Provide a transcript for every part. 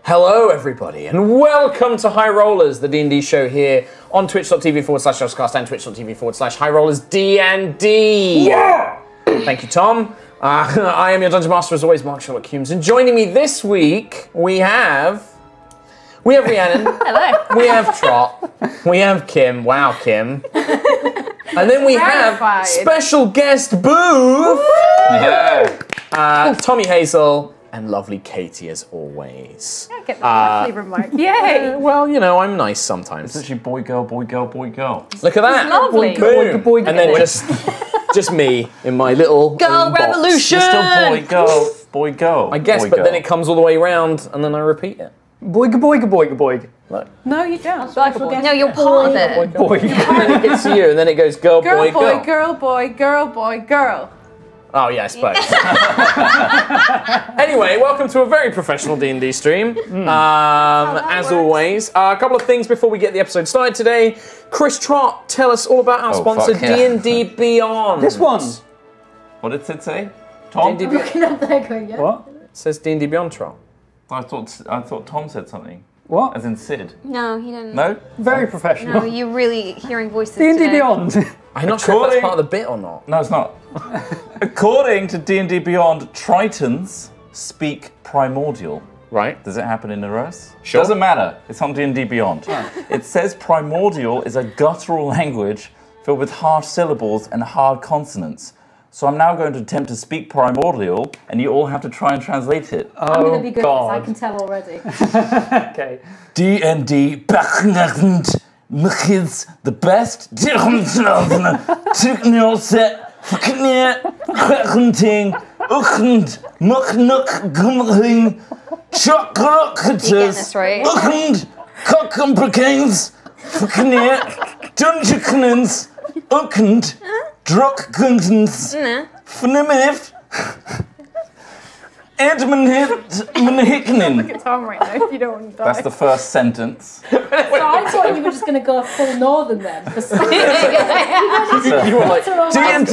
Hello everybody and welcome to High Rollers, the D&D show here on twitch.tv/Oscast and twitch.tv/High Rollers D&D. Yeah! Thank you, Tom. I am your Dungeon Master as always, Mark Sherlock Humes, and joining me this week we have Rhiannon. Hello. We have Trot. We have Kim. Wow, Kim. And then we have special guest Booth. Yeah. Tommy Hazel. And lovely Katie, as always. I get the lovely remark. Yay! Well, you know, I'm nice sometimes. It's actually boy, girl, boy, girl, boy, girl. Look at that! It's lovely. Boom. And then just me in my little girl revolution. You're still boy, girl, boy, girl. I guess, boy, but girl. then it comes all the way around, and then I repeat it. Boy, boy, boy, boy. Look. No, you don't. No, you're part of it. Boy. And then it gets to you, and then it goes girl, boy, girl. Girl, boy, girl, boy, girl. Oh, yeah, I suppose. Anyway, welcome to a very professional D&D stream. As always, a couple of things before we get the episode started today. Chris Trott, tell us all about our sponsor, D&D Beyond. This one. What did Sid say? Tom? D&D Beyond. Looking up there going, yeah. What? It says D&D Beyond, Trott. I thought Tom said something. What? As in Sid. No, he didn't. No? Very professional. No, you're really hearing voices D&D today. Beyond. I'm not sure if that's part of the bit or not. No, it's not. According to D&D Beyond, Tritons speak primordial. Right. Does it happen in Aerois? Sure. Doesn't matter. It's on D&D Beyond. It says primordial is a guttural language filled with harsh syllables and hard consonants. So I'm now going to attempt to speak primordial, and you all have to try and translate it. Oh, I'm going to be good God. at this, I can tell already. Okay. D&D Bachnagend Mchids the best and Manhicknin. It's home right now if you don't want to die. That's the first sentence. So I thought you were just going to go full northern then. You were like, D&D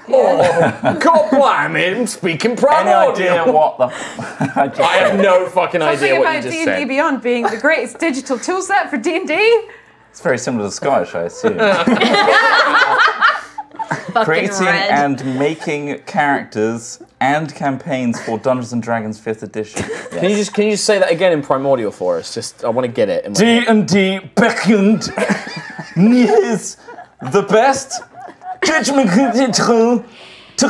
Beyond. God blimey, I'm speaking Any primordial. idea what the... I have no fucking idea Something what you about just D&D said. Beyond being the greatest digital toolset for D&D. It's very similar to Scottish, I assume. Creating red. and making characters and campaigns for Dungeons and Dragons 5th edition. Can you just say that again in primordial for us? Just I want to get it. In my head. D&D beckoned needs the best judgment to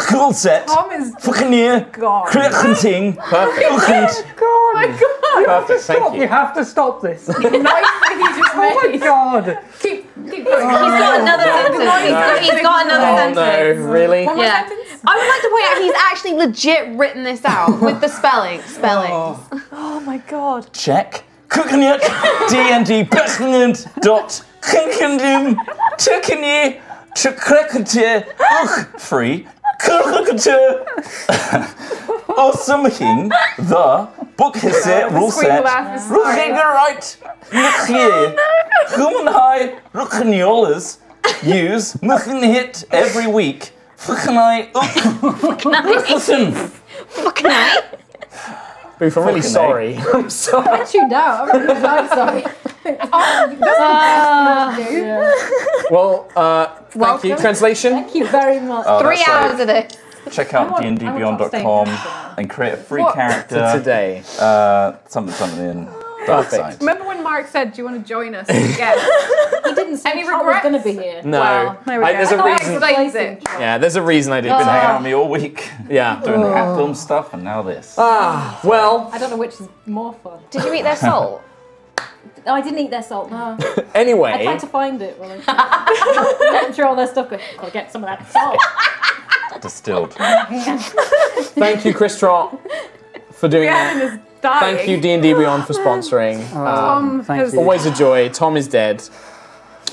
cool set. Tom is Fucking gone. creating Perfect. Oh my god! Perfect. Thank You you. have to stop this. Nice thing he just made. God. Keep He's got another sentence. He's got another Oh sentence. no, really? One more Yeah. sentence. I would like to point out he's actually legit written this out with the spellings. Oh my god. check. Cookingit D&D beckoned dot kinkendim chickeny chikrekete free Awesoming the book hisse rule set laugh is looking right look here human high rookaniolas use looking hit every week fucking I listen Fucking hell. Boof, I'm really Fucking sorry. I'm sorry. You know, I'm really sorry. Well, thank you. Welcome. Translation? Thank you very much. Oh, 3 that's hours right. of this. check out dndbeyond.com and create a free character Today. something Perfect. Remember when Mark said, "Do you want to join us?" Yes. He didn't say Any Tom was regrets? going to be here. No. Well, there we go. There's a That reason. explains it. Yeah, there's a reason I did. been hanging out with me all week Yeah. doing the hat film stuff and now this. Well, I don't know which is more fun. Did you eat their salt? No, I didn't eat their salt, no. I anyway. tried to find it. Well, I'm sure all their stuff, but gotta get some of that salt. Distilled. Thank you, Chris Trott, for doing Rhiannon that. is dying. Thank you, D&D Beyond, for sponsoring. Tom Thank has you. Always a joy. Tom is dead.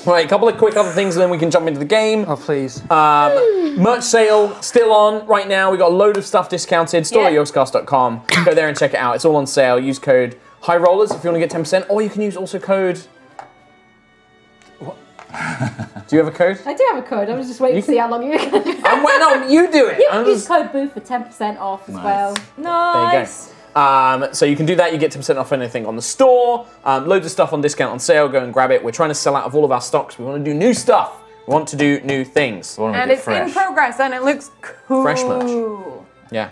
Right, a couple of quick other things, and then we can jump into the game. Oh, please. Merch sale still on right now. We got a load of stuff discounted. Store@yogscast.com. Go there and check it out. It's all on sale. Use code High Rollers if you want to get 10%, or you can use also code. What? Do you have a code? I do have a code. I was just waiting to see how long you were going to I'm waiting on you. Do it. I'm Use just- code BOOF for 10% off as well. There you Nice. go. So you can do that. You get 10% off anything on the store. Loads of stuff on discount on sale. Go and grab it. We're trying to sell out of all of our stocks. We want to do new stuff. We want to do new things. I want to and make it it's fresh. in progress, and it looks cool. Fresh merch. Yeah.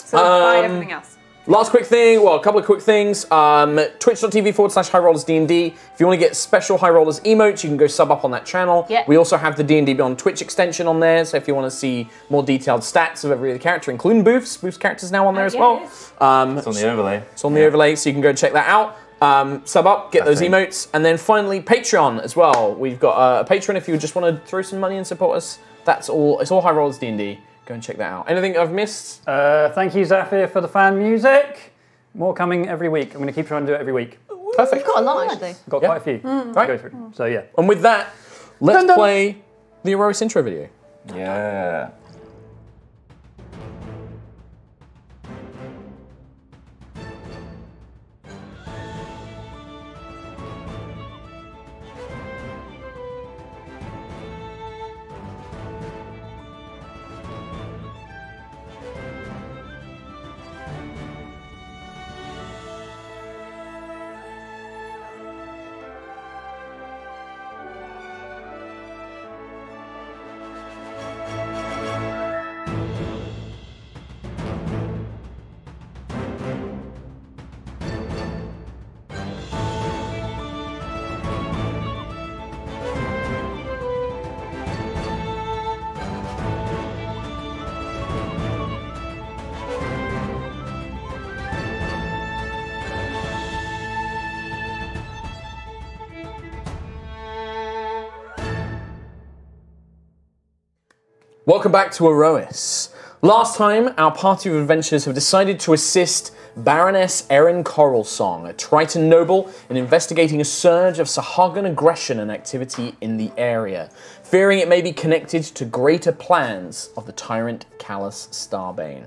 So buy everything else. Last quick thing, well, a couple of quick things. Twitch.tv/HighRollersDND. If you want to get special High Rollers emotes, you can go sub up on that channel. Yeah. We also have the D&D Beyond Twitch extension on there, so if you want to see more detailed stats of every other character, including Boof's character's now on there as yeah, well. yes. It's on the overlay. It's on the overlay, so you can go check that out. Sub up, get those emotes, and then finally Patreon as well. We've got a Patreon if you just want to throw some money and support us. That's all. It's all High Rollers D&D. Go and check that out. Anything I've missed? Thank you, Zafir, for the fan music. More coming every week. I'm going to keep trying to do it every week. Perfect. Got a lot actually. I've got Yeah. quite a few to Right. go through. So, yeah. And with that, let's Dun dun. play the Aerois intro video. Yeah. Welcome back to Aerois. Last time, our party of adventurers have decided to assist Baroness Erin Coralsong, a Triton noble, in investigating a surge of Suhagan aggression and activity in the area, fearing it may be connected to greater plans of the tyrant Callus Starbane.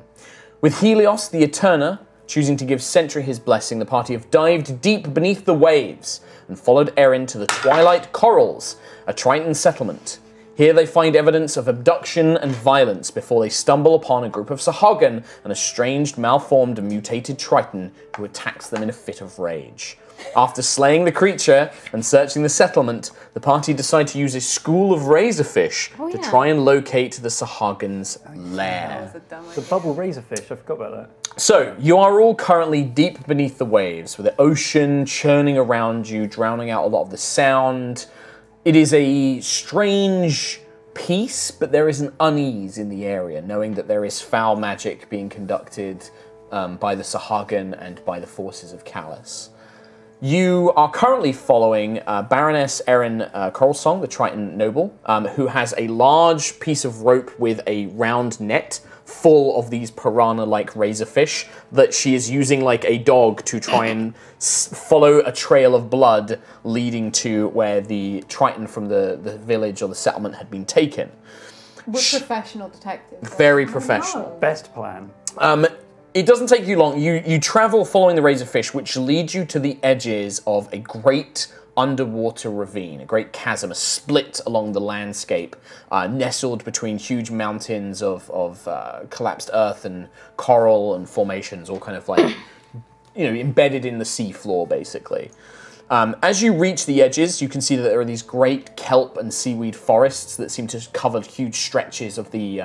With Helios, the Eterna, choosing to give Sentry his blessing, the party have dived deep beneath the waves and followed Erin to the Twilight Corals, a Triton settlement. Here they find evidence of abduction and violence before they stumble upon a group of Suhagan and a strange, malformed and mutated Triton who attacks them in a fit of rage. After slaying the creature and searching the settlement, the party decide to use a school of razorfish to try and locate the Suhagan's lair. The bubble razorfish, I forgot about that. So, you are all currently deep beneath the waves, with the ocean churning around you, drowning out a lot of the sound. It is a strange peace, but there is an unease in the area, knowing that there is foul magic being conducted by the Suhagan and by the forces of Callus. You are currently following Baroness Erin Coralsong, the Triton noble, who has a large piece of rope with a round net full of these piranha-like razorfish that she is using like a dog to try and follow a trail of blood leading to where the Triton from the village or the settlement had been taken. We're professional detectives. Very professional. Best plan. It doesn't take you long. You travel following the razorfish, which leads you to the edges of a great underwater ravine, a great chasm, a split along the landscape, nestled between huge mountains of collapsed earth and coral and formations, all kind of like, embedded in the sea floor, basically. As you reach the edges, you can see that there are these great kelp and seaweed forests that seem to cover huge stretches of the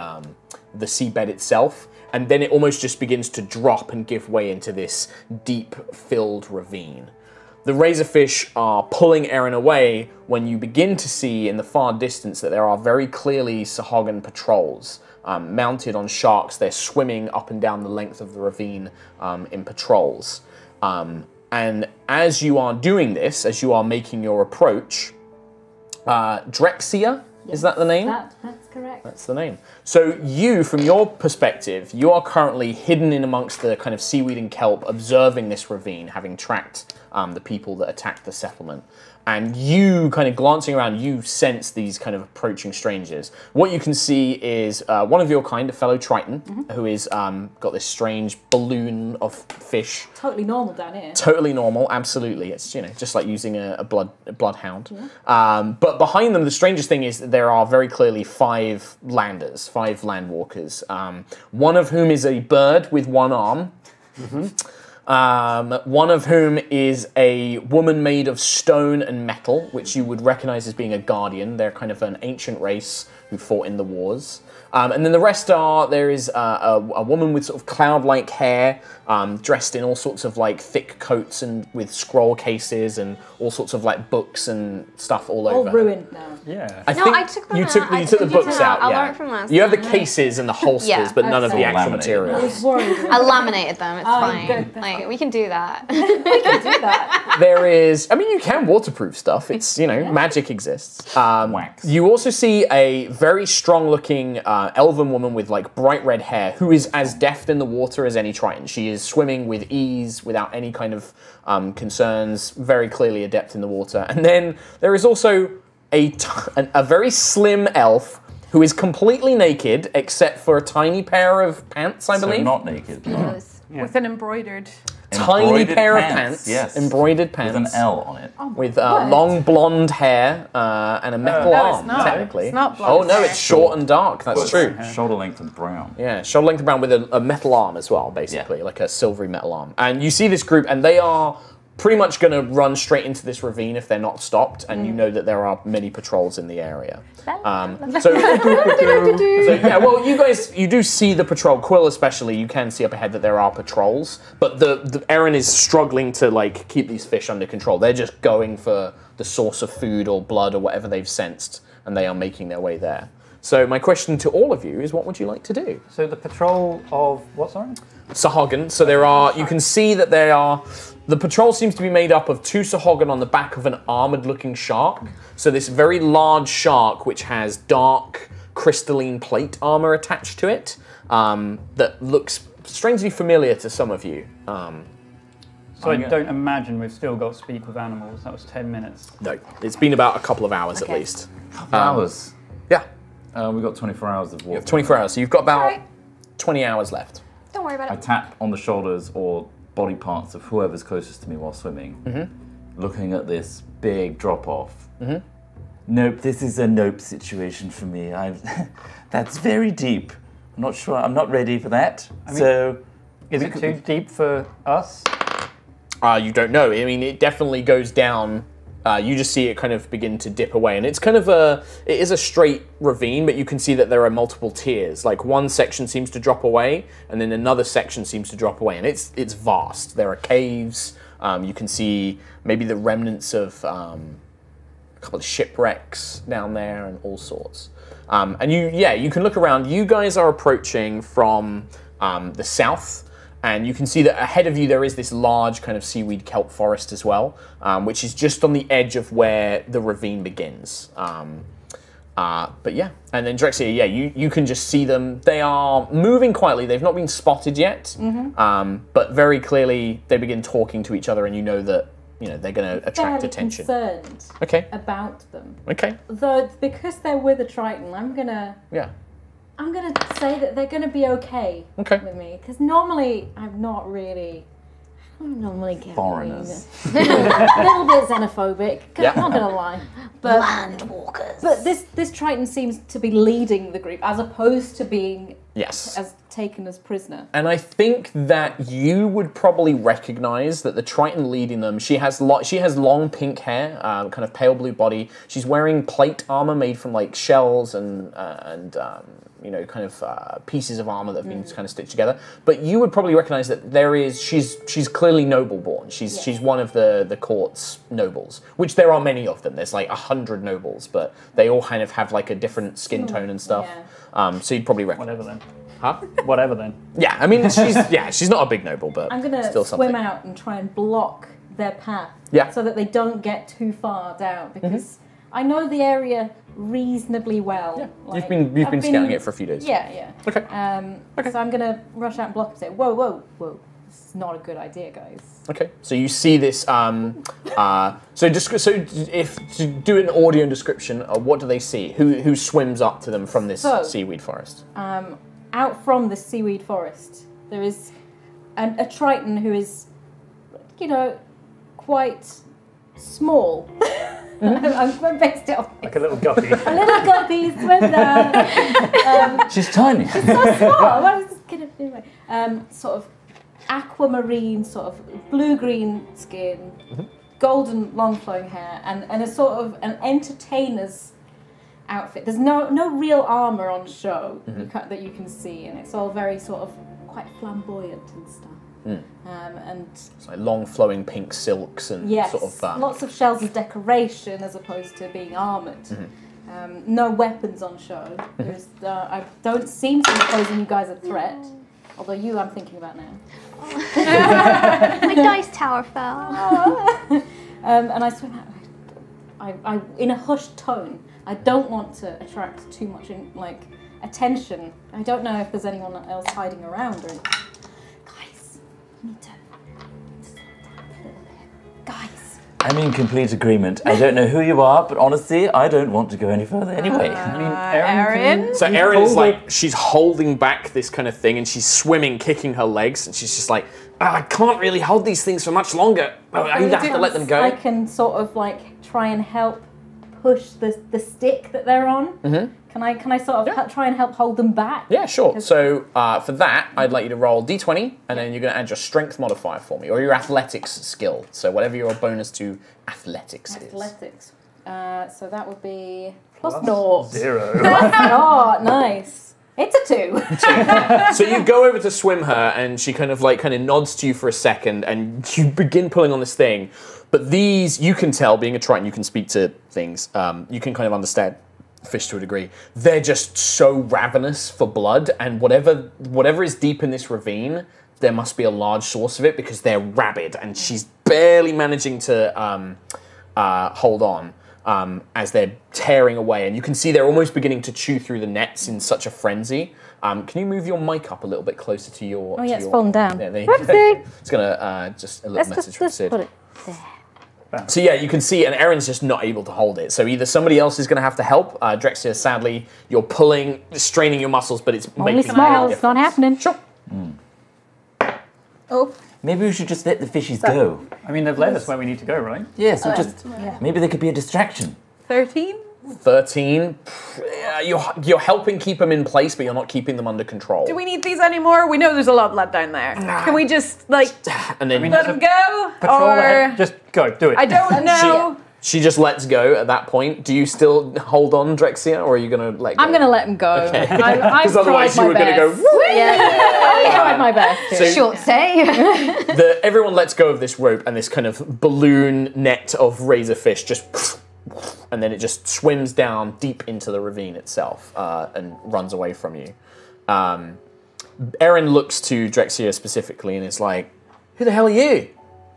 seabed itself. And then it almost just begins to drop and give way into this deep-filled ravine. The razorfish are pulling Erin away when you begin to see in the far distance that there are very clearly Suhagan patrols mounted on sharks. They're swimming up and down the length of the ravine in patrols. And as you are doing this, as you are making your approach, Drexia, is that the name? That's correct. That's the name. So you, from your perspective, you are currently hidden in amongst the kind of seaweed and kelp, observing this ravine, having tracked the people that attacked the settlement. And you, kind of glancing around, you sense these kind of approaching strangers. What you can see is one of your kind, a fellow Triton, who is got this strange balloon of fish. Totally normal down here. Totally normal, absolutely. It's just like using a bloodhound. Yeah. But behind them, the strangest thing is that there are very clearly 5 landers, 5 landwalkers. One of whom is a bird with one arm. One of whom is a woman made of stone and metal, which you would recognize as being a guardian. They're kind of an ancient race who fought in the wars. And then the rest there is a woman with sort of cloud-like hair, dressed in all sorts of like thick coats and with scroll cases and all sorts of like books and stuff all over. All ruined now. Yeah. I took them you took the books out. I Yeah. learned from last You have the time. cases and the holsters, but none of the actual Laminated. I material. was worried. I laminated them. It's fine. good. Like we can do that. We can do that. There is, you can waterproof stuff. It's, magic exists. Wax. You also see a very strong-looking elven woman with like bright red hair who is as deft in the water as any Triton. She is swimming with ease without any kind of concerns, very clearly adept in the water. And then there is also a very slim elf who is completely naked except for a tiny pair of pants, I believe. So not naked. With an embroidered. Tiny Embroidered pair of pants, pants, yes. embroidered pants. With an L on it. With long blonde hair and a metal No, arm, it's not. technically. It's not Oh blonde no, hair. it's short and dark. That's true. Shoulder length and brown. Yeah, shoulder length brown with a metal arm as well, basically, like a silvery metal arm. And you see this group, and they are pretty much going to run straight into this ravine if they're not stopped. And you know that there are many patrols in the area. So yeah, well, you do see the patrol. Quill especially, you can see up ahead that there are patrols, but the Erin is struggling to like keep these fish under control. They're just going for the source of food or blood or whatever they've sensed, and they are making their way there. So my question to all of you is, what would you like to do? So the patrol of what, sorry? Suhagan. So you can see that the patrol seems to be made up of 2 Suhagan on the back of an armored-looking shark. So this very large shark, which has dark crystalline plate armor attached to it, that looks strangely familiar to some of you. So I don't imagine we've still got speak with animals. That was 10 minutes. No, it's been about a couple of hours at least. Hours. Yeah, We've got 24 hours of water. 24 hours. So you've got about 20 hours left. Don't worry about I it. tap on the shoulders or body parts of whoever's closest to me while swimming, looking at this big drop-off. Nope, this is a nope situation for me. That's very deep. I'm not sure, I'm not ready for that. Is it too deep for us? You don't know. I mean, it definitely goes down. You just see it kind of begin to dip away, and it's kind of it is a straight ravine, but you can see that there are multiple tiers. Like one section seems to drop away, and then another section seems to drop away, and it's vast. There are caves. You can see maybe the remnants of a couple of shipwrecks down there, and all sorts. And you can look around. You guys are approaching from the south. And you can see that ahead of you there is this large kind of seaweed kelp forest as well, which is just on the edge of where the ravine begins. But yeah, and then Drexia, yeah, you can just see them. They are moving quietly. They've not been spotted yet, but very clearly they begin talking to each other, and you know that they're going to attract attention. Concerned about them. Okay. Though because they're with a Triton, I'm gonna say that they're gonna be okay with me, because normally I don't normally get Foreigners. a little bit xenophobic. I'm not gonna lie, but Landwalkers. But this Triton seems to be leading the group as opposed to being taken as prisoner. And I think that you would probably recognize that the Triton leading them, she has long pink hair, kind of pale blue body. She's wearing plate armor made from like shells and pieces of armor that have been kind of stitched together. But you would probably recognize that she's clearly noble born. She's one of the court's nobles, which there are many of them. There's like 100 nobles, but they all kind of have like a different skin tone and stuff. So you'd probably recognize. Whatever then. Huh? Whatever then. Yeah, I mean she's not a big noble, but I'm gonna still swim something. out and try and block their path, so that they don't get too far down, because I know the area reasonably well. Yeah. Like, you've been scouting it for a few days. Yeah. Okay. So I'm gonna rush out and block and say, whoa, this is not a good idea, guys. Okay. So you see this. So if to do an audio description, what do they see? Who swims up to them from this seaweed forest? Out from the seaweed forest, there is a Triton who is, quite small. I'm based it off like a little guppy. A little guppy swim down. She's tiny. She's so small. What is this gonna do? Sort of aquamarine, sort of blue-green skin, golden long flowing hair, and a sort of an entertainer's outfit. There's no real armor on show that you can see, and it's all very sort of quite flamboyant and stuff. And it's like long flowing pink silks and sort of lots of shells as decoration as opposed to being armoured. No weapons on show. I don't seem to be posing you guys a threat, although you I'm thinking about now. My dice tower fell. And I swim out. I in a hushed tone. I don't want to attract too much attention. I don't know if there's anyone else hiding around or anything. Guys, you need to slow down a little bit. Guys. I'm in complete agreement. I don't know who you are, but honestly, I don't want to go any further anyway. I mean, Erin? So Erin is like, she's holding back this kind of thing, and she's swimming, kicking her legs, and she's just like, I can't really hold these things for much longer. I have to let them go. I can sort of try and help push the stick that they're on. Can I sort of try and help hold them back? Yeah, sure. So for that, I'd like you to roll d20, and then you're going to add your strength modifier for me, or your athletics skill. So whatever your bonus to athletics is. Athletics. So that would be +0. 0. Oh, nice. It's a 2. So you go over to swim her, and she kind of nods to you for a second, and you begin pulling on this thing. But these, you can tell, being a Triton, you can speak to things. You can kind of understand fish to a degree. They're just so ravenous for blood, and whatever is deep in this ravine, there must be a large source of it, because they're rabid, and she's barely managing to hold on as they're tearing away. And you can see they're almost beginning to chew through the nets in such a frenzy. Can you move your mic up a little bit closer to your... Oh yeah, it's fallen down. Yeah, there you go. It's going to just a little message from Sid. Put it there. So yeah, you can see, and Erin's just not able to hold it. So either somebody else is going to have to help. Drexia, sadly, you're pulling, straining your muscles, but it's Only making small, no it's not difference. happening. Sure. Oh, Maybe we should just let the fishies go. I mean, they've led us where we need to go, right? Yeah, so just maybe they could be a distraction. 13? 13. Yeah, you're helping keep them in place, but you're not keeping them under control. Do we need these anymore? We know there's a lot of blood down there. Can we just, like, And then let them go? Patrol Or... ahead. Just go, do it. I don't know. she just lets go at that point. Do you still hold on, Drexia, or are you going to let go? I'm going to let him go. Okay. I've Because otherwise tried you were my going to go. best. Woo! Yeah, I tried my best. So- Short stay. Everyone lets go of this rope, and this kind of balloon net of razorfish just, and then it just swims down deep into the ravine itself and runs away from you. Erin looks to Drexia specifically and is like, "Who the hell are you?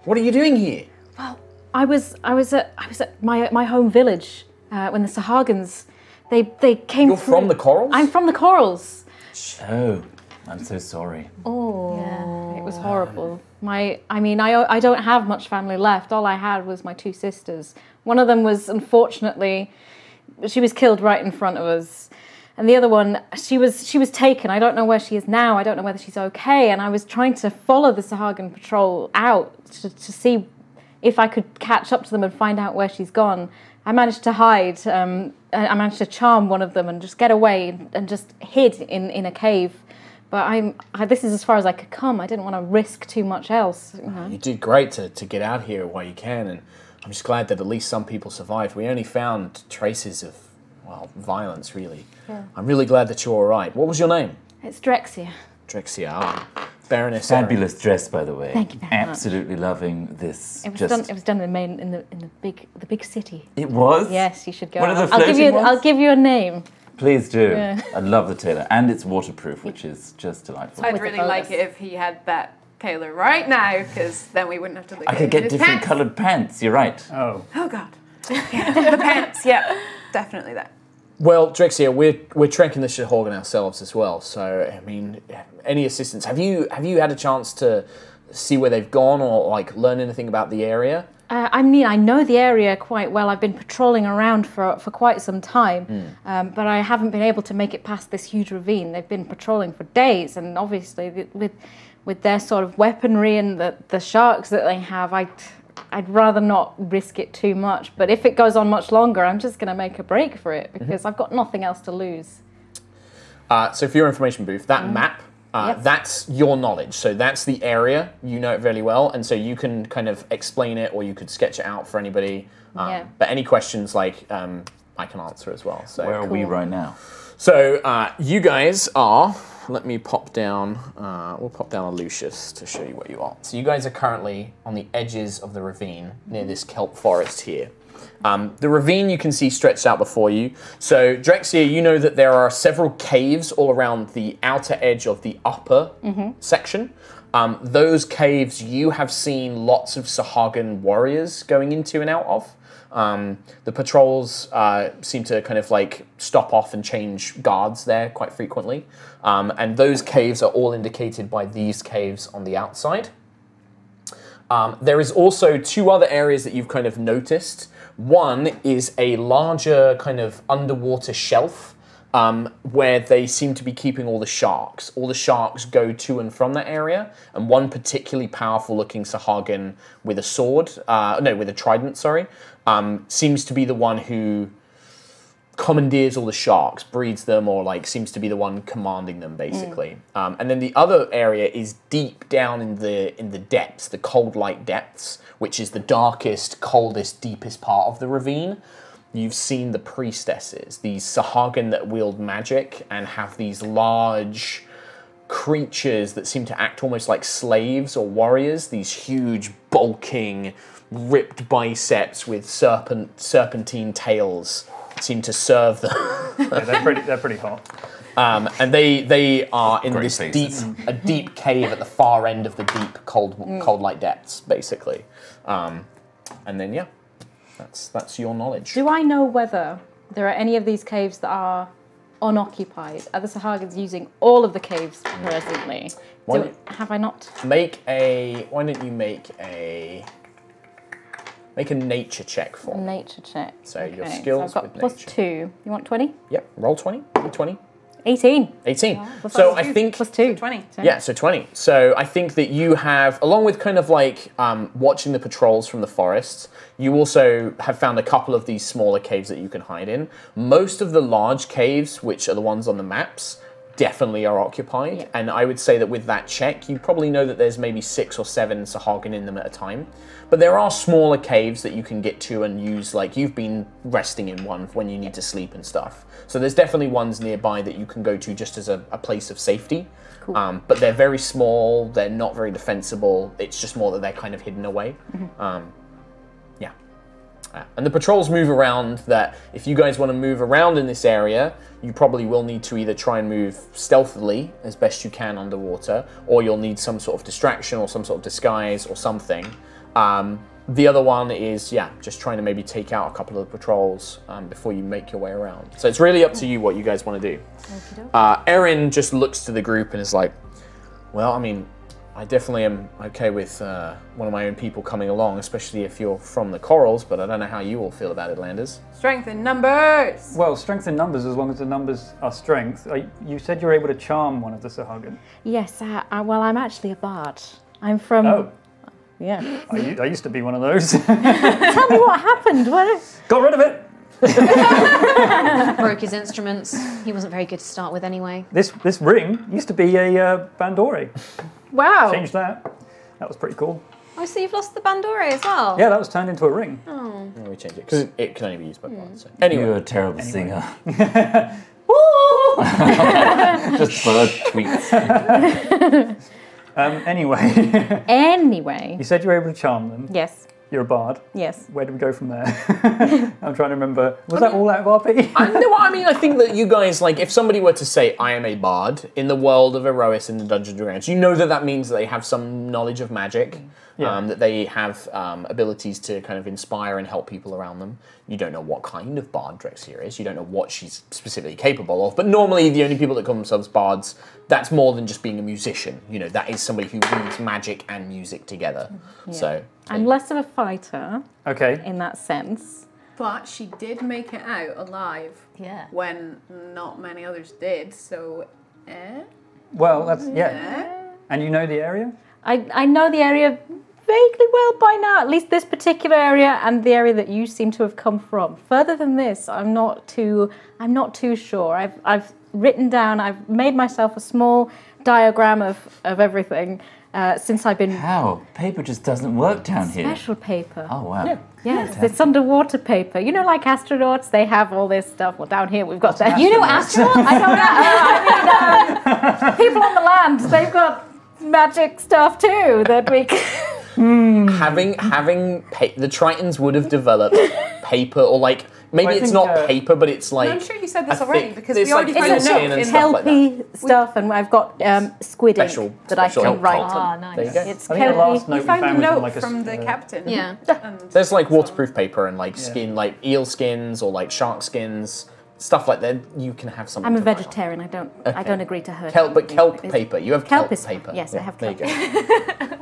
What are you doing here?" Well, I was at my home village when the Sahagans they came. You're through. from the Corals? I'm from the Corals. Oh, I'm so sorry. It was horrible. I don't have much family left. All I had was my 2 sisters. One of them was, unfortunately, she was killed right in front of us. And the other one, she was taken. I don't know where she is now. I don't know whether she's okay. And I was trying to follow the Sahagan patrol out to see if I could catch up to them and find out where she's gone. I managed to hide. I managed to charm one of them and just get away and just hid in a cave. But this is as far as I could come. I didn't want to risk too much else. You know? You did great to get out here while you can, and I'm just glad that at least some people survived. We only found traces of, well, violence, really. Yeah. I'm really glad that you're all right. What was your name? It's Drexia. Drexia. Baroness Erin. Fabulous dress, by the way. Thank you very much. Absolutely loving this. It was done in the big city. It was? Yes, you should go. One of the I'll give you floating I'll ones? give you a name. Please do. Yeah. I love the tailor. And it's waterproof, which is just delightful. I'd With the really like photos. it if he had that tailor right now, because then we wouldn't have to look I at could get his different pants. coloured pants, you're right. Oh. Oh, God. Yeah, the pants, yeah. Definitely that. Well, Drexia, we're trekking the Shahorgan ourselves as well. So, I mean, any assistance? Have you had a chance to see where they've gone or like learn anything about the area? I mean, I know the area quite well. I've been patrolling around for quite some time, but I haven't been able to make it past this huge ravine. They've been patrolling for days, and obviously with their sort of weaponry and the sharks that they have, I'd rather not risk it too much. But if it goes on much longer, I'm just going to make a break for it because I've got nothing else to lose. So for your information booth, that map, Yep. that's your knowledge. So that's the area, you know it very well, and so you can kind of explain it or you could sketch it out for anybody. Yeah. But any questions, like, I can answer as well. So, Where are we right now? so you guys are, let me pop down, we'll pop down a Lucius to show you where you are. So you guys are currently on the edges of the ravine near this kelp forest here. The ravine you can see stretched out before you. So Drexia, you know that there are several caves all around the outer edge of the upper section. Those caves you have seen lots of Suhagan warriors going into and out of. The patrols seem to kind of like stop off and change guards there quite frequently. And those caves are all indicated by these caves on the outside. There is also 2 other areas that you've kind of noticed. One is a larger kind of underwater shelf where they seem to be keeping all the sharks. All the sharks go to and from that area, and one particularly powerful looking Suhagan with a sword, with a trident, sorry, seems to be the one who commandeers all the sharks, breeds them, or like seems to be the one commanding them, basically. And then the other area is deep down in the depths, the Coldlight depths, which is the darkest, coldest, deepest part of the ravine. You've seen the priestesses, these Suhagan that wield magic and have these large creatures that seem to act almost like slaves or warriors, these huge, bulking, ripped biceps with serpentine tails seem to serve them. Yeah, they're pretty hot. And they are in Great this faces. deep cave at the far end of the deep Coldlight depths, basically. And then yeah, that's your knowledge. Do I know whether there are any of these caves that are unoccupied? Are the Sahagans using all of the caves presently? Have I not? Why don't you make a nature check for me? Nature check. So your Okay, skills so I've got with plus nature. 2. You want 20? Yep, roll 20, 20. 18. 18. So I think... Plus 2. 20. Yeah, so 20. So I think that you have, along with kind of like watching the patrols from the forests, you also have found a couple of these smaller caves that you can hide in. Most of the large caves, which are the ones on the maps, definitely are occupied. Yeah. And I would say that with that check, you probably know that there's maybe 6 or 7 Suhagan in them at a time. But there are smaller caves that you can get to and use, like you've been resting in one when you need to sleep and stuff. So there's definitely ones nearby that you can go to just as a place of safety. Cool. But they're very small, they're not very defensible. It's just more that they're kind of hidden away. And the patrols move around, that if you guys want to move around in this area, you probably will need to either try and move stealthily as best you can underwater, or you'll need some sort of distraction or some sort of disguise or something. The other one is, just trying to maybe take out a couple of the patrols before you make your way around. So it's really up to you what you guys want to do. Erin just looks to the group and is like, well, I mean, I definitely am okay with one of my own people coming along, especially if you're from the Corals, but I don't know how you all feel about it, Landers. Strength in numbers! Well, strength in numbers, as long as the numbers are strength. You said you're able to charm one of the Suhagan. Yes, well, I'm actually a bard. I'm from... Oh. Yeah. I used to be one of those. Tell me what happened. Got rid of it! Broke his instruments. He wasn't very good to start with anyway. This ring used to be a Bandori. Wow. Changed that. That was pretty cool. Oh, so you've lost the Bandore as well? Yeah, that was turned into a ring. Oh. Yeah, we changed it, because it can only be used by bards. So. Anyway. You're a terrible singer. Just bird tweets. Anyway. You said you were able to charm them. Yes. You're a bard. Yes. Where do we go from there? I'm trying to remember. Was that all out of RP? I think that you guys, like, if somebody were to say, I am a bard, in the world of Aerois in the Dungeons & Dragons, you know that that means that they have some knowledge of magic, that they have abilities to kind of inspire and help people around them. You don't know what kind of bard Drexia is. You don't know what she's specifically capable of. But normally, the only people that call themselves bards, that's more than just being a musician. You know, that is somebody who weaves magic and music together. Yeah. So I'm less of a fighter. Okay. In that sense. But she did make it out alive. Yeah. When not many others did, so Well, that's And you know the area? I know the area vaguely well by now, at least this particular area and the area that you seem to have come from. Further than this, I'm not too sure. I've written down, I've made myself a small diagram of everything since I've been... How? Paper just doesn't work down here. Special paper. Oh, wow. Yeah. Yes, it's underwater paper. You know, like astronauts, they have all this stuff. Well, down here we've got that. You know astronauts? I don't know. People on the land, they've got magic stuff too that we Having the Tritons would have developed paper, or like maybe it's not paper, but it's like. No, I'm sure you said this already because we already found a note. It's kelpy stuff, and I've got squid ink that I can write on. Nice. There you go. It's I think the last kelpy. note We found a was note like from the captain. Yeah. And There's like waterproof paper and like skin, like eel skins or like shark skins, stuff like that. You can have something. I'm a to write on. vegetarian. I don't agree to hurt. But kelp paper. You have kelp paper. Yes, I have kelp. There you go.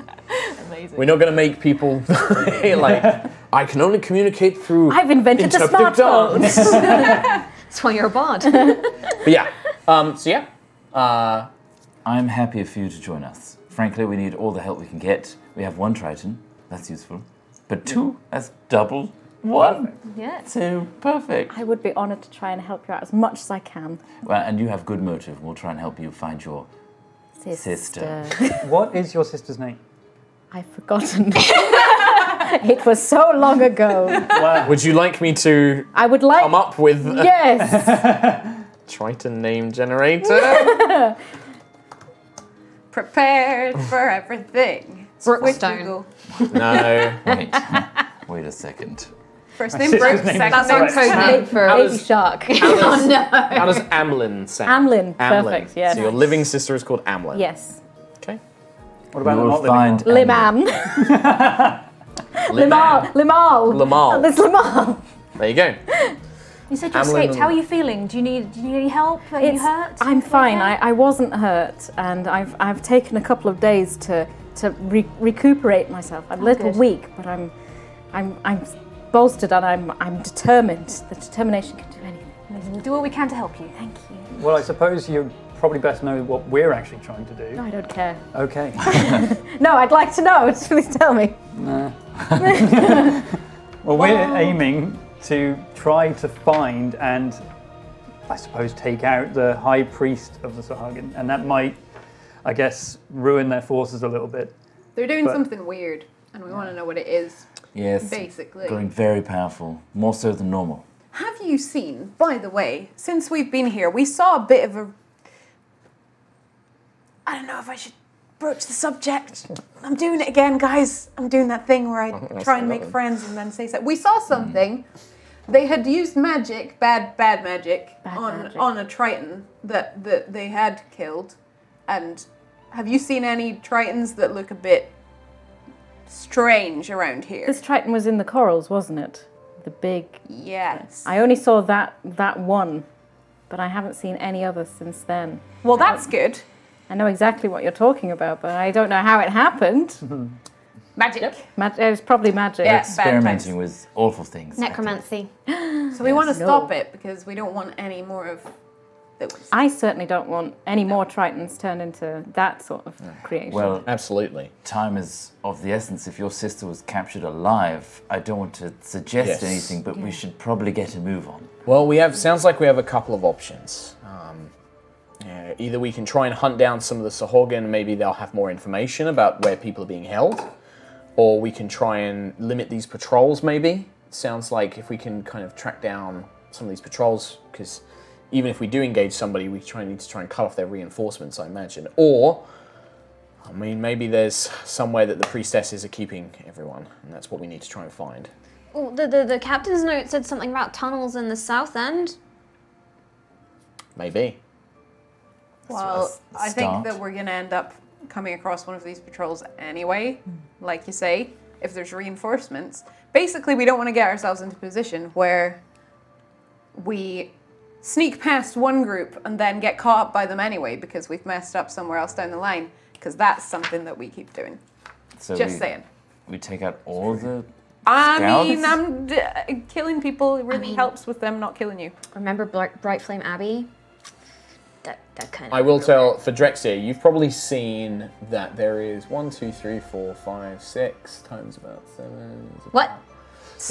Amazing. We're not going to make people like, I can only communicate through. I've invented the smartphone. That's why you're a bard. But yeah, I'm happy for you to join us. Frankly, we need all the help we can get. We have 1 Triton, that's useful. But 2, that's double 1. Yeah. 2, perfect. I would be honoured to try and help you out as much as I can. Well, and you have good motive. We'll try and help you find your sister. What is your sister's name? I've forgotten. It was so long ago. Wow. would you like me to I would like come up with Yes. Triton name generator? prepared for everything. Brookstone. No. Wait a second. First name Brooke, second That's our name code name for Baby shark. Oh no. How does Amlin sound? Amlin. Perfect, yes. So your living sister is called Amlin. Yes. Okay. What about You the will not living find one? Liman. Limal. Limal. There's Limal. There you go. You said you Amlin escaped. and- How are you feeling? Do you need any help? Are you hurt? I'm fine. I wasn't hurt, and I've taken a couple of days to recuperate myself. I'm a little good. weak, but I'm bolstered and I'm determined. The determination can do anything. We'll do what we can to help you. Thank you. Well, I suppose you probably best know what we're actually trying to do. No, I don't care. Okay. No, I'd like to know. Please tell me. Nah. Well, we're aiming to try to find and, I suppose, take out the High Priest of the Suhag, and that might, I guess, ruin their forces a little bit. They're doing But- something weird, and we want to know what it is. Yes. Basically. Growing very powerful, more so than normal. Have you seen, by the way, since we've been here, we saw a bit of a... I don't know if I should broach the subject. I'm doing it again, guys. I'm doing that thing where I try and make friends and then say so. We saw something. They had used magic, bad magic, on a Triton that they had killed. And have you seen any Tritons that look a bit strange around here? This Triton was in the corals, wasn't it? The big... Yes. I only saw that one, but I haven't seen any others since then. Well, that's good. I know exactly what you're talking about, but I don't know how it happened. Magic. It was probably magic. Yeah. Experimenting with awful things. Necromancy. So we want to stop it because we don't want any more of those. I certainly don't want any more Tritons turned into that sort of creation. Well, Absolutely. time is of the essence. If your sister was captured alive, I don't want to suggest Yes. anything, but we should probably get a move on. Well, sounds like we have a couple of options. Either we can try and hunt down some of the Suhag, and maybe they'll have more information about where people are being held, or we can try and limit these patrols, maybe. Sounds like if we can kind of track down some of these patrols, because even if we do engage somebody, we need to try and cut off their reinforcements, I imagine. Or, I mean, maybe there's somewhere that the priestesses are keeping everyone, and that's what we need to try and find. Oh, the captain's note said something about tunnels in the south end. Maybe. Well, I think start. that we're going to end up coming across one of these patrols anyway, like you say, if there's reinforcements. Basically, we don't want to get ourselves into a position where we sneak past one group and then get caught up by them anyway because we've messed up somewhere else down the line, because that's something that we keep doing. So Just saying. We take out all the I mean, scouts? killing people really helps with them not killing you. Remember Bright Flame Abbey? That kind of. I will tell, for Drexia, you've probably seen that there is 1, 2, 3, 4, 5, 6 times about 7. What?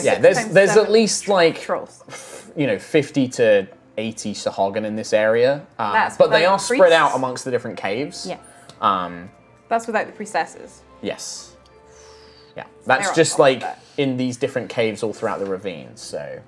Yeah, Times there's 7 at least like, trolls. 50 to 80 Suhag in this area. That's but they without are the spread priests? out amongst the different caves. Yeah. That's without the priestesses. Yes. Yeah, that's They're just on top of like that. in these different caves all throughout the ravines, so.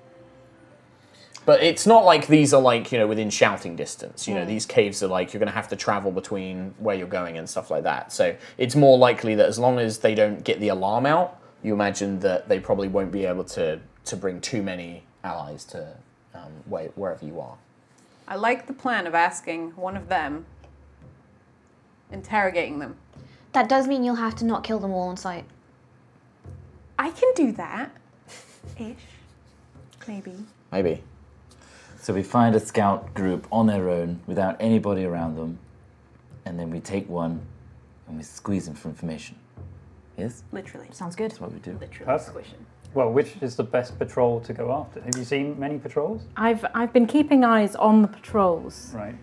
But it's not like these are like, within shouting distance. These caves are like, you're going to have to travel between where you're going and stuff like that. So it's more likely that as long as they don't get the alarm out, you imagine that they probably won't be able to bring too many allies to wherever you are. I like the plan of asking one of them, interrogating them. That does mean you'll have to not kill them all on sight. I can do that. Ish. Maybe. Maybe. So we find a scout group on their own without anybody around them, and then we take one and we squeeze them for information. Yes? Literally. Sounds good. That's what we do. Literally Perfect. squishing. Well, which is the best patrol to go after? Have you seen many patrols? I've been keeping eyes on the patrols. Right.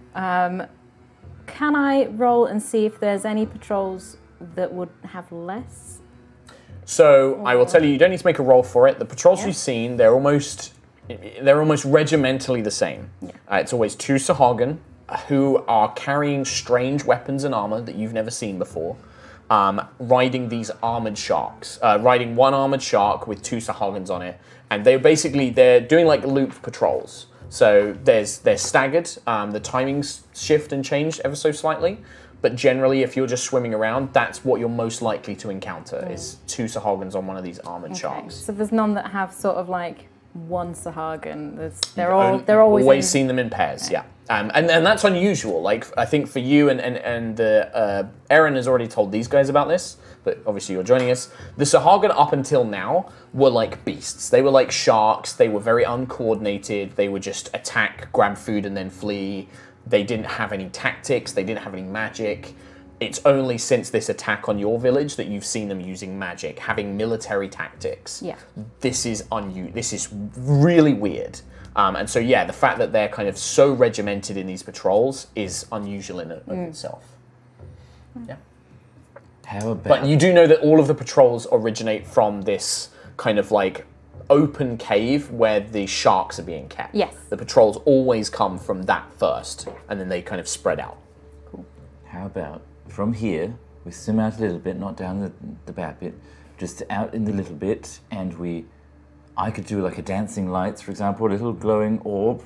Can I roll and see if there's any patrols that would have less? So I will tell you don't need to make a roll for it. The patrols you've seen, they're almost regimentally the same. Yeah. It's always 2 Suhag who are carrying strange weapons and armor that you've never seen before, riding these armored sharks, riding one armored shark with 2 Suhag on it, and they're doing like loop patrols. So they're staggered. The timings shift and change ever so slightly. But generally, if you're just swimming around, that's what you're most likely to encounter, is 2 Suhag on one of these armored sharks. So there's none that have sort of like one Suhag, and they're always always in... seen them in pairs, yeah. And that's unusual. Like, I think for you and Erin has already told these guys about this, but obviously you're joining us. The Suhag up until now were like beasts. They were like sharks. They were very uncoordinated. They would just attack, grab food, and then flee. They didn't have any tactics. They didn't have any magic. It's only since this attack on your village that you've seen them using magic, having military tactics. Yeah. This is really weird. And so, yeah, the fact that they're kind of so regimented in these patrols is unusual in and of itself. Yeah. How about... But you do know that all of the patrols originate from this kind of like open cave where the sharks are being kept. Yes. The patrols always come from that first, and then they kind of spread out. How about from here, we swim out a little bit, not down the bad bit, just out in the little bit, and I could do like a dancing lights, for example, a little glowing orb.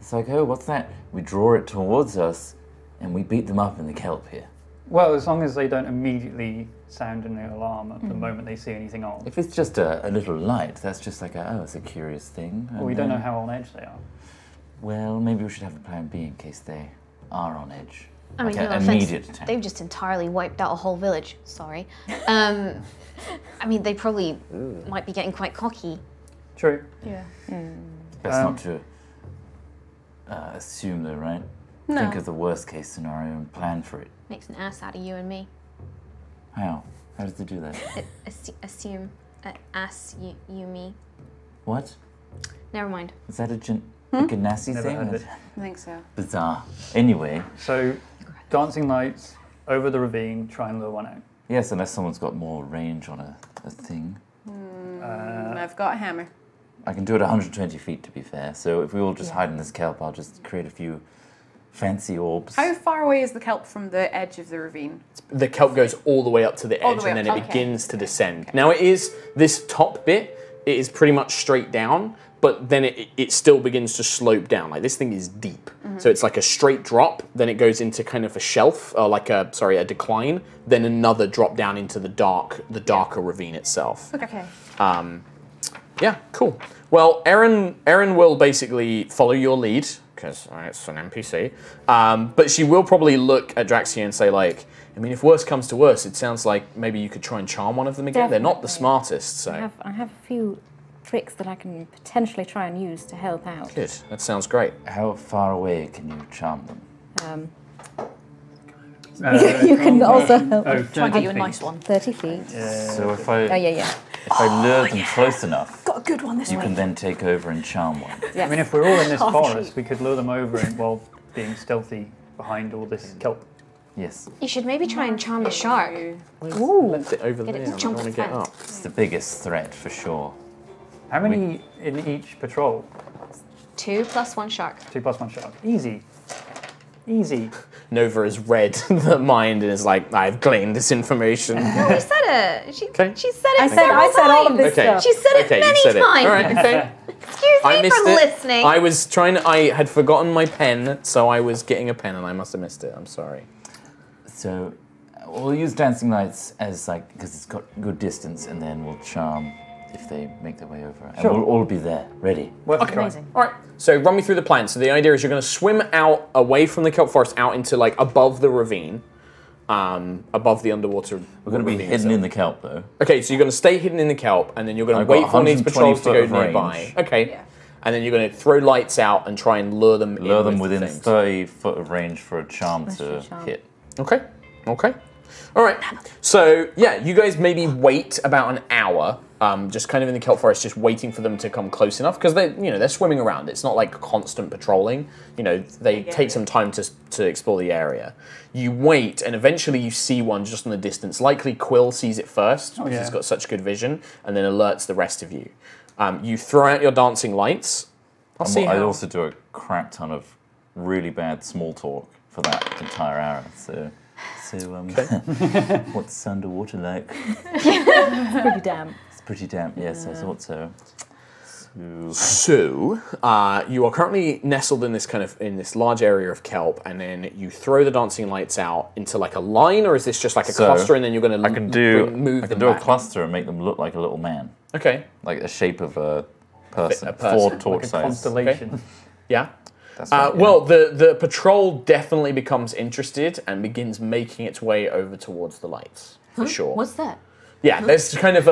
It's like, oh, what's that? We draw it towards us, and we beat them up in the kelp here. Well, as long as they don't immediately sound an alarm at the moment they see anything odd. If it's just a little light, that's just like, it's a curious thing. Well, we don't know how on edge they are. Well, maybe we should have a plan B in case they are on edge. I mean, Like no an offense, immediate attack. they've just entirely wiped out a whole village. Sorry. I mean, they probably might be getting quite cocky. True. Yeah. Best not to assume though, right? No. Think of the worst case scenario and plan for it. Makes an ass out of you and me. How? How does it do that? Assume, you, me. What? Never mind. Is that a Ganassi Never thing? heard it. I think so. Bizarre. Anyway, So, dancing lights over the ravine, try and lure one out. yes, unless someone's got more range on a thing. I've got a hammer. I can do it 120 feet to be fair, so if we all just hide in this kelp, I'll just create a few fancy orbs. How far away is the kelp from the edge of the ravine? The kelp goes all the way up to the All the edge, way and up, then it okay. begins to descend. Now it is, this top bit, it is pretty much straight down, but then it still begins to slope down. Like this thing is deep. So it's like a straight drop, then it goes into kind of a shelf, or like a decline, then another drop down into the darker ravine itself. Okay. Yeah, cool. Well, Erin will basically follow your lead, because it's an NPC, but she will probably look at Draxia and say, like, I mean, if worse comes to worse, it sounds like maybe you could try and charm one of them again. They're not the Definitely. smartest, so... I have a few tricks that I can potentially try and use to help out. Good, that sounds great. How far away can you charm them? You can also help. Try and get you a nice one. 30 feet. So if Oh, I yeah. lure them close enough, Got a good one this you way. can then take over and charm one. I mean, if we're all in this Half a forest, sheep. we could lure them over while being stealthy behind all this kelp. Yes, You should maybe try and charm the shark. Left it over Get it there, to I jump don't want the to get fence. up. it's the biggest threat for sure. How many in each patrol? 2 plus 1 shark. 2 plus 1 shark. Easy. Easy. Nova has read the mind and is like, I've gleaned this information. She said it. She said it I several said all of times. this Okay. stuff. She said it Okay, you many said it. times. All right, okay. Excuse I me missed for it. listening. I was trying to, I had forgotten my pen, so I was getting a pen and I must have missed it. I'm sorry. So we'll use dancing lights as like, because it's got good distance, and then we'll charm if they make their way over. And Sure. we'll all be there, ready. Worth a try. Amazing. All right, so run me through the plan. So the idea is you're going to swim out away from the kelp forest out into like above the ravine, above the underwater. We're going to be hidden in the kelp though. Okay, so you're going to stay hidden in the kelp, and then you're going to I've got wait for one of these 120 patrols to go foot of nearby. range. Okay. Yeah. And then you're going to throw lights out and try and lure them in. Lure them with within things. 30 foot of range for a charm That's to your charm. hit. Okay. Okay. All right. So yeah, you guys maybe wait about an hour, just kind of in the kelp forest, just waiting for them to come close enough because they're swimming around. It's not like constant patrolling. They take some time to explore the area. You wait, and eventually you see one just in the distance. Likely Quill sees it first because he's got such good vision, and then alerts the rest of you. You throw out your dancing lights. I also do a crap ton of really bad small talk for that entire hour. So what's underwater like? Pretty damn. It's pretty damp. Yes, I thought so. So, you are currently nestled in this large area of kelp, and then you throw the dancing lights out into like a line, or is this just like a cluster, and then you're going to I can do back? a cluster and make them look like a little man, Okay. like the shape of a person. A person, 4 like torch Like a size. constellation. Yeah. That's right, yeah. Well, the patrol definitely becomes interested and begins making its way over towards the lights for sure. What's that? Yeah, there's kind of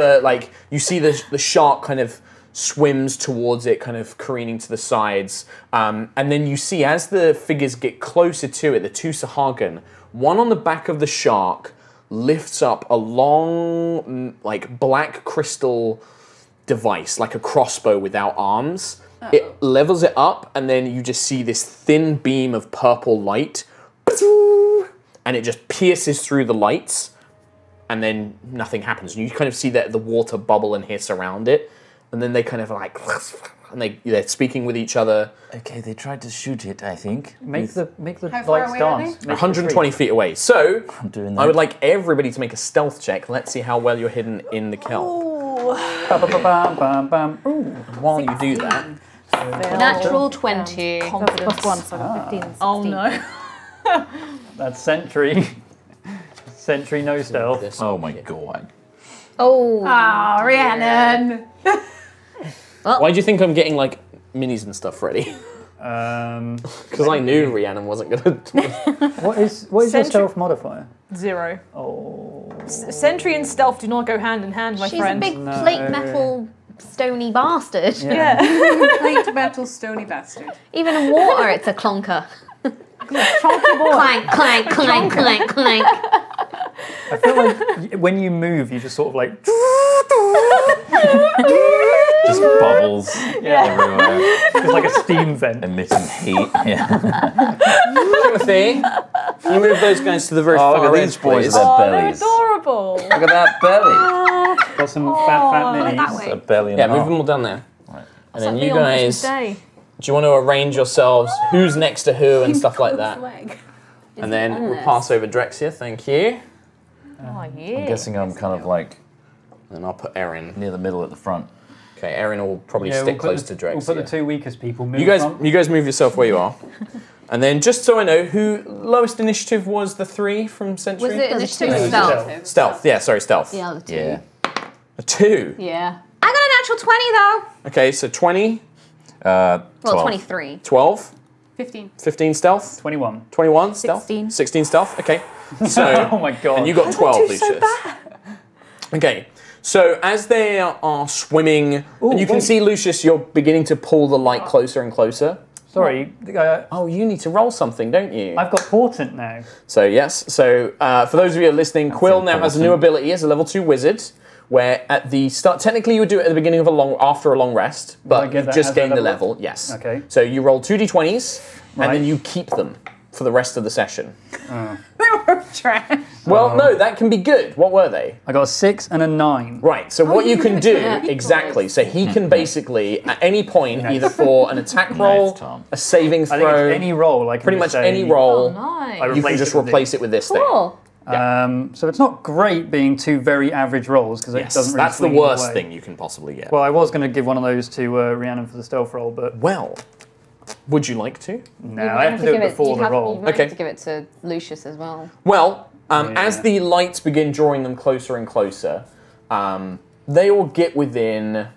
you see the shark kind of swims towards it, kind of careening to the sides, and then you see as the figures get closer to it, the 2 Suhagan, one on the back of the shark lifts up a long, like black crystal device, like a crossbow without arms, It levels it up, and then you just see this thin beam of purple light, and it just pierces through the lights, and then nothing happens. And you kind of see the water bubble and hiss around it, and then they kind of like, and they're speaking with each other. Okay, they tried to shoot it, I think. Make the How far lights away are dance. they? Make 120 feet away. So, I'm doing that. I would like everybody to make a stealth check. Let's see how well you're hidden in the kelp. Bam. Ooh. While you do that, Natural 20. Confidence. +1, so I got 15 and 16. Oh no. That's Sentry. Sentry no stealth. this Oh my god. Oh. Oh, Rhiannon. Why do you think I'm getting like minis and stuff ready? Because I knew Rhiannon wasn't gonna. What is your Sentry- stealth modifier? 0. Oh. Sentry and stealth do not go hand in hand, my She's friend. a big plate metal stony bastard. Yeah. Plate metal stony bastard. Even in water, it's a clunker. Chunky boy. Clank, clank, clank, clank, clank. I feel like when you move, you just sort of like. Just bubbles everywhere, It's like a steam vent. emitting heat. Yeah. Timothy, can you move those guys to the very Oh, far look at edge, these boys please? with their Oh, they're bellies. adorable. Look at that belly. Got some fat that minis. way. A belly and Yeah, a move half. them all down there. And then you Beyond guys, Christmas Day. do you want to arrange yourselves who's next to who and stuff like that? Leg. And then we'll pass over Drexia, thank you. Oh yeah. I'm guessing I'm kind of like And I'll put Erin. near the middle at the front. Okay, Erin will probably Yeah, stick we'll close put to Drexia. We'll put the two weakest people. Move You guys, front. you guys move yourself where you are. And then, just so I know, who lowest initiative was the 3 from Sentry? Was it initiative Yeah, or stealth? Stealth, yeah, sorry, stealth. Yeah, the two. Yeah. A 2. Yeah. I got a natural 20 though. Okay, so 20, 12. Well, 23. 12, 15. 15 stealth, 21. 21 stealth, 16. 16 stealth. Okay, so Oh my god. and you got 12, Lucius. Okay, so as they are swimming, and you can wait. see Lucius, you're beginning to pull the light closer and closer. Sorry, Oh, you need to roll something, don't you? I've got Portent now. So yes, so for those of you who are listening, Quill now has a new important. ability as a level 2 wizard, where at the start, technically you would do it at the beginning of after a long rest, I but get you've that just as a gained the level level, yes. Okay. So you roll 2d20s, and Right. then you keep them for the rest of the session. They were trash. Well, no, that can be good. What were they? I got a 6 and a 9. Right, so what you can do, Yeah. exactly, so he can basically, at any point, either for an attack roll, Tom. a saving I think throw, it's any roll. I can pretty just much say, any roll, Oh, nice. I you can just replace it with this thing. Cool. So it's not great being 2 very average rolls because it Yes, doesn't really that's the swing either worst way. thing you can possibly get. Well, I was going to give one of those to Rhiannon for the stealth roll, but Well, would you like to? no, I have to do it before the roll. You might Okay. have to give it to Lucius as well. Well, as the lights begin drawing them closer and closer, they all get within.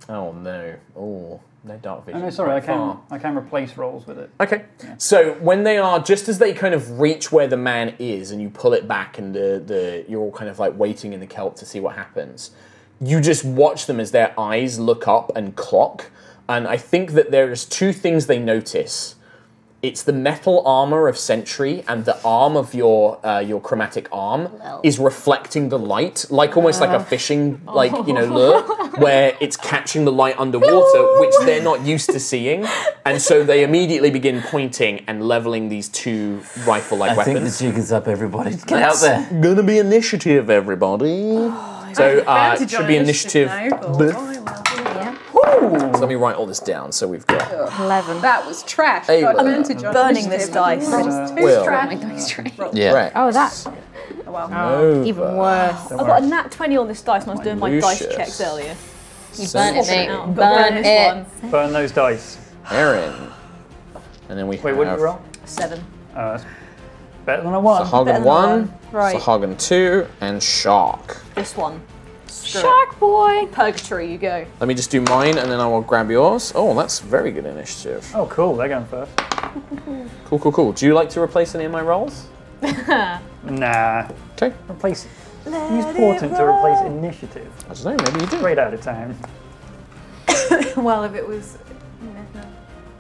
Oh no! Oh, no dark vision. Oh, no, sorry, Quite I can replace rolls with it. Okay, so when they are just as they kind of reach where the man is, and you pull it back, and you're all kind of like waiting in the kelp to see what happens. You just watch them as their eyes look up and clock, and I think that there's 2 things they notice. It's the metal armor of Sentry, and the arm of your chromatic arm is reflecting the light, like almost like a fishing lure, where it's catching the light underwater, which they're not used to seeing, and so they immediately begin pointing and leveling these 2 rifle-like I think the weapons. jig is up, everybody. Get out there. Gonna be initiative, everybody. So it Advantage should on be initiative. now. So let me write all this down. So we've got 11. That was trash. Hey, Got look. advantage on Burning initiative. this dice. Rolls two Will. trash. My dice tray. Yeah. Rex. Oh, that. Oh, well. Nova. Even worse. I got a nat 20 on this dice when I was doing my dice Lucius. checks earlier. You burnt it, mate. Out. Got to burn Burn this it. one. Burn those dice. Erin. And then we Wait, what did have you roll? 7. That's better than a 1. Better Sahagan than 1, one. Right. Sahagan 2, and Shark. This one. Screw Shark boy. it. Purgatory, you go. Let me just do mine, and then I will grab yours. Oh, that's very good initiative. Oh, cool. They're going first. Cool, cool, cool. Do you like to replace any of my rolls? Nah. Okay. Replace. Use Portent to replace initiative. I don't know, maybe you do. Straight out of town. Well, if it was. No.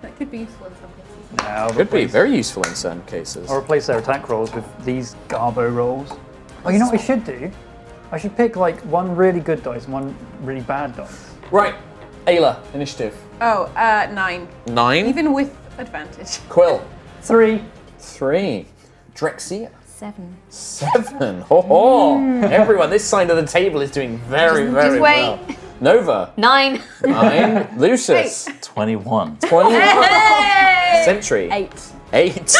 That could be useful in some cases. Nah, I'll Could be replace- very useful in certain cases. I'll replace their attack rolls with these Garbo rolls. Oh, you know what I should do? I should pick like one really good dice and one really bad dice. Right. Ayla, initiative. Oh, 9. 9. Even with advantage. Quill. 3. 3. Drexia. 7. 7. Ho ho! Everyone, this side of the table is doing very, very just wait. well. Nova. 9. 9. Lucius. 21. 21. Sentry. 8. 8.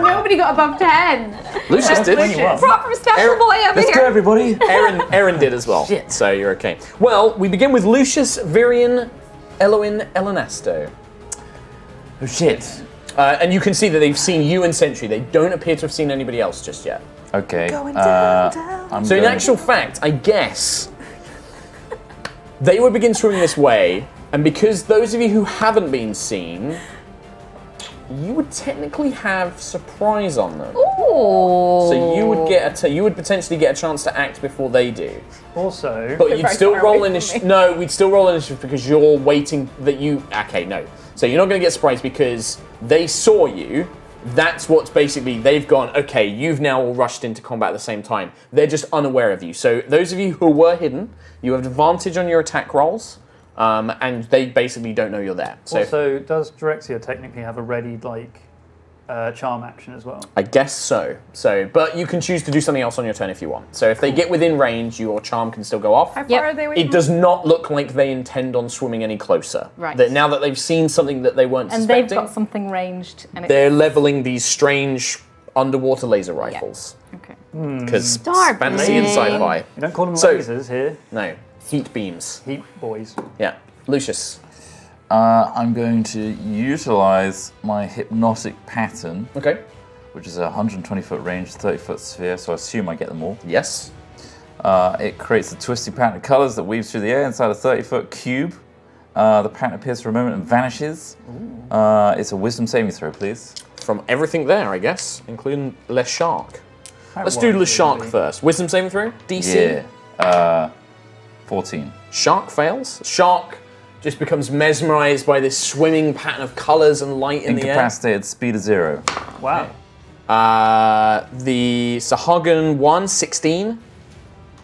Nobody got above 10. Lucius did. Proper special boy over Let's go, here. everybody. Aaron did as well. Shit. So you're okay. Well, we begin with Lucius, Virion, Eloin, Elenasto. Oh, shit. And you can see that they've seen you and Sentry. They don't appear to have seen anybody else just yet. Okay. So in actual fact, I guess they would begin swimming this way, and because those of you who haven't been seen, you would technically have surprise on them. Ooh. So you would get you would potentially get a chance to act before they do. Also, But you'd very still far roll away from initiative. me. No, we'd still roll initiative because you're waiting that you. Okay, no. So you're not going to get surprised because they saw you. That's what's basically they've gone. Okay, you've now all rushed into combat at the same time. They're just unaware of you. So those of you who were hidden, you have advantage on your attack rolls, and they basically don't know you're there. So also, does Drexia technically have a ready charm action as well? I guess so. But you can choose to do something else on your turn if you want. So if they get within range, your charm can still go off. How Yep. far are they away It from does not look like they intend on swimming any closer. Right. That now that they've seen something that they weren't And suspecting, they've got something ranged, and it's they're leveling these strange underwater laser rifles. okay. Because Start fantasy and playing. sci-fi. You don't call them So- lasers here. No, heat beams. Heat boys. Yeah. Lucius. I'm going to utilize my hypnotic pattern, Okay. which is a 120-foot range, 30-foot sphere, so I assume I get them all. Yes. It creates a twisting pattern of colors that weaves through the air inside a 30-foot cube. The pattern appears for a moment and vanishes. It's a wisdom saving throw, please. From everything there, I guess, including Le Shark. How Let's do wide Le would Shark it be? first. Wisdom saving throw? DC. Yeah. 14. Shark fails. Shark just becomes mesmerized by this swimming pattern of colors and light in the air. Incapacitated, speed of 0. Wow. The Suhag 1, 16.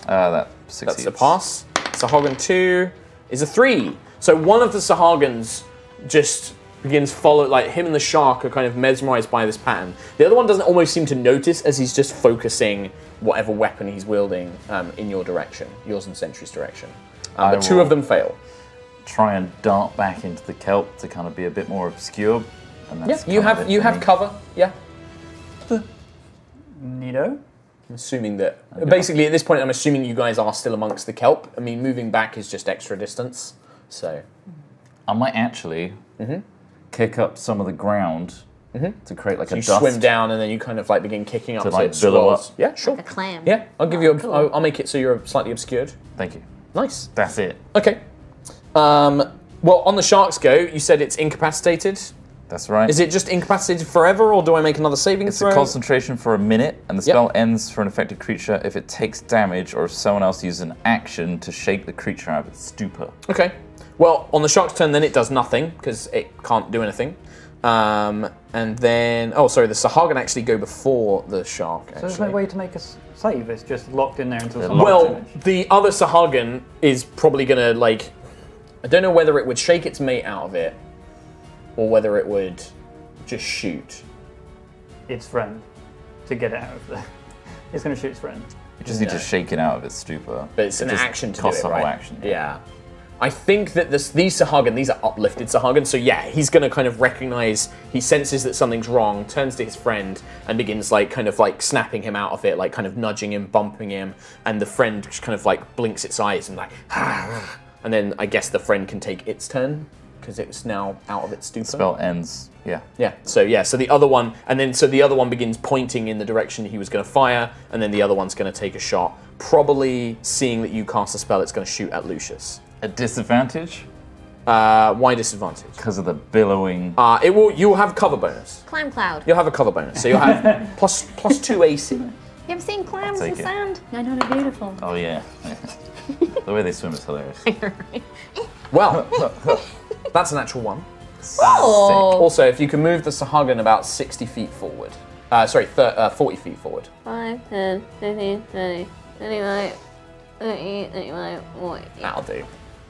That succeeds. That's a pass. Suhag 2 is a 3. So one of the Suhagans just begins like him and the shark are kind of mesmerized by this pattern. The other one doesn't almost seem to notice as he's just focusing whatever weapon he's wielding in your direction, yours and Sentry's direction. But two of them fail. Try and dart back into the kelp to kind of be a bit more obscure. And that's Yeah, kind of it you for have me. cover. Yeah. Neato. I'm assuming that basically at this point I'm assuming you guys are still amongst the kelp. I mean, moving back is just extra distance. So I might actually kick up some of the ground to create like a you dust. swim down and then you kind of like begin kicking up To, so like, it billow swirls. up. Yeah, sure. Like a clam. Yeah, I'll give you a. I'll make it so you're slightly obscured. Thank you. Nice. That's it. Okay. Well, on the sharks go, you said it's incapacitated. That's right. Is it just incapacitated forever, or do I make another saving It's throw? a concentration for a minute, and the spell ends for an affected creature if it takes damage or if someone else uses an action to shake the creature out of its stupor. Okay. Well, on the shark's turn, then it does nothing because it can't do anything. And then, the Suhag actually go before the shark. So there's no way to make a save. It's just locked in there until They're someone Well, damage. the other Suhagan is probably gonna like. I don't know whether it would shake its mate out of it, or whether it would just shoot. Its friend to get it out of there. It's going to shoot its friend. You just need No. to shake it out of its stupor. But it's It an just action to do costs it, a right? whole action. Yeah. I think that these Suhagan, these are uplifted Suhagan, so yeah, he's gonna kind of recognize, he senses that something's wrong, turns to his friend, and begins like kind of like snapping him out of it, like kind of nudging him, bumping him, and the friend just kind of like blinks its eyes and like, and then I guess the friend can take its turn, because it's now out of its stupor. Spell ends. Yeah. So the other one, the other one begins pointing in the direction he was going to fire, and then the other one's going to take a shot. Probably seeing that you cast a spell, it's going to shoot at Lucius. A disadvantage Why disadvantage? because of the billowing. You'll have cover bonus. Clam cloud. You'll have a cover bonus, so you'll have plus 2 AC. You ever seen clams I'll in take it. sand? I know they're beautiful. Oh yeah. The way they swim is hilarious. Well, that's an actual one. Oh. Also, if you can move the Suhagan about 60 feet forward. 40 feet forward. 5, 10, 15, 20, 25, 30, 35, 40. That'll do.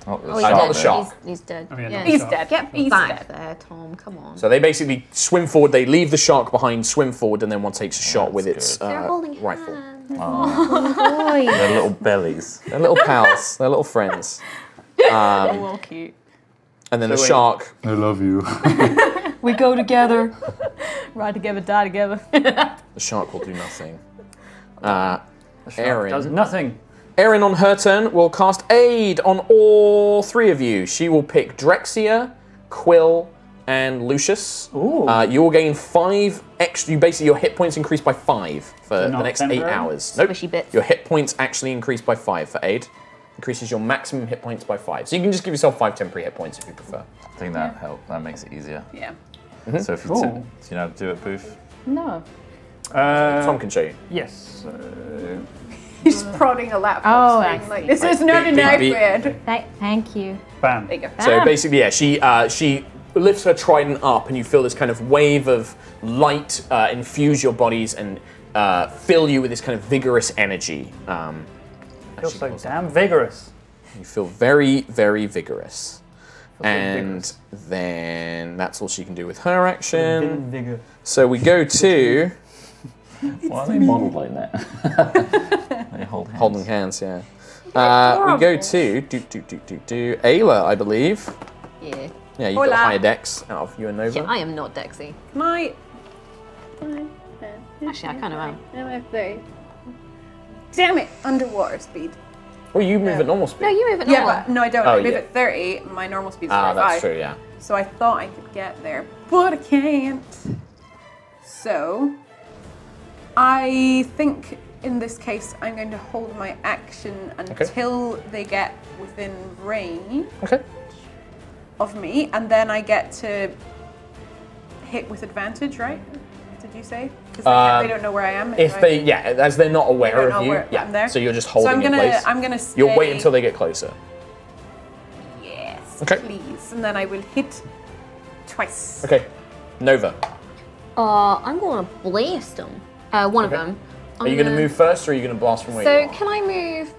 Oh, Oh, not dead. the shark. He's dead. Oh, yeah, Yeah. not He's shark. dead. Get He's back dead. there, Tom. Come on. So they basically swim forward. They leave the shark behind, swim forward, and then one takes a shot with that's its They're holding rifle. hands. Oh, their little bellies. They're little pals. They're little friends. well, cute. And then the So wait. shark. I love you. We go together. Ride together, die together. The shark will do nothing. The shark Erin. does nothing. Erin, on her turn, will cast Aid on all three of you. She will pick Drexia, Quill, and Lucius. Ooh. You will gain 5 extra. You basically, your hit points increase by 5 for the not next 8 temporary? hours. Nope. Squishy bits. Your hit points actually increase by 5 for Aid. Increases your maximum hit points by 5. So you can just give yourself 5 temporary hit points if you prefer. I think that helps. That makes it easier. Yeah. So if you Cool. do you know how to do it, Booth? No. Tom can show you. Yes. He's prodding a laptop Oh, I screen like, see. this is not an beep, beep. iPad. Thank you. Bam. There you go. So basically, yeah, she lifts her trident up, and you feel this kind of wave of light infuse your bodies and fill you with this kind of vigorous energy. Feels so damn vigorous. You feel very, very vigorous. so And vigorous. then that's all she can do with her action. Vigor. So we go to Why are they modelled like that? They hold hands. holding hands, yeah. We go to Ayla, I believe. Yeah. Yeah, you've got Hola. higher decks out of you and Nova. Yeah, I am not Dexy. Can I? Actually, I kind of am. I'm at 30. Damn it! Underwater speed. Well, you move at normal speed. No, you move it Yeah, normal. but no, I don't. Oh, I move yeah. at 30. My normal speed is 45. That's true, yeah. So I thought I could get there, but I can't. So I think in this case I'm going to hold my action until they get within range Okay. of me, and then I get to hit with advantage, right? Did you say? Because they don't know where I am. If they, as they're not aware don't of know you, where I'm there. so you're just So holding I'm in place. I'm gonna stay. You'll wait until they get closer. Yes, Okay. please, and then I will hit twice. Okay. Nova, I'm going to blast them. One of them. are you going to move first, or are you going to blast from where you So are? can I move?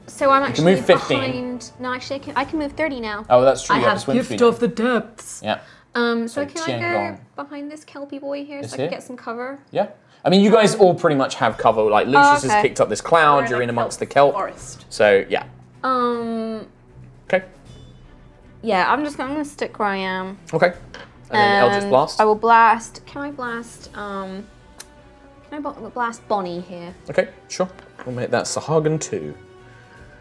So I'm actually move 15. behind. No, actually, I can move 30 now. Oh, that's true. I you have have to swim Gift speed. of the depths. Yeah. So So can I Tiangong. go behind this kelpie boy here Is so I can here? get some cover? Yeah. I mean, you guys all pretty much have cover. Like Lucius has okay. picked up this cloud. We're You're in a amongst the kelp kelp. forest. So yeah. Okay. Yeah, I'm gonna stick where I am. Okay. And then Eldritch Blast. I will blast. Can I blast? Can I blast Bonnie here? Okay, sure. We'll make that Sahagan 2.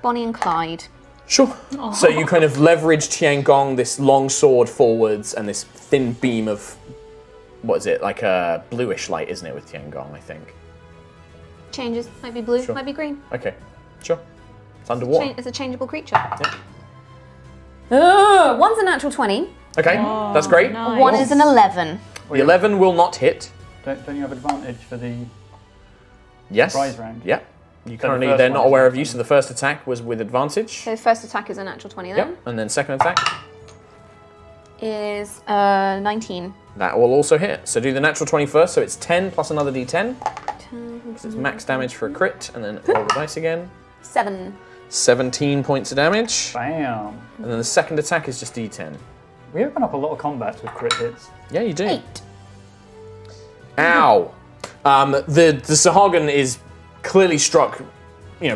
Bonnie and Clyde. Sure. So you kind of leverage Tiangong, this long sword forwards, and this thin beam of, what is it, like a bluish light, isn't it, with Tiangong, I think? Changes. Might be blue. Sure. Might be green. Okay, sure. It's underwater. It's a changeable creature. One's a natural 20. Okay, that's great. nice. One is an 11. The 11 will not hit. Don't you have advantage for the? Yes. Surprise round. Yeah. You the currently, first they're one not is aware of natural. you, so the first attack was with advantage. So the first attack is a natural 20 then. Yep. And then second attack, Is 19. that will also hit. So do the natural 20 first, so it's 10 plus another d10. So it's max damage for a crit, and then roll the dice again. 7. 17 points of damage. Bam. And then the second attack is just d10. We open up a lot of combats with crit hits. Yeah, you do. 8. Ow! The Sahagan is clearly struck,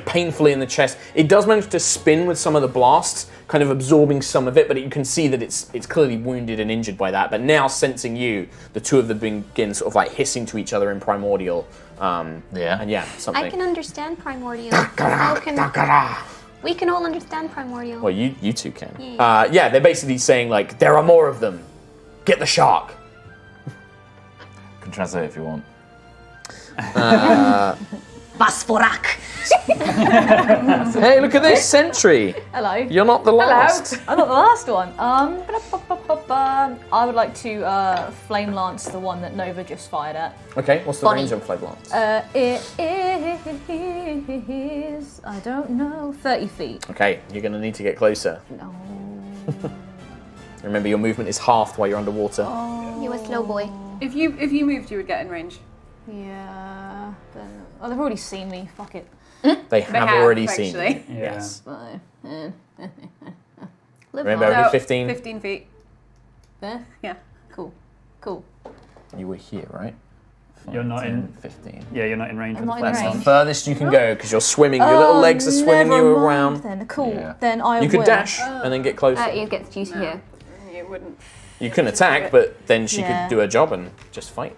painfully in the chest. It does manage to spin with some of the blasts, kind of absorbing some of it, but you can see that it's clearly wounded and injured by that. But now, sensing you, the two of them begin sort of like hissing to each other in primordial. Yeah. And yeah, something. I can understand primordial. We can all understand primordial. Well, you two can. Yeah, they're basically saying like, there are more of them. Get the shark. You can translate if you want. Basforak. Hey, look at this sentry. Hello. You're not the last. I'm not the last one. I would like to flame lance the one that Nova just fired at. Okay, what's the Bonnie. range on Flame Lance? It is, I don't know, 30 feet. Okay, you're going to need to get closer. No. Remember, your movement is halved while you're underwater. You a slow boy. If you moved, you would get in range. Yeah. Oh, they've already seen me. Fuck it. They have already seen you. actually. Yeah. Yes. Remember, only 15. 15 feet. There? Yeah. Cool. Cool. You were here, right? You're not 10, in. 15. Yeah, you're not in range. I'm of not the in That's flat the range. furthest you can go because you're swimming. Your little legs are swimming never you mind around. Then cool. Yeah. Then I You could will. dash and then get closer. It gets duty here. You wouldn't. You can attack, but then she Yeah. could do her job and just fight.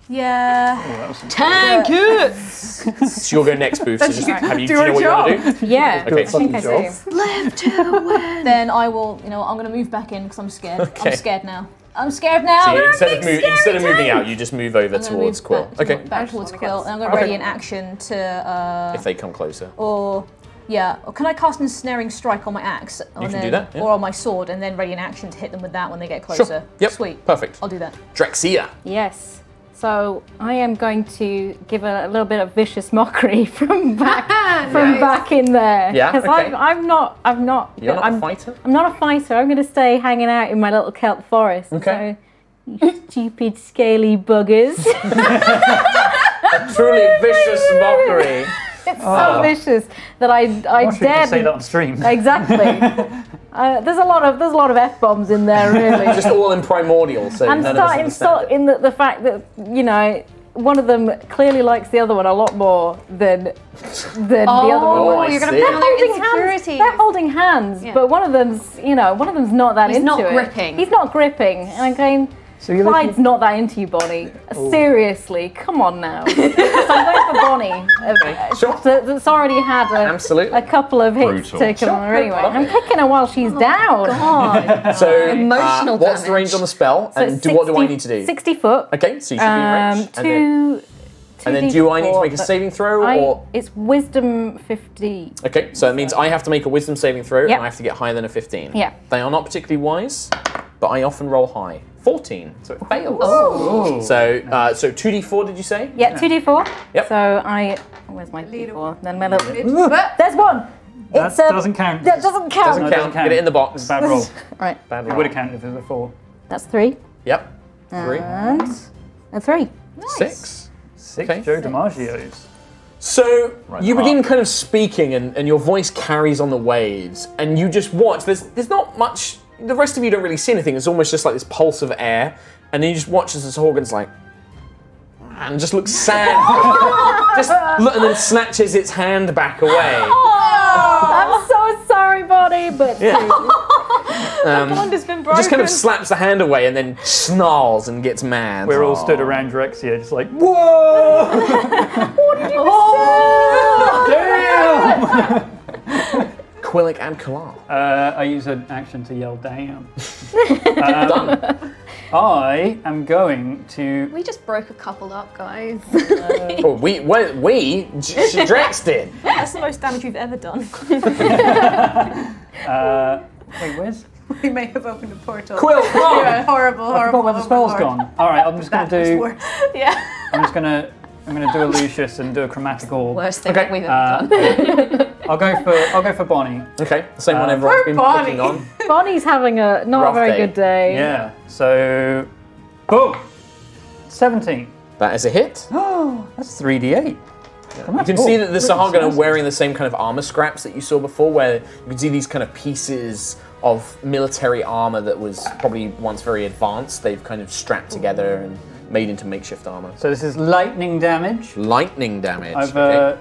Yeah. Oh, that was some Tank it! So you'll go next, Booth. So just, have you, do you do know her what you want to do? Yeah. Okay. I think I do. Live to win. Then I will, you know, I'm going to move back in because I'm scared. Okay. I'm scared now. I'm scared now. So instead of moving out, you just move over I'm gonna towards move Quill. back, Okay. Back towards wanna Quill. get And I'm going to Okay. ready an action to, If they come closer. or can I cast ensnaring strike on my axe? You can do that, yeah. Or on my sword, and then ready an action to hit them with that when they get closer. Sure. Yep. Sweet. Perfect. I'll do that. Drexia. Yes. So I am going to give a little bit of vicious mockery from back in there. Yeah, Because okay. I'm not. You're not I'm a fighter? I'm not a fighter. I'm going to stay hanging out in my little kelp forest. Okay. So, you stupid scaly buggers. Truly vicious mockery. It's so vicious that I Not sure you can say dared. that on stream. Exactly. There's a lot of f-bombs in there, really. Just all in primordial, so I'm none of us starting understand it. in the fact that, you know, one of them clearly likes the other one a lot more than the other one. Oh, I you're going see. to They're put their holding hands. insecurities. They're holding hands, Yeah. but one of them's not that He's into not it. gripping. He's not gripping, and I'm going. So you're Clyde's looking. not that into you, Bonnie. Seriously, come on now. So I'm going for Bonnie. Sure. That's already had Absolutely. a couple of hits Brutal. taken on her anyway. I'm kicking her while she's down. God. So, Emotional what's the damage. range on the spell, So and it's what do I 60 need to do? 60 foot. Okay, so you should be in range. And then do I need to make a saving throw, or? It's wisdom 50. Okay, so it means I have to make a wisdom saving throw, Yep. and I have to get higher than a 15. Yeah. They are not particularly wise, but I often roll high. 14, so it fails. Oh. So 2d4, did you say? Yeah, 2d4. Yep. So where's my d4? Then my little. But There's one. That It's doesn't count. That doesn't count. Doesn't No, it count. Get it in the box. It's a bad roll. Right. Bad It roll. would have counted if it was a 4. That's 3. Yep. 3. And a 3. 6. 6 Okay. Joe DiMaggio's. So Right, you Mark. begin kind of speaking, and your voice carries on the waves, and you just watch. There's not much. The rest of you don't really see anything. It's almost just like this pulse of air, and then you just watch as this organ's like, and just looks sad, and then snatches its hand back away. I'm so sorry, Bonnie, but Bond has been broken. Just kind of slaps the hand away, and then snarls and gets mad. We're all stood around Drexia, just like, whoa! Damn! Quillic and Kalar. I use an action to yell, damn. I am going to. We just broke a couple up, guys. Oh, Drex did. That's the most damage we've ever done. Wait, where's. we may have opened a portal. Quill, come on. You're a horrible, I horrible. forgot where the spell's overlord. gone. Alright, I'm just going That was to do. worse. Yeah. I'm going to do a Lucius and do a chromatic orb. Worst thing Okay. we've ever done. I'll go for Bonnie. Okay, the same one everyone's been Bonnie. picking on. Bonnie's having a not a Rough very day. good day. Yeah. So, boom. 17. That is a hit. Oh, that's 3d8. You can see that the Suhag are wearing the same kind of armor scraps that you saw before, where you can see these kind of pieces of military armor that was probably once very advanced. They've kind of strapped together and made into makeshift armor. So this is lightning damage. Lightning damage. I've okay.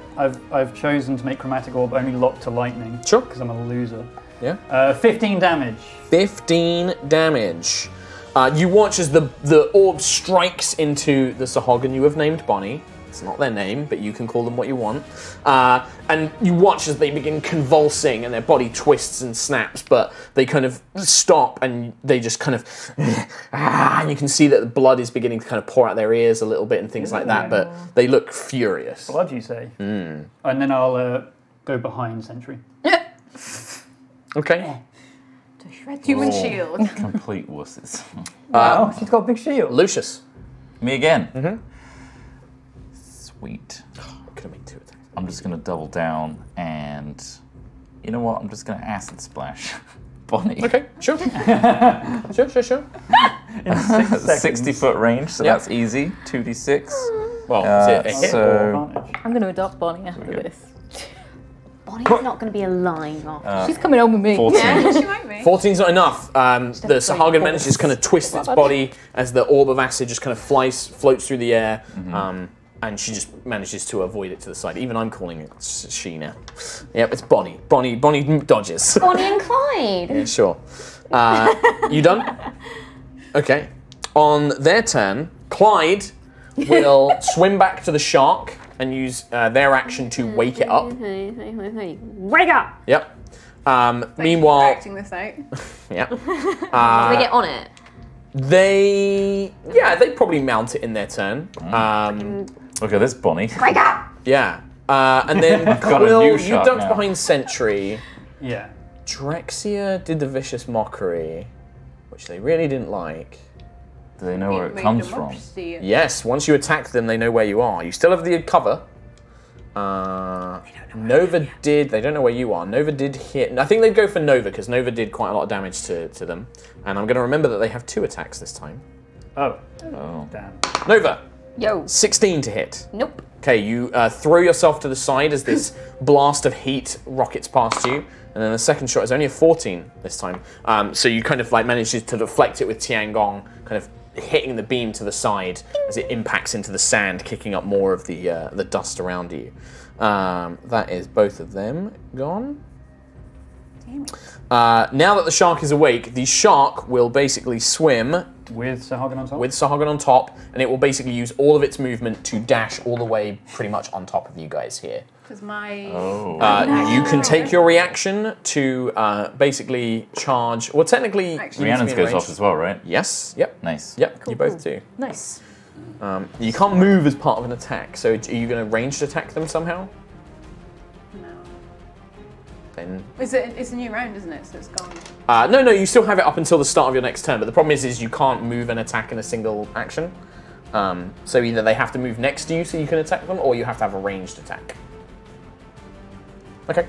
I've chosen to make chromatic orb only locked to lightning. Sure. Because I'm a loser. Yeah. 15 damage. 15 damage. You watch as the orb strikes into the Suhag you have named Bonnie. It's not their name, but you can call them what you want. And you watch as they begin convulsing and their body twists and snaps, but they kind of stop and they just kind of, and you can see that the blood is beginning to kind of pour out their ears a little bit and things like that, but they look furious. Blood, you say? And then I'll go behind Sentry. Okay. Human Oh. shield. Complete wusses. Wow, she's got a big shield. Lucius. Me again. Sweet. Could have made 2 attacks. I'm just going to double down and you know what? I'm just going to acid splash Bonnie. Okay, sure. Sure. In 6 seconds. 60-foot range, so Yep. that's easy. 2d6. Well, is it a hit? So Advantage. I'm going to adopt Bonnie after this. Bonnie's not going to be alive after. She's coming home with me. 14. She might be. 14's not enough. The Sahagan manages to kind of twist its body as the orb of acid just kind of floats through the air, and she just manages to avoid it to the side. Even I'm calling it she now. Yep, it's Bonnie. Bonnie dodges. Bonnie and Clyde. Yeah, sure. You done? Okay. On their turn, Clyde will swim back to the shark and use their action to wake it up. Wake up! Yep. Thank you for Meanwhile, acting this out. yeah. Do they get on it? They probably mount it in their turn. Look at this, Bonnie. Wake up! Yeah. And then got a Quill, new you shark ducked now. behind Sentry. Yeah. Drexia did the vicious mockery, which they really didn't like. Do they know where it Made comes them from? up, see. Yes, once you attack them, they know where you are. You still have the cover. Nova did. They don't know where you are. Nova did hit. I think they'd go for Nova because Nova did quite a lot of damage to them. And I'm going to remember that they have 2 attacks this time. Oh. Oh. Damn. Nova, Yo. 16 to hit. Nope. Okay, you throw yourself to the side as this blast of heat rockets past you, and then the second shot is only a 14 this time. So you kind of like manage to deflect it with Tiangong, kind of hitting the beam to the side as it impacts into the sand, kicking up more of the dust around you. That is both of them gone. Now that the shark is awake, the shark will basically swim With Sahagan on top? with Sahagan on top, and it will basically use all of its movement to dash all the way pretty much on top of you guys here. Because my... Oh. You can take your reaction to basically charge. Well, technically, Actually, you need to Rhiannon's be in goes range. off as well, right? Yes. Yep. Nice. Yep. You both do. Nice. You can't move as part of an attack. So, are you going to ranged attack them somehow? No. Then. It's a new round, isn't it? So it's gone. No. You still have it up until the start of your next turn. But the problem is you can't move and attack in a single action. So either they have to move next to you so you can attack them, or you have to have a ranged attack. Okay.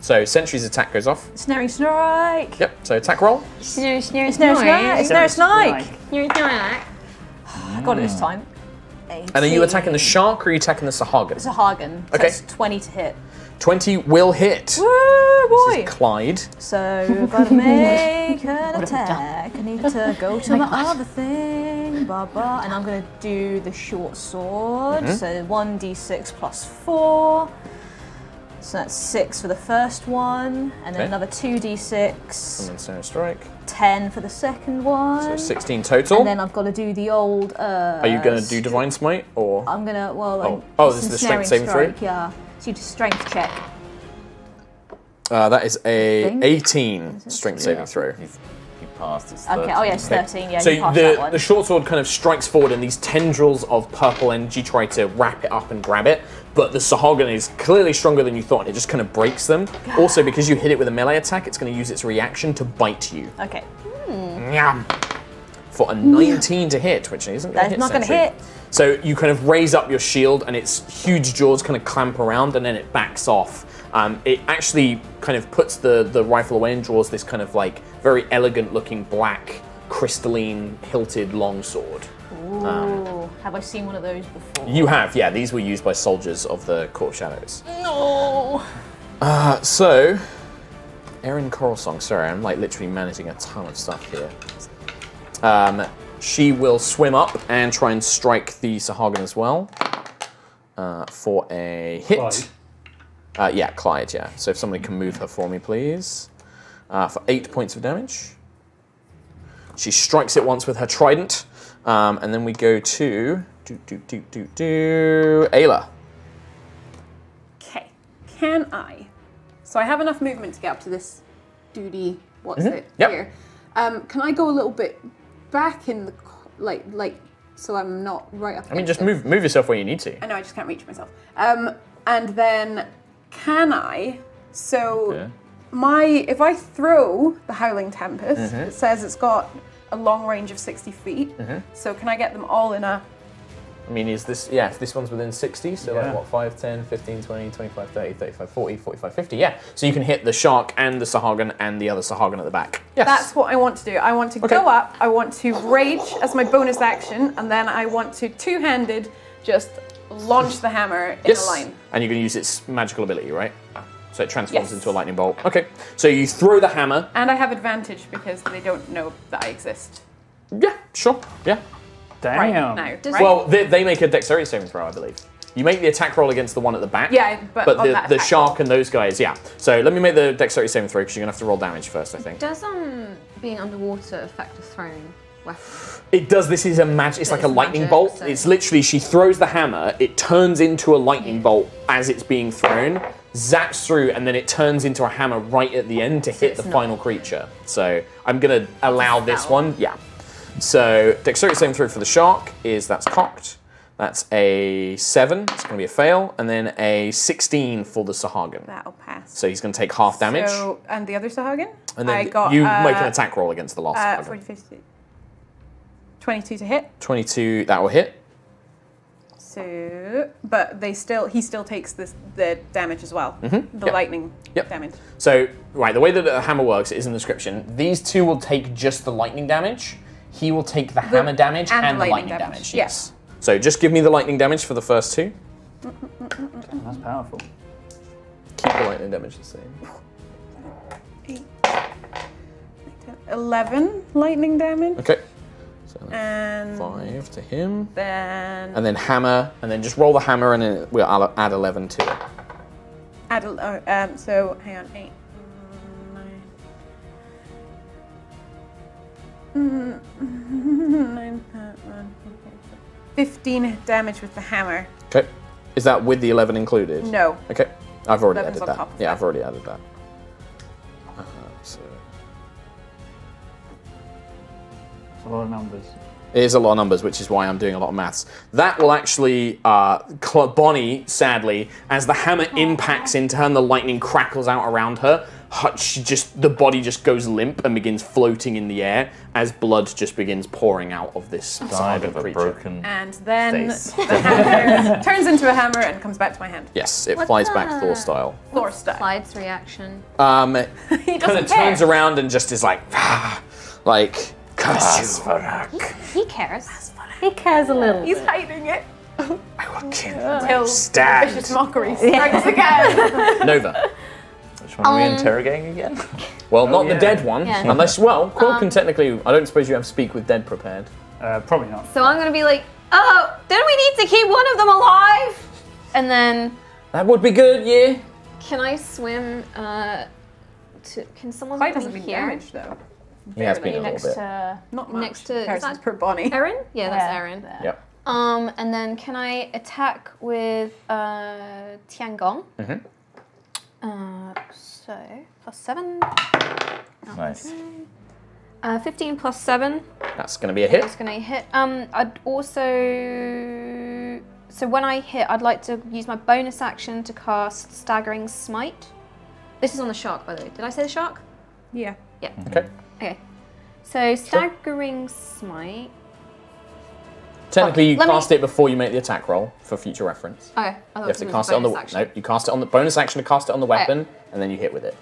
So Sentry's attack goes off. Snaring Strike. Yep. So attack roll. Snare Snike. Snare Snike. I got it this time. And are you attacking the shark or are you attacking the Sahagan? It's a Hagen. So Okay. it's 20 to hit. 20 will hit. Woo, boy. This is Clyde. So I've got to make an attack. I need to go to my other thing. Blah, blah. And I'm going to do the short sword. So 1d6 plus 4. So that's 6 for the first one. And then Okay. another 2d6. And then Snare Strike. 10 for the second one. So 16 total. And then I've got to do the old. Are you going to do Divine Smite or? I'm gonna. Well. this is the strength saving throw? Yeah. So you do strength check. That is a Thing? 18 strength saving throw. He passed. It's Okay. 13. Oh yes, 13. Yeah. So you passed that one. the short sword kind of strikes forward, and these tendrils of purple energy try to wrap it up and grab it. But the Sahagan is clearly stronger than you thought, and it just kind of breaks them. Also, because you hit it with a melee attack, it's going to use its reaction to bite you. Okay. Nyam. For a 19 to hit, which isn't going to That's hit. not going to Sentry. hit. So you kind of raise up your shield, and its huge jaws kind of clamp around, and then it backs off. It actually kind of puts the rifle away and draws this kind of like very elegant looking black crystalline hilted longsword. Ooh. Have I seen one of those before? You have, yeah. These were used by soldiers of the Court of Shadows. No. So, Erin Coralsong, sorry, I'm like literally managing a ton of stuff here. She will swim up and try and strike the Sahagan as well for a hit. Yeah, Clyde, yeah. So if somebody can move her for me, please. For 8 points of damage. She strikes it once with her trident. And then we go to Ayla. Okay. Can I? So I have enough movement to get up to this duty. What's it Yep. here? Can I go a little bit back in the like so I'm not right up? I mean, against just it? move yourself where you need to. I know I just can't reach myself. And then can I? So if I throw the Howling Tempest, it says it's got a long range of 60 feet. So can I get them all in a? I mean, is this, yeah, if this one's within 60, so Yeah. like what, 5, 10, 15, 20, 25, 30, 35, 40, 45, 50, yeah. So you can hit the shark and the Sahagan and the other Sahagan at the back. Yes. That's what I want to do. I want to go up, I want to rage as my bonus action, and then I want to two-handed just launch the hammer in a line. And you're going to use its magical ability, right? So it transforms Yes. into a lightning bolt. Okay. So you throw the hammer. And I have advantage because they don't know that I exist Yeah, sure. Yeah. Damn. right now. Right? Well, they make a dexterity saving throw, I believe. You make the attack roll against the one at the back. Yeah, but on that the attack shark roll. and those guys, yeah. So let me make the dexterity saving throw because you're gonna have to roll damage first, I think. Does being underwater affect a throwing weapon? It does. This is a magic. It's like a It's lightning magic, bolt. so- It's literally she throws the hammer. It turns into a lightning bolt as it's being thrown, zaps through, and then it turns into a hammer right at the end to hit the final creature. So I'm gonna allow this one. Yeah. So dexterity saving throw for the shark that's cocked. That's a 7. It's gonna be a fail, and then a 16 for the Suhagan. That'll pass. So he's gonna take half damage, So, and the other Suhagan? and then I got, you make an attack roll against the last Suhagan. 40, 50, 22 to hit. 22. That will hit. So, but he still takes the damage as well. The Yep. lightning Yep. damage. So, right, the way that a hammer works is in the description. These two will take just the lightning damage. He will take the hammer damage and the lightning damage. Yeah. Yes. So just give me the lightning damage for the first two. That's powerful. Keep the lightning damage the same. 8, 11 lightning damage. Okay. So And 5 to him. then And then hammer, and then just roll the hammer and then we'll add 11 to it. add so hang on, 8, 9, 15 damage with the hammer. Okay. Is that with the 11 included? No. Okay. I've already 11's added on that. top of Yeah, that. I've already added that. So That's a lot of numbers. it is a lot of numbers, which is why I'm doing a lot of maths. That will actually, Bonnie, sadly, as the hammer impacts into her and the lightning crackles out around her, the body just goes limp and begins floating in the air as blood just begins pouring out of this Died Saga of a creature. broken And then face. the hammer turns into a hammer and comes back to my hand. Yes, it What's flies back that? Thor style. Thor style. Clyde's reaction. He Kind doesn't of care. turns around and just is like, like, curse you. He cares. He cares a little. He's hiding it I will kill till Stand. vicious mockery strikes again. Nova. Which one are we interrogating again? Well, not yeah. the dead one. Yeah. Unless, well, Quill can technically, I don't suppose you have Speak with Dead prepared. Probably not. So I'm gonna be like, oh, don't we need to keep one of them alive? And then, That would be good, yeah. can I swim can someone Clyde meet hasn't me been here? damaged though. He has been a Next little bit. to Not much. Next to- is comparisons that- per Bonnie. Erin? Yeah, that's Yeah. Erin. Yep. And then can I attack with Tiangong? So +7. Nice. 15 plus 7. That's going to be a hit. It's going to hit. I'd also. So when I hit, I'd like to use my bonus action to cast Staggering Smite. This is on the shark, by the way. Did I say the shark? Yeah. Yeah. Okay. Okay. So Staggering Smite. Technically, you Let me- cast it before you make the attack roll for future reference. Okay. I You thought have to was cast it on the. bonus action. No, you cast it on the bonus action to cast it on the weapon, and then you hit with it.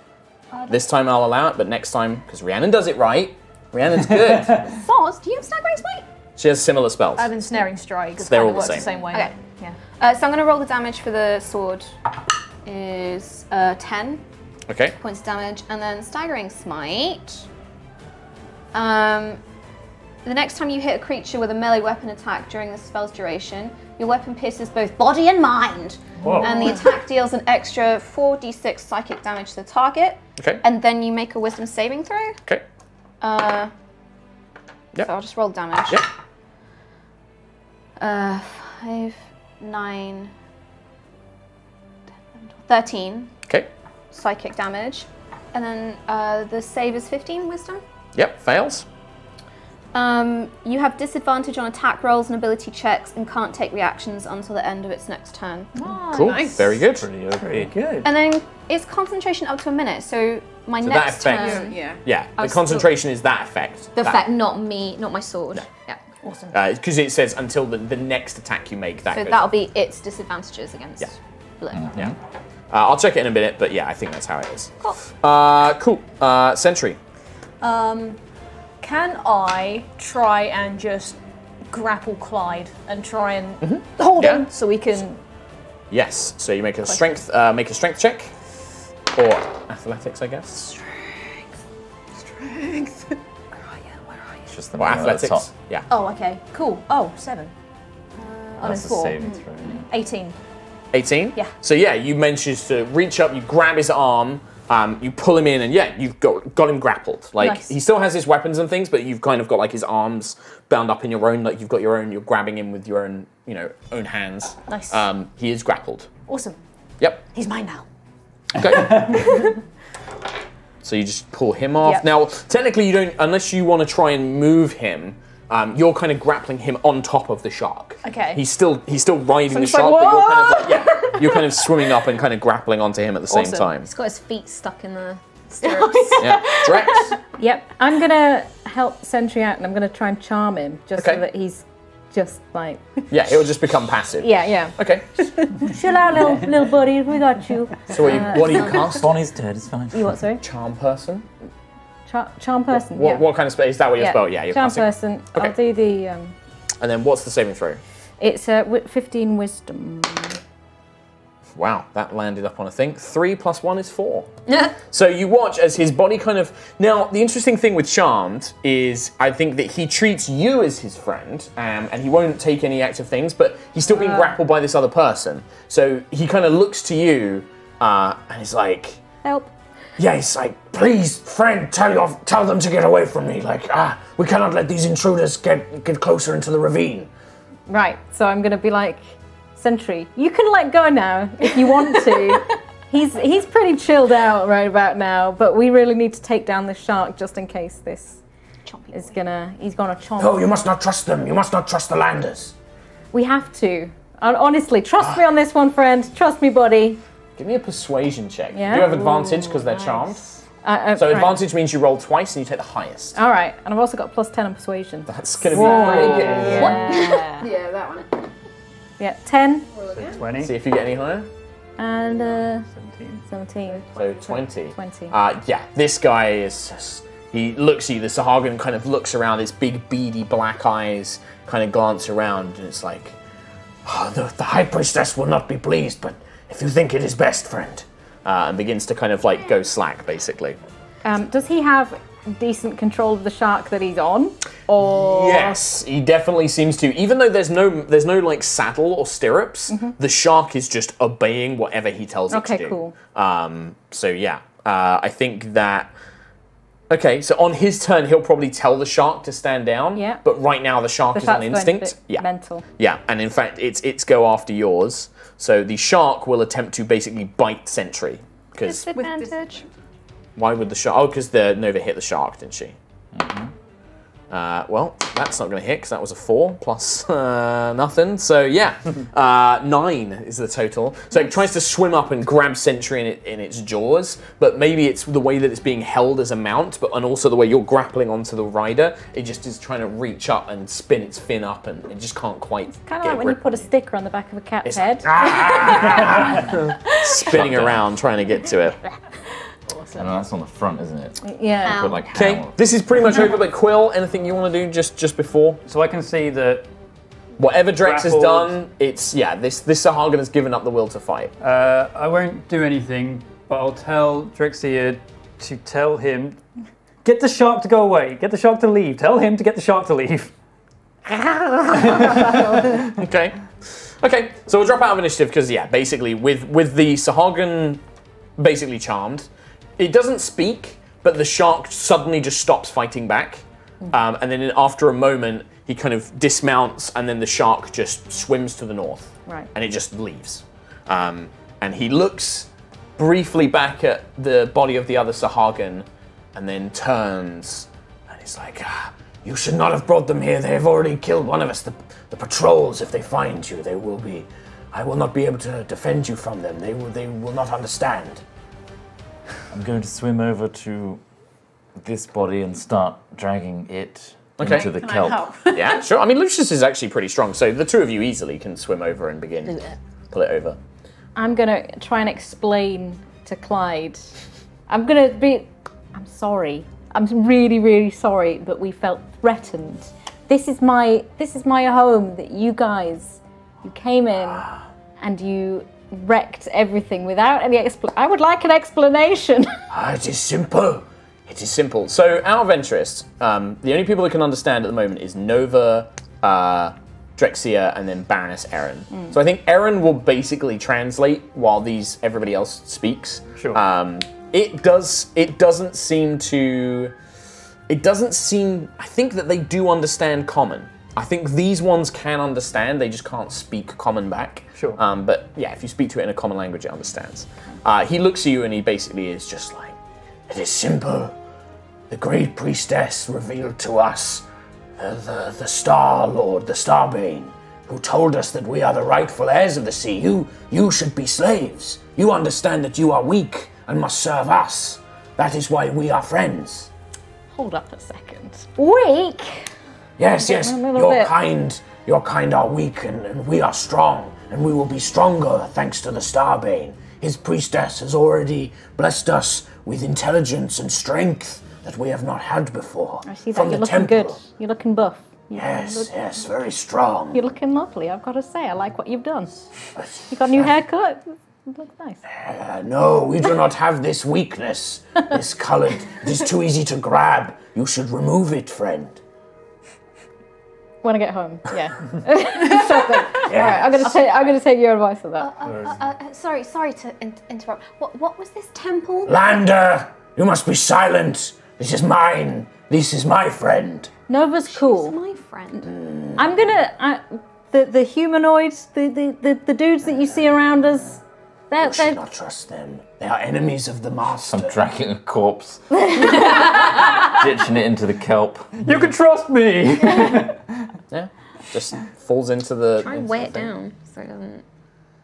This time I'll allow it, but next time, because Rhiannon does it right. Rhiannon's good. Foz, do you have Staggering Smite? She has similar spells. I have ensnaring strike. They're all the works same. the same way. Okay. Yeah. So I'm going to roll the damage for the sword. Is 10 Okay. points of damage, and then Staggering Smite. The next time you hit a creature with a melee weapon attack during the spell's duration, your weapon pierces both body and mind. Whoa. And the attack deals an extra 4d6 psychic damage to the target. Okay. And then you make a wisdom saving throw. Okay. Yep. So I'll just roll damage. Yep. 5, 9, 13 Okay. psychic damage. And then the save is 15 wisdom. Yep. Fails. You have disadvantage on attack rolls and ability checks and can't take reactions until the end of its next turn. Cool. Nice. Very good. Pretty OP. Pretty good. And then it's concentration up to a minute, so my So that next affects- turn, Yeah. Yeah. The I'll concentration is that effect. the effect, not me, not my sword. Yeah. awesome. Because it says until the next attack you make. That So goes that'll be its disadvantages against blood. Yeah. I'll check it in a minute, but yeah, I think that's how it is. Cool. Cool. Sentry. Can I try and just grapple Clyde and try and hold Yeah. him so we can? Yes. So you make a strength check. Or athletics, I guess. Strength. It's just the Or one at the top. athletics. Yeah. Oh, okay, cool. Oh, 7. Oh, That's there's a 4. saving throw. 18. 18? Yeah. So yeah, you managed to reach up, you grab his arm, you pull him in, and yeah, you've got him grappled. Like, Nice. he still has his weapons and things, but you've kind of got like his arms bound up in your own, like you've got your own, you're grabbing him with your own, own hands. Nice. He is grappled. Awesome. Yep. He's mine now. Okay. So you just pull him off. Yep. Now, technically you don't, unless you want to try and move him, you're kind of grappling him on top of the shark. Okay. He's still riding the it's shark, like, but you're kind of like, you're kind of swimming up and kind of grappling onto him at the same Awesome. time. He's got his feet stuck in the stirrups. Yeah. Drex? Yep. I'm gonna help Sentry out, and I'm gonna try and charm him, just Okay. so that he's just like, Yeah, it'll just become passive. yeah. Okay. Chill out, little buddy. We got you. So what do you cast? Bonnie's dead, it's fine. You what? Sorry. Charm person? Charm person. What, yeah. what kind of spell? Is that what your spell? Yeah, you're Charm casting. person. Okay. I'll do the. And then what's the saving throw? It's 15 wisdom. Wow, that landed up on a thing. 3 + 1 is 4. So you watch as his body kind of... Now, the interesting thing with Charmed is I think that he treats you as his friend, and he won't take any active things, but he's still being grappled by this other person. So he kind of looks to you, and he's like... Help. Yeah, he's like, please, friend, tell them to get away from me. Like, we cannot let these intruders get closer into the ravine. Right. So I'm gonna be like, Sentry, you can let go now if you want to. He's pretty chilled out right about now, but we really need to take down this shark just in case this is he's gonna chomp. No, you must not trust them. You must not trust the landers. We have to. Honestly, trust me on this one, friend. Trust me, buddy. Give me a persuasion check. Yeah? You have advantage because they're charmed. So right. advantage means you roll twice and you take the highest. All right, and I've also got +10 on persuasion. That's going to be pretty good. Yeah. Yeah, that one. Yeah, 10 20. See if you get any higher. and 17. 17. So 20. 20. Yeah, this guy is just... He looks at you, the Sahagan kind of looks around, his big beady black eyes kind of glance around, and it's like, the High Priestess will not be pleased, but if you think it is best, friend. And begins to kind of like go slack, basically. Does he have decent control of the shark that he's on? Or Yes, he definitely seems to. Even though there's no like saddle or stirrups, the shark is just obeying whatever he tells it to do. Okay, cool. So yeah, I think that. Okay, so on his turn, he'll probably tell the shark to stand down. Yeah. But right now, the shark The is on shark's going a instinct. bit Yeah. mental. Yeah, and in fact, it's go after yours. So the shark will attempt to basically bite Sentry. Because Disadvantage. why would the shark? Oh, because the Nova hit the shark, didn't she? Well, that's not going to hit because that was a 4 plus nothing. So yeah, 9 is the total. So it tries to swim up and grab Sentry in its jaws, but maybe it's the way that it's being held as a mount, and also the way you're grappling onto the rider. It just is trying to reach up and spin its fin up, and it just can't quite. Kind of get like when you grip put a on it. sticker on the back of a cat's It's head. Spinning around trying to get to it. I know that's on the front, isn't it? Yeah. Put like Okay, hammer. this is pretty much over. But Quill, anything you want to do just before? So I can see that Whatever Drex has Grappled. done, it's this Sahagan has given up the will to fight. I won't do anything, but I'll tell Drixia to tell him, get the shark to go away, get the shark to leave, tell him to get the shark to leave. Okay. Okay, so we'll drop out of initiative because yeah, basically with the Sahagan basically charmed, it doesn't speak, but the shark suddenly just stops fighting back. And then after a moment, he kind of dismounts, and then the shark just swims to the north. Right. And it just leaves. And he looks briefly back at the body of the other Sahagan, and then turns, and he's like, you should not have brought them here. They have already killed one of us. The patrols, if they find you, I will not be able to defend you from them. They will not understand. I'm going to swim over to this body and start dragging it Okay. into the Can I kelp. help? Yeah, sure. I mean, Lucius is actually pretty strong, so the two of you easily can swim over and begin pull it over. I'm gonna try and explain to Clyde. I'm sorry. I'm really, really sorry, but we felt threatened. This is my home. That you came in, and you wrecked everything without any I would like an explanation. It is simple. It is simple. So, out of interest, the only people that can understand at the moment is Nova, Drexia, and then Baroness Erin. So I think Erin will basically translate while everybody else speaks. Sure. It doesn't seem. I think that they do understand Common. I think these ones can understand. They just can't speak Common back. Sure. But yeah, if you speak to it in a common language, it understands. He looks at you and he basically is just like, "It is simple. The great priestess revealed to us the Star Lord, the Starbane, who told us that we are the rightful heirs of the sea. You should be slaves. You understand that you are weak and must serve us. That is why we are friends." Hold up a second. Weak? Yes. A little Your bit. kind are weak and we are strong, and we will be stronger thanks to the Starbane. His priestess has already blessed us with intelligence and strength that we have not had before. I see that. From You're the looking temple. good. You're looking buff. Yes, very strong. You're looking lovely, I've got to say. I like what you've done. You got a new haircut? It looks nice. No, we do not have this weakness. This colored. It is too easy to grab. You should remove it, friend. When I get home, yeah. Alright, I'm gonna take your advice on that. Sorry to interrupt. What was this temple? Lander, you must be silent. This is mine. This is my friend. Nova's cool. My friend. I'm gonna the humanoids, the dudes that you see around us. You should not trust them. They are enemies of the master. I'm dragging a corpse, ditching it into the kelp. You can trust me! Yeah, just falls into the. Try and weigh it down so it doesn't.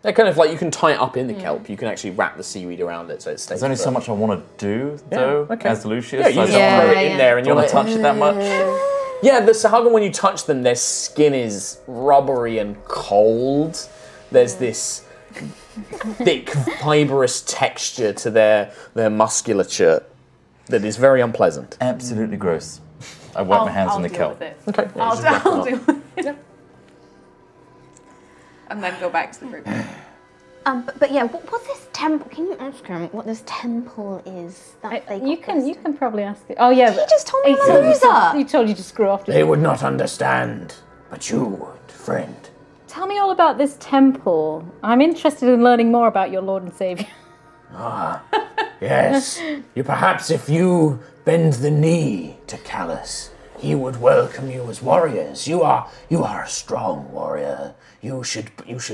They're kind of like you can tie it up in the kelp. You can actually wrap the seaweed around it so it stays. There's only so much I want to do, though, as Lucius. Yeah, you just throw it in there and you you're want to like, touch it that much. Yeah, the Suhag, when you touch them, their skin is rubbery and cold. There's this thick, fibrous texture to their musculature that is very unpleasant. Absolutely gross. I wipe my hands in the kelp. Okay. I'll deal with it. And then go back to the group. But yeah, what's this temple? Can you ask him what this temple is that they? You can probably ask it. Oh yeah, He just told me I'm a loser. He told you to screw off. They would not understand, but you would, friend. Tell me all about this temple. I'm interested in learning more about your Lord and Savior. Yes. Perhaps if you bend the knee to Callus, he would welcome you as warriors. You are a strong warrior. You should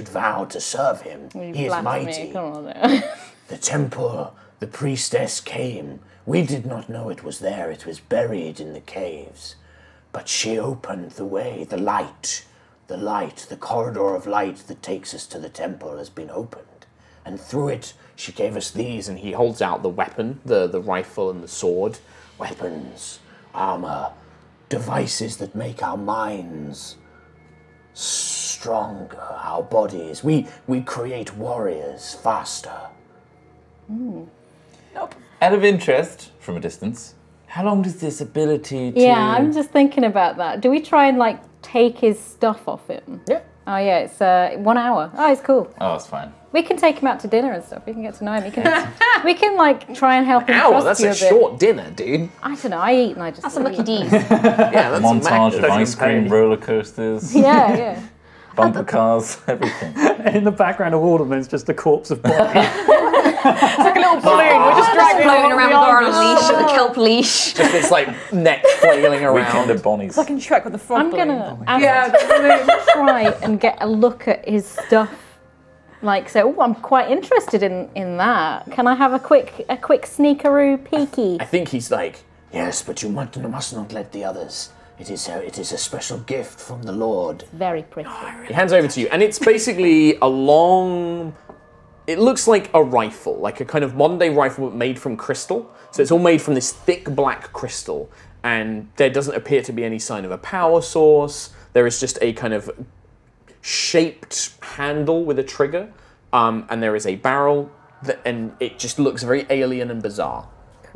vow to serve him. He is mighty. Come on there. The temple, the priestess came. We did not know it was there. It was buried in the caves. But she opened the way. The light, the corridor of light that takes us to the temple has been opened. And through it, she gave us these, and he holds out the weapon, the rifle and the sword. Weapons, armor, devices that make our minds stronger, our bodies. We create warriors faster. Out of interest, from a distance, how long does this ability to... Yeah, I'm just thinking about that. Do we try and take his stuff off him? Yeah. Oh yeah, it's 1 hour. Oh, it's cool. Oh, it's fine. We can take him out to dinner and stuff. We can get to know him. We can try and help him Ow, trust that's you a a bit. short dinner, dude. I don't know. I eat and I just. That's a lucky D. Yeah, that's Montage of a ice cream, roller coasters, Yeah. bumper cars, everything. In the background of all of them is just a corpse of Bobby. It's like a little balloon. We're just dragging Floating around the bar on a leash, Oh. a kelp leash. Just this neck flailing Weekend around. at Bonnie's. Like in Shrek with the frog I'm balloon. gonna try and get a look at his stuff. I'm quite interested in that. Can I have a quick sneakaroo peeky? I think he's like, yes, but you must not let the others. It is a special gift from the Lord. Very pretty. He hands over to you, and it's basically a long. It looks like a rifle, like a kind of modern day rifle, but made from crystal. So it's all made from this thick black crystal, and there doesn't appear to be any sign of a power source. There is just a kind of shaped handle with a trigger, and there is a barrel, and it just looks very alien and bizarre.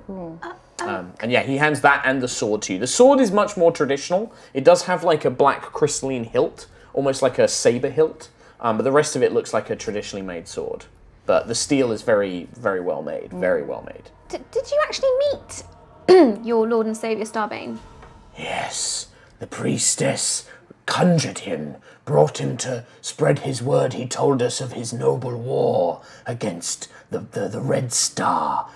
Cool. And yeah, he hands that and the sword to you. The sword is much more traditional. It does have a black crystalline hilt, almost like a saber hilt. but the rest of it looks like a traditionally made sword. But the steel is very, very well made. Very well made. Did you actually meet your Lord and Saviour Starbane? Yes, the priestess conjured him, brought him to spread his word. He told us of his noble war against the Red Star,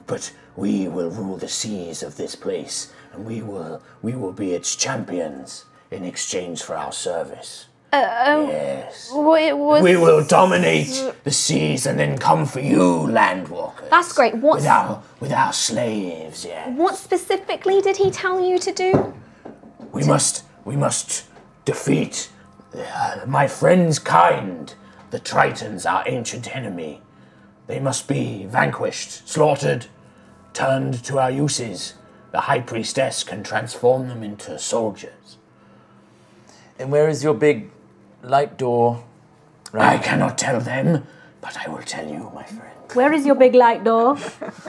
but we will rule the seas of this place, and we will be its champions in exchange for our service. Yes. We will dominate the seas and then come for you, landwalkers. That's great. With our slaves, yeah. What specifically did he tell you to do? We must defeat my friend's kind, the Tritons, our ancient enemy. They must be vanquished, slaughtered, turned to our uses. The High Priestess can transform them into soldiers. And where is your big light door? I cannot tell them, but I will tell you, my friend. Where is your big light door?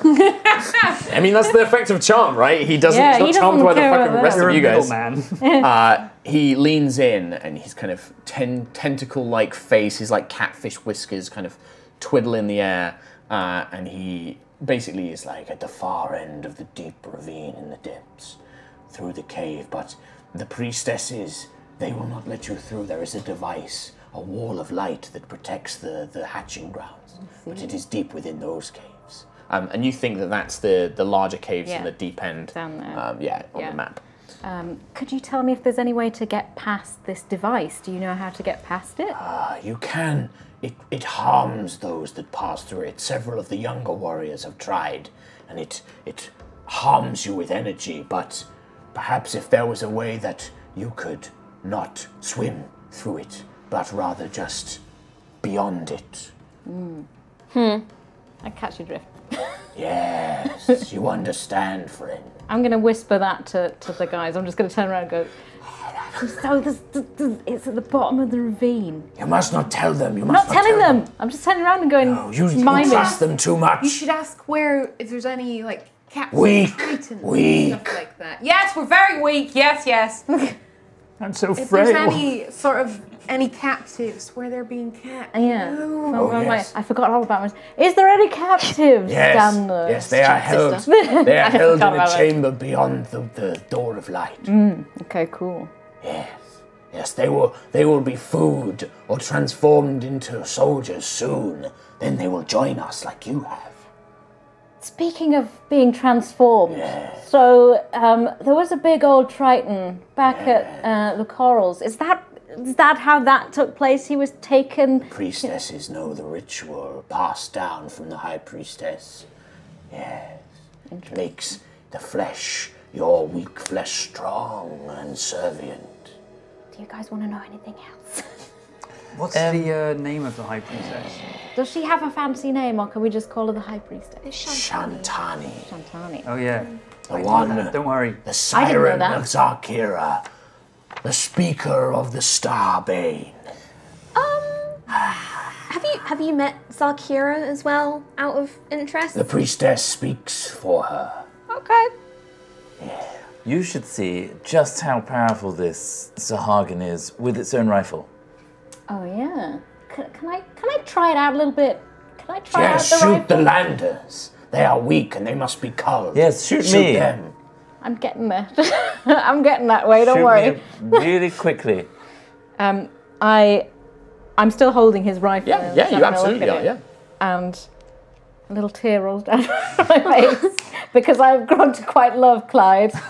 I mean, that's the effect of charm, right? He doesn't. Yeah, he's he not charmed doesn't by the care fucking about rest You're of a you guys. man. He leans in and he's kind of tentacle-like face, his like catfish whiskers kind of twiddle in the air, and he basically is like at the far end of the deep ravine in the depths, through the cave. But the priestesses, they will not let you through. There is a device, a wall of light that protects the hatching grounds, but it is deep within those caves. And you think that that's the larger caves in the deep end, Down there. on Yeah. the map. Could you tell me if there's any way to get past this device? Do you know how to get past it? You can. It harms those that pass through it. Several of the younger warriors have tried, and it harms you with energy, but perhaps if there was a way that you could not swim through it, but rather just beyond it. I catch your drift. Yes, you understand, friend. I'm going to whisper that to the guys. I'm just going to turn around and go, so it's at the bottom of the ravine. You must not tell them. You I'm must not telling tell them. I'm just turning around and going, No, you miming. trust them too much. You should ask if there's any like captured Weak, Tritons weak. and stuff like that. Yes, we're very weak. Yes. I'm so If frail. there's any captives where they're being kept. Yeah. No. Well, I'm yes. like, I forgot all about myself. Is there any captives down there? Yes, they are held. Sister. They are held in forgot a about it. chamber beyond the door of light. Okay, cool. Yes, they will be food or transformed into soldiers soon. Then they will join us like you have. Speaking of being transformed, so there was a big old Triton back at the Corals. Is that how that took place? He was taken. Priestesses know the ritual passed down from the High Priestess. Yes. Makes the flesh, your weak flesh, strong and servient. Do you guys want to know anything else? What's the name of the High Priestess? Does she have a fancy name, or can we just call her the High Priestess? Shantani. Shantani. Oh yeah. The one, Don't worry. the siren that. of Zarkira. The speaker of the Starbane. Have you met Zarkira as well, out of interest? The priestess speaks for her. Okay. You should see just how powerful this Suhagan is with its own rifle. Oh yeah. Can I try it out a little bit? Can I try Yes, out the shoot rifle? the landers. They are weak and they must be culled. Yes, shoot me. them. I'm getting there. I'm getting that way. Don't Shoot worry. me really quickly. I'm still holding his rifle. Yeah, and you having a look absolutely at are. it. Yeah. And a little tear rolls down my face because I've grown to quite love Clyde. It's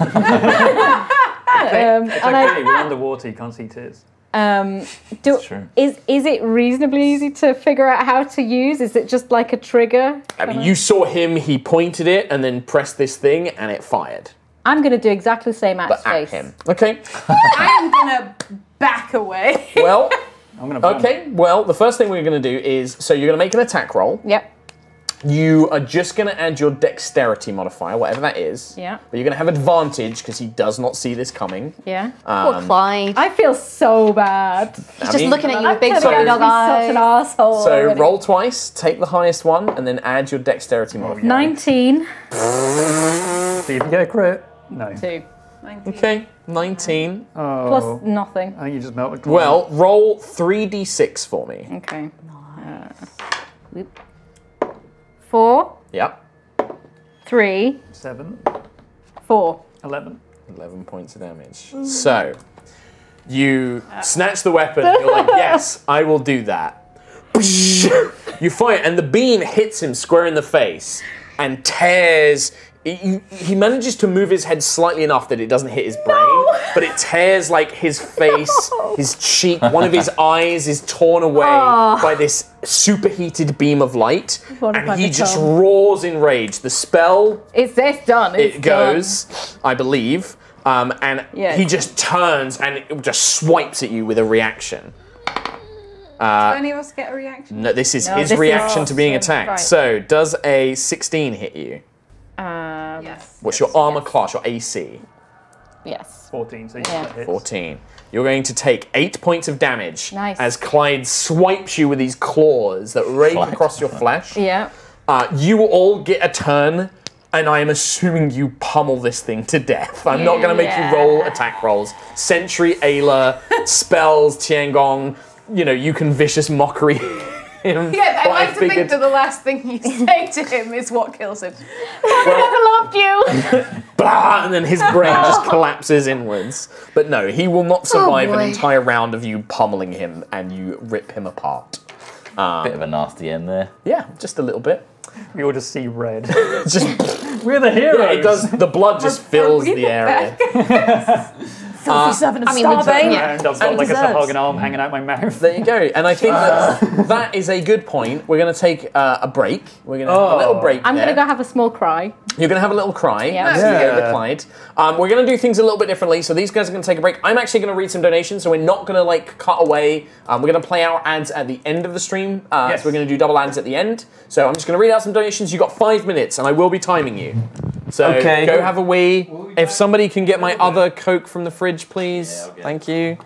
okay. You're underwater. You can't see tears. True. Is it reasonably easy to figure out how to use? Is it just like a trigger? I mean, you saw him. He pointed it and then pressed this thing, and it fired. I'm going to do exactly the same at But his at face. him. Okay. I am gonna back away. Well. I'm gonna. Bomb. Okay. Well, the first thing we're going to do is you're going to make an attack roll. Yep. You are just going to add your dexterity modifier, whatever that is. Yeah. But you're going to have advantage because he does not see this coming. Yeah. Poor Clyde. I feel so bad. He's just looking at you with big I'm scary turning dog out to be such an eyes. asshole. So already. roll twice, take the highest one, and then add your dexterity modifier. 19. See if you get a crit. No. 2. 19. Okay, 19. Oh. Plus nothing. I think you just melted. Well, roll 3d6 for me. Okay. Whoop. 4, Yep. 3, 7, 4. 11. 11 points of damage. So, you snatch the weapon, and you're like, yes, I will do that. You fire, and the beam hits him square in the face and tears. He manages to move his head slightly enough that it doesn't hit his brain, but it tears like his face, his cheek, one of his eyes is torn away by this superheated beam of light, and he just roars in rage. The spell, It's done. it goes, I believe, and he just turns and it just swipes at you with a reaction. Do any of us get a reaction? No, this is his this reaction is to being awesome. attacked. Right. So, does a 16 hit you? Yes. What's your armor class, your AC? Yes. 14, so you Yeah. get hits. 14. You're going to take 8 points of damage Nice. as Clyde swipes you with these claws that rake across your flesh. Yeah. You all get a turn, and I am assuming you pummel this thing to death. I'm not going to make you roll attack rolls. Sentry, Ayla, spells, Tiangong, you can vicious mockery him. Yeah, I but like to think figured- that the last thing you say to him is what kills him. I loved you. Blah, and then his brain just collapses inwards. But no, he will not survive an boy. entire round of you pummeling him and you rip him apart. Bit of a nasty end there. Yeah, just a little bit. We all just see red. Just We're the heroes. it does. The blood just fills the area. Filthy servant of I mean, with the- Starbane. yeah. And I've got like a deserves. Suhag arm hanging out my mouth. There you go. And I think that is a good point. We're going to take a break. We're going to have a little break. I'm there. going to go have a small cry. You're going to have a little cry. Yeah. As you go to Clyde. We're going to do things a little bit differently. So these guys are going to take a break. I'm actually going to read some donations. So we're not going to cut away. We're going to play our ads at the end of the stream. Yes. So we're going to do double ads at the end. So I'm just going to read out some donations. You've got 5 minutes, and I will be timing you. So Okay. go have a wee. If somebody can get my other Coke from the fridge, please. Thank you.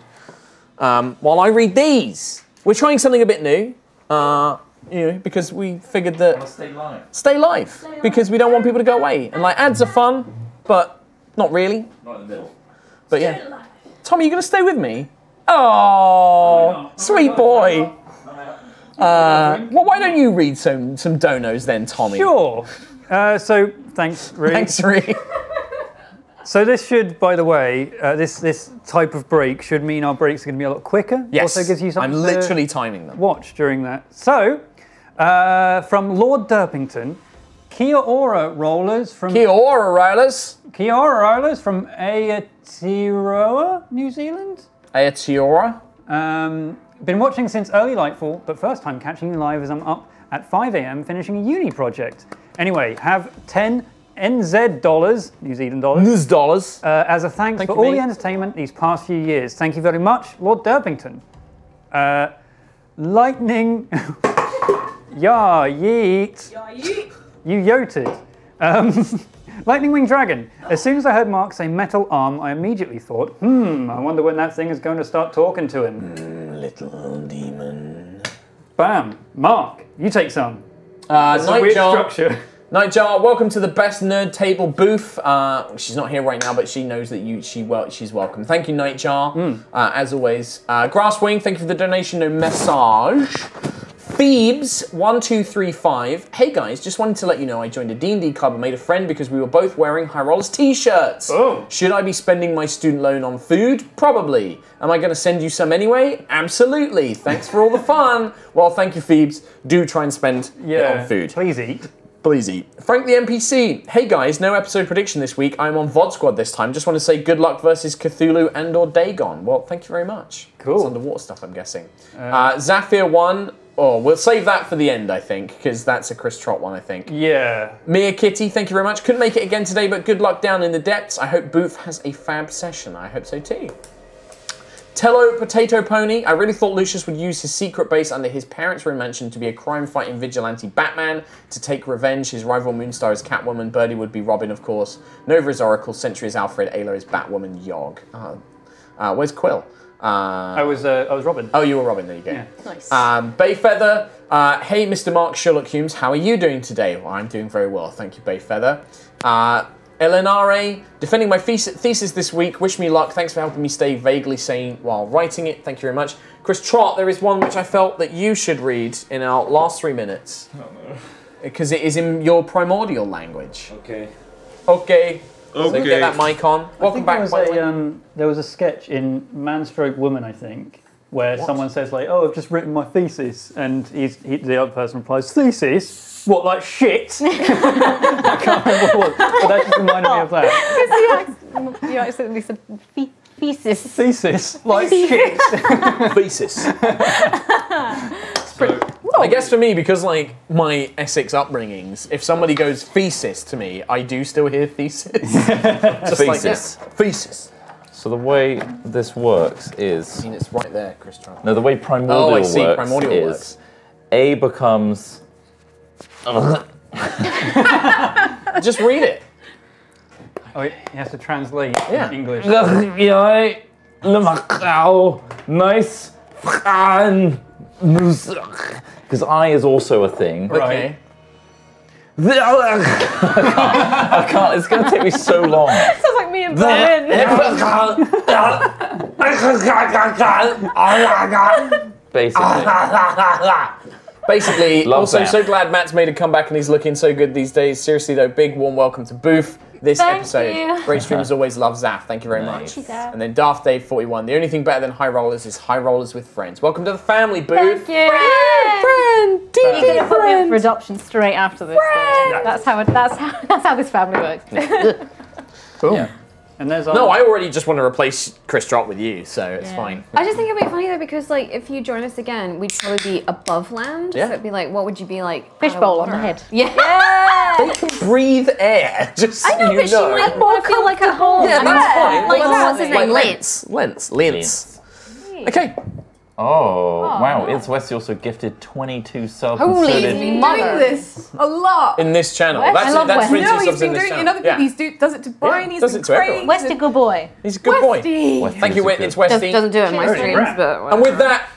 While I read these, we're trying something a bit new. Because we figured that stay live because we don't want people to go away. And ads are fun, but not really. Not in the middle. But yeah. Tom, are you going to stay with me? Oh, sweet boy. Well, why don't you read some donos then, Tommy? Sure. So thanks, Ree. Thanks, Ree. So this should, by the way, this type of break should mean our breaks are going to be a lot quicker. Yes. Also gives you something I'm to literally timing them. watch during that. So, from Lord Derpington, Kia ora rollers from Kia ora, Rollers. Aotearoa, New Zealand. Aotearoa. Been watching since early Lightfall, but first time catching you live as I'm up at 5 a.m. finishing a uni project. Anyway, have 10 NZ dollars, New Zealand dollars, News dollars. as a thanks Thank for you, all mate. the entertainment these past few years. Thank you very much, Lord Derpington. Lightning. Yeah, yeet. You yoted. Lightning Wing Dragon. As soon as I heard Mark say metal arm, I immediately thought, I wonder when that thing is going to start talking to him. Little demon. Bam. Mark, you take some. It's a weird Nightjar. structure. Nightjar, welcome to the best nerd table booth. She's not here right now, but she knows that she's welcome. Thank you, Nightjar. As always, Grasswing, thank you for the donation. No message. Phoebes1235. Hey guys, just wanted to let you know I joined a D&D club and made a friend because we were both wearing High Rollers t-shirts. Oh. Should I be spending my student loan on food? Probably. Am I going to send you some anyway? Absolutely. Thanks for all the fun. Well, thank you, Phoebes. Do try and spend it on food. Please eat. Please eat. Frank the NPC. Hey guys, no episode prediction this week. I'm on VOD Squad this time. Just want to say good luck versus Cthulhu and or Dagon. Well, thank you very much. Cool. It's underwater stuff, I'm guessing. Zafir1. Oh, we'll save that for the end, I think, because that's a Chris Trott one, I think. Yeah. Mia Kitty, thank you very much. Couldn't make it again today, but good luck down in the depths. I hope Booth has a fab session. I hope so too. Tello Potato Pony. I really thought Lucius would use his secret base under his parents' room mansion to be a crime-fighting vigilante Batman to take revenge. His rival Moonstar is Catwoman. Birdie would be Robin, of course. Nova is Oracle. Sentry is Alfred. Ayla is Batwoman. Yogg. Where's Quill? I was Robin. Oh, you were Robin. There you go. Yeah. Nice. Bayfeather. Hey, Mr. Mark Sherlock Holmes. How are you doing today? Well, I'm doing very well. Thank you, Bayfeather. Elenare, defending my thesis this week. Wish me luck. Thanks for helping me stay vaguely sane while writing it. Thank you very much. Chris Trott, there is one which I felt that you should read in our last 3 minutes. Oh, no. Because it is in your primordial language. Okay. Okay. So get that mic on. Welcome back. There was a sketch in Man Stroke Woman, I think, where someone says like, "Oh, I've just written my thesis," and the other person replies, "Thesis? What, like shit?" I can't remember what it was, but that just reminded me of that. You accidentally said thesis. Thesis, like shit. Thesis. I guess for me, because like my Essex upbringings, if somebody goes thesis to me, I do still hear thesis. Just Thesis. Like, thesis. So the way this works is... I mean, it's right there, Chris Trott. No, the way primordial I see. works Primordial is works. A becomes... Just read it. Oh, he has to translate English. Nice. Because I is also a thing. Okay. I can't, it's going to take me so long. Sounds like me in Berlin. Basically. Basically, also so glad Matt's made a comeback and he's looking so good these days. Seriously though, big warm welcome to Booth this episode. you. Great streamers always love Zaf. Thank you very much. And then Daft Dave 41. The only thing better than High Rollers is High Rollers with friends. Welcome to the family, Booth. Thank you. Friend. You're gonna put me up for adoption straight after this. That's how this family works. Cool. Yeah. And there's No, I already just want to replace Chris Trott with you, so it's fine. I just think it'd be funny though because like if you join us again, we'd probably be above land. Yeah. So it'd be like, what would you be like? Fishbowl on the underwater? head. Yeah. They can breathe air, just I know, so but you she know. might want to feel like at home. Yeah, that's fine. Like, Well, what's his name? Lance. Lance. Okay. Oh, wow. It's Wesley also gifted 22 subs. Holy and so did- Doing mother. this a lot. In this channel. Wes? That's I love that's Wes. 22 No, he's subs in been this doing it in channel. other people. He does it to Brian. He's does been it to everyone. crazy. West a good boy. He's a good boy. Westy. Thank you, it's Westy. Doesn't do it in my Cheers. streams, but And with that,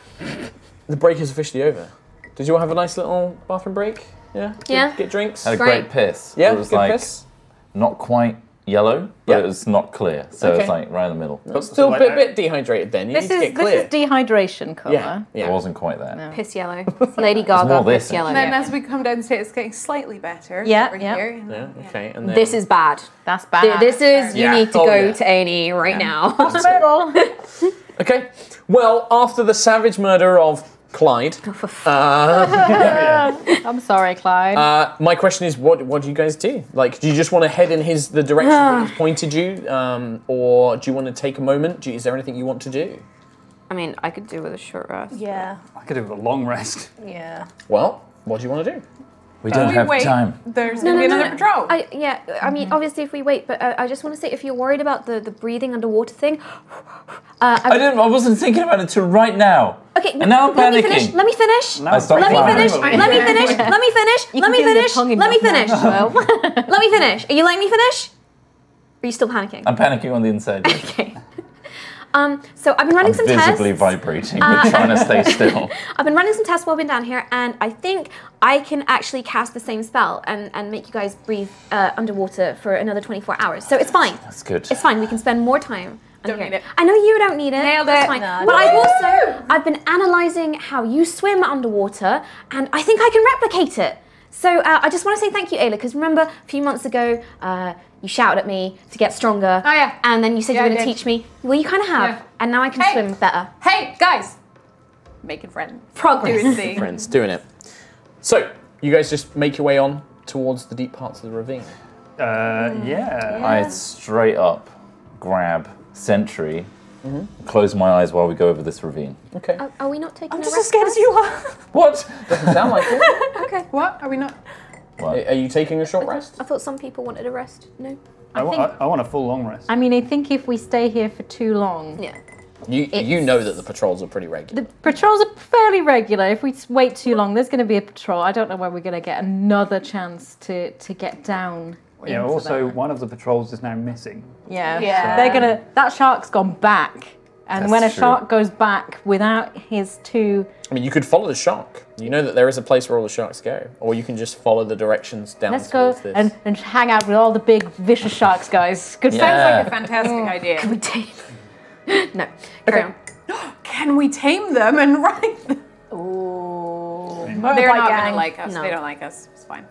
the break is officially over. Did you all have a nice little bathroom break? Yeah? Yeah. Get drinks? Had a Great. great piss. Yeah, It was good like piss. not quite yellow, but Yeah. it was not clear. So Okay. it's like right in the middle. But still a bit dehydrated then. You This need to is get clear. dehydration colour. Yeah. It Yeah. wasn't quite there. piss yellow. Lady more Gaga this, piss yellow. And then as we come downstairs, it's getting slightly better. Yeah, over yeah. here. Yeah, okay. And then This is bad. That's bad. This is you Yeah. need to Oh, go yeah. to A&E right now. Hospital. Okay. Well, after the savage murder of Clyde, I'm sorry, Clyde. my question is, what do you guys do? Like, do you just want to head in the direction that he's pointed you, or do you want to take a moment? Is there anything you want to do? I mean, I could do with a short rest. Yeah. I could do with a long rest. Yeah. Well, what do you want to do? We don't have wait. time. There's going to be another patrol. I mean, obviously if we wait, but I just want to say if you're worried about the breathing underwater thing, I wasn't thinking about it till right now. Okay, And now I'm let me panicking. finish. Let me finish. I stopped Let me flying. finish. Let me finish. Let me finish. Let me can do the finish. tongue Let me enough finish. now. Let me finish. Are you letting me finish? Are you still panicking? I'm panicking on the inside. Okay. So I've been running some Visibly tests. vibrating, but trying to stay still. I've been running some tests while I've been down here, and I think I can actually cast the same spell and make you guys breathe underwater for another 24 hours. So it's fine. That's good. It's fine. We can spend more time. Don't under need here. it. I know you don't need it. Nailed That's it. fine. No, But no. I've been analysing how you swim underwater, and I think I can replicate it. So I just want to say thank you, Ayla, because remember a few months ago you shouted at me to get stronger. Oh, yeah. And then you said Yeah, you were I going to did. teach me. Well, you kind of have. Yeah. And now I can Hey. swim better. Hey, guys. Making friends. Progress. Doing things. Friends, doing it. So, you guys just make your way on towards the deep parts of the ravine. Yeah. I straight up grab Sentry, close my eyes while we go over this ravine. Okay. Are we not taking I'm a just rest as scared as first? you are. What? Doesn't sound like it. Okay. What? Are we not? What? Are you taking a short rest? I thought some people wanted a rest. No? I want a full long rest. I mean, I think if we stay here for too long, Yeah. You know that the patrols are pretty regular. the patrols are fairly regular. If we wait too long, there's going to be a patrol. I don't know when we're going to get another chance to get down. Yeah, into also that. one of the patrols is now missing. Yeah. Yeah. They're gonna. That shark's gone back. And That's when a true. shark goes back without his two... I mean, you could follow the shark. You know that there is a place where all the sharks go. Or you can just follow the directions down Let's go towards this. and hang out with all the big vicious sharks, guys. Good Sounds Yeah. like a fantastic idea. Can we tame? No. Carry on. Can we tame them and ride them? Ooh. They're not gang. gonna like us. No. They don't like us. It's fine.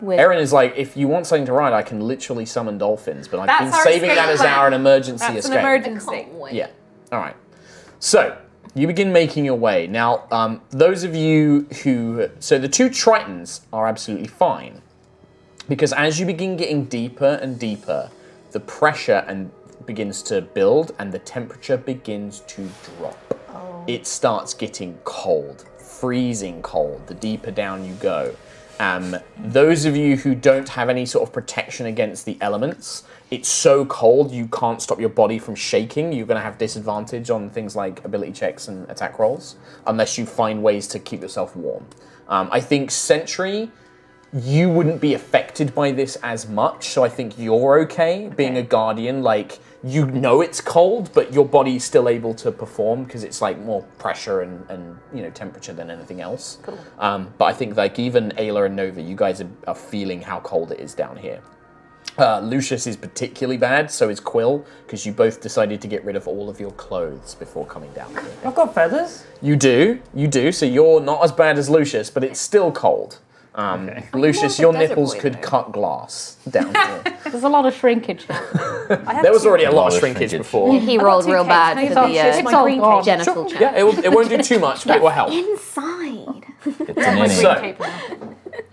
Erin is like, if you want something to ride, I can literally summon dolphins, but I've That's been our saving escape that as plan. our emergency That's escape. an emergency. Can't wait. Yeah. All right. So you begin making your way. Now, those of you who... So the two Tritons are absolutely fine. Because as you begin getting deeper and deeper, the pressure begins to build and the temperature begins to drop. It starts getting cold, freezing cold, the deeper down you go. Those of you who don't have any sort of protection against the elements, it's so cold you can't stop your body from shaking. You're going to have disadvantage on things like ability checks and attack rolls, unless you find ways to keep yourself warm. I think Sentry, you wouldn't be affected by this as much, so I think you're okay. Being a Guardian, like, you know it's cold, but your body's still able to perform because it's like more pressure and temperature than anything else. Cool. But I think like even Ayla and Nova, you guys are feeling how cold it is down here. Lucius is particularly bad, so is Quill, because you both decided to get rid of all of your clothes before coming down here. I've got feathers. You do, so you're not as bad as Lucius, but it's still cold. Okay. Lucius, You're your more of a desert nipples boy, could though. cut glass down here. There's a lot of shrinkage happening. There was already a lot of Lot of shrinkage shrinkage. before. He rolled real bad for It's all- the it's all green gone. genital check. Yeah, it won't do too much, but it will help. Inside. It's an inning. So- Cape now.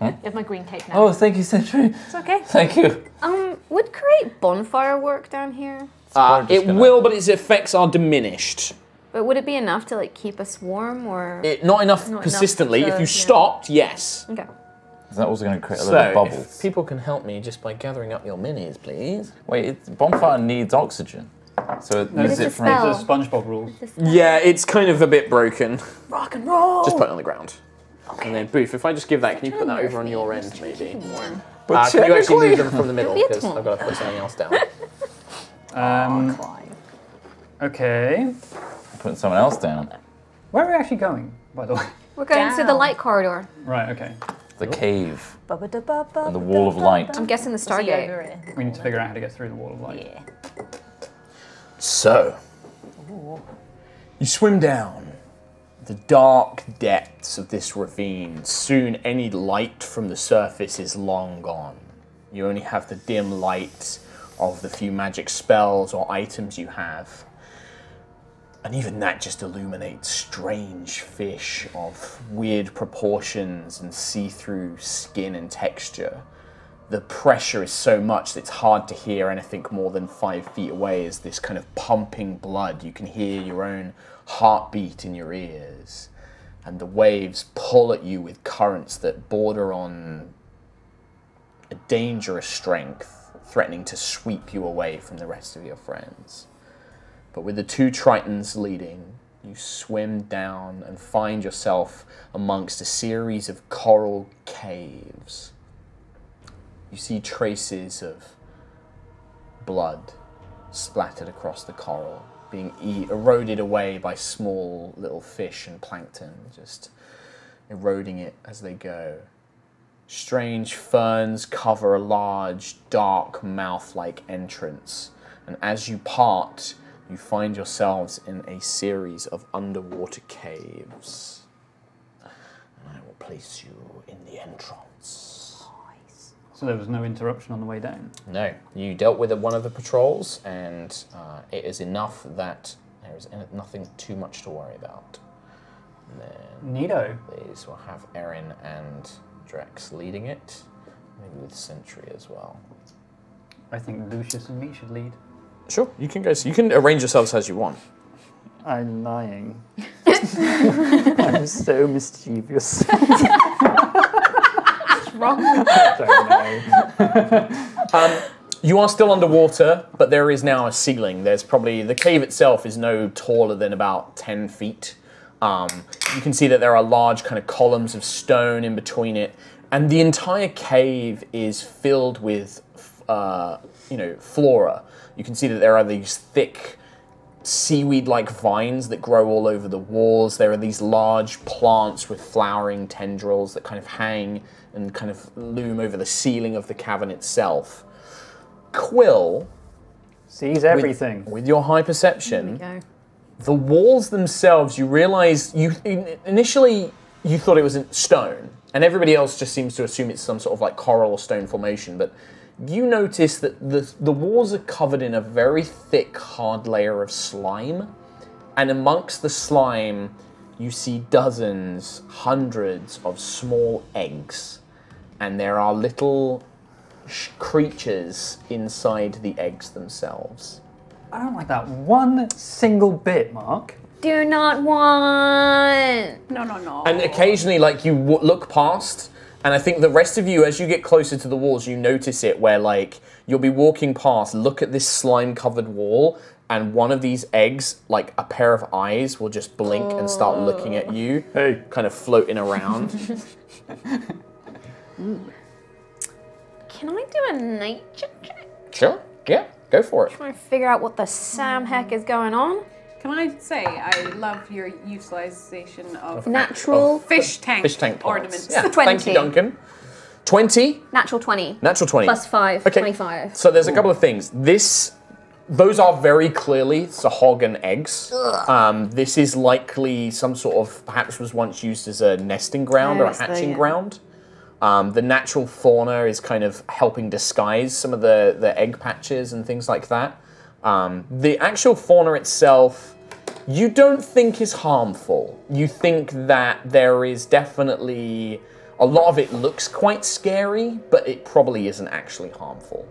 You have my green cape now. Oh, thank you, Sentry. It's okay. Thank you. Would create bonfire work down here? It will, but its effects are diminished. But would it be enough to like keep us warm or? Not enough Not persistently. enough If to- you yeah. stopped, yes. Okay. Is that also going to create a So, little if bubbles? people can help me just by gathering up your minis, please. Wait, bonfire needs oxygen. So it needs it's it a from... spell. These are SpongeBob rules. Yeah, it's kind of a bit broken. Rock and roll. Just put it on the ground. And then, Booth, if I just give that, can you put that over on your end, maybe? But Can you actually technically- move them from the middle? Be a Because twin. I've got to put something else down. Okay. Putting someone else down. Where are we actually going, by the way? We're going to the light corridor. Right, okay. The cave. And And the wall of light. I'm guessing the Stargate. We need to figure out how to get through the wall of light. Yeah. So, you swim down the dark depths of this ravine. Soon, any light from the surface is long gone. You only have the dim light of the few magic spells or items you have. And even that just illuminates strange fish of weird proportions and see-through skin and texture. The pressure is so much that it's hard to hear anything more than 5 feet away as this kind of pumping blood. You can hear your own heartbeat in your ears. And the waves pull at you with currents that border on a dangerous strength, threatening to sweep you away from the rest of your friends. But with the two Tritons leading, you swim down and find yourself amongst a series of coral caves. You see traces of blood splattered across the coral, being eroded away by small little fish and plankton, just eroding it as they go. Strange ferns cover a large, dark, mouth-like entrance, and as you part, you find yourselves in a series of underwater caves. And I will place you in the entrance. So there was no interruption on the way down. No, you dealt with one of the patrols, and it is enough that there is nothing too much to worry about. And then Neato. these will have Erin and Drex leading it, maybe with Sentry as well. I think Lucius and me should lead. Sure, you can go. So you can arrange yourselves as you want. I'm lying. I'm so mischievous. You are still underwater, but there is now a ceiling. There's probably, the cave itself is no taller than about 10 feet. You can see that there are large kind of columns of stone in between it, and the entire cave is filled with, flora. You can see that there are these thick, seaweed-like vines that grow all over the walls. There are these large plants with flowering tendrils that kind of hang and kind of loom over the ceiling of the cavern itself. Quill sees everything. With your high perception, There we go. the walls themselves, you realize, initially you thought it was stone, and everybody else just seems to assume it's some sort of like coral or stone formation, but you notice that the walls are covered in a very thick, hard layer of slime, and amongst the slime, you see dozens, hundreds of small eggs, and there are little creatures inside the eggs themselves. I don't like that one single bit, Mark. Do not want. No. And occasionally, like, you look past, and I think the rest of you, as you get closer to the walls, you notice it where, like, you'll be walking past, look at this slime-covered wall, and one of these eggs, like a pair of eyes, will just blink and start looking at you, kind of floating around. Can I do a nature check? Sure, yeah, go for it. Trying to figure out what the Sam heck is going on. Can I say I love your utilization of Natural. fish tank Plants. ornaments. Yeah, 20. thank you, Duncan. 20? Natural 20. Natural 20. Plus 5. Okay. 25. So there's a couple of things. Those are very clearly Suhag eggs. This is likely some sort of, perhaps was once used as a nesting ground or a it's the, hatching yeah. ground. The natural fauna is kind of helping disguise some of the egg patches and things like that. The actual fauna itself, you don't think is harmful. You think that there is definitely, a lot of it looks quite scary, but it probably isn't actually harmful.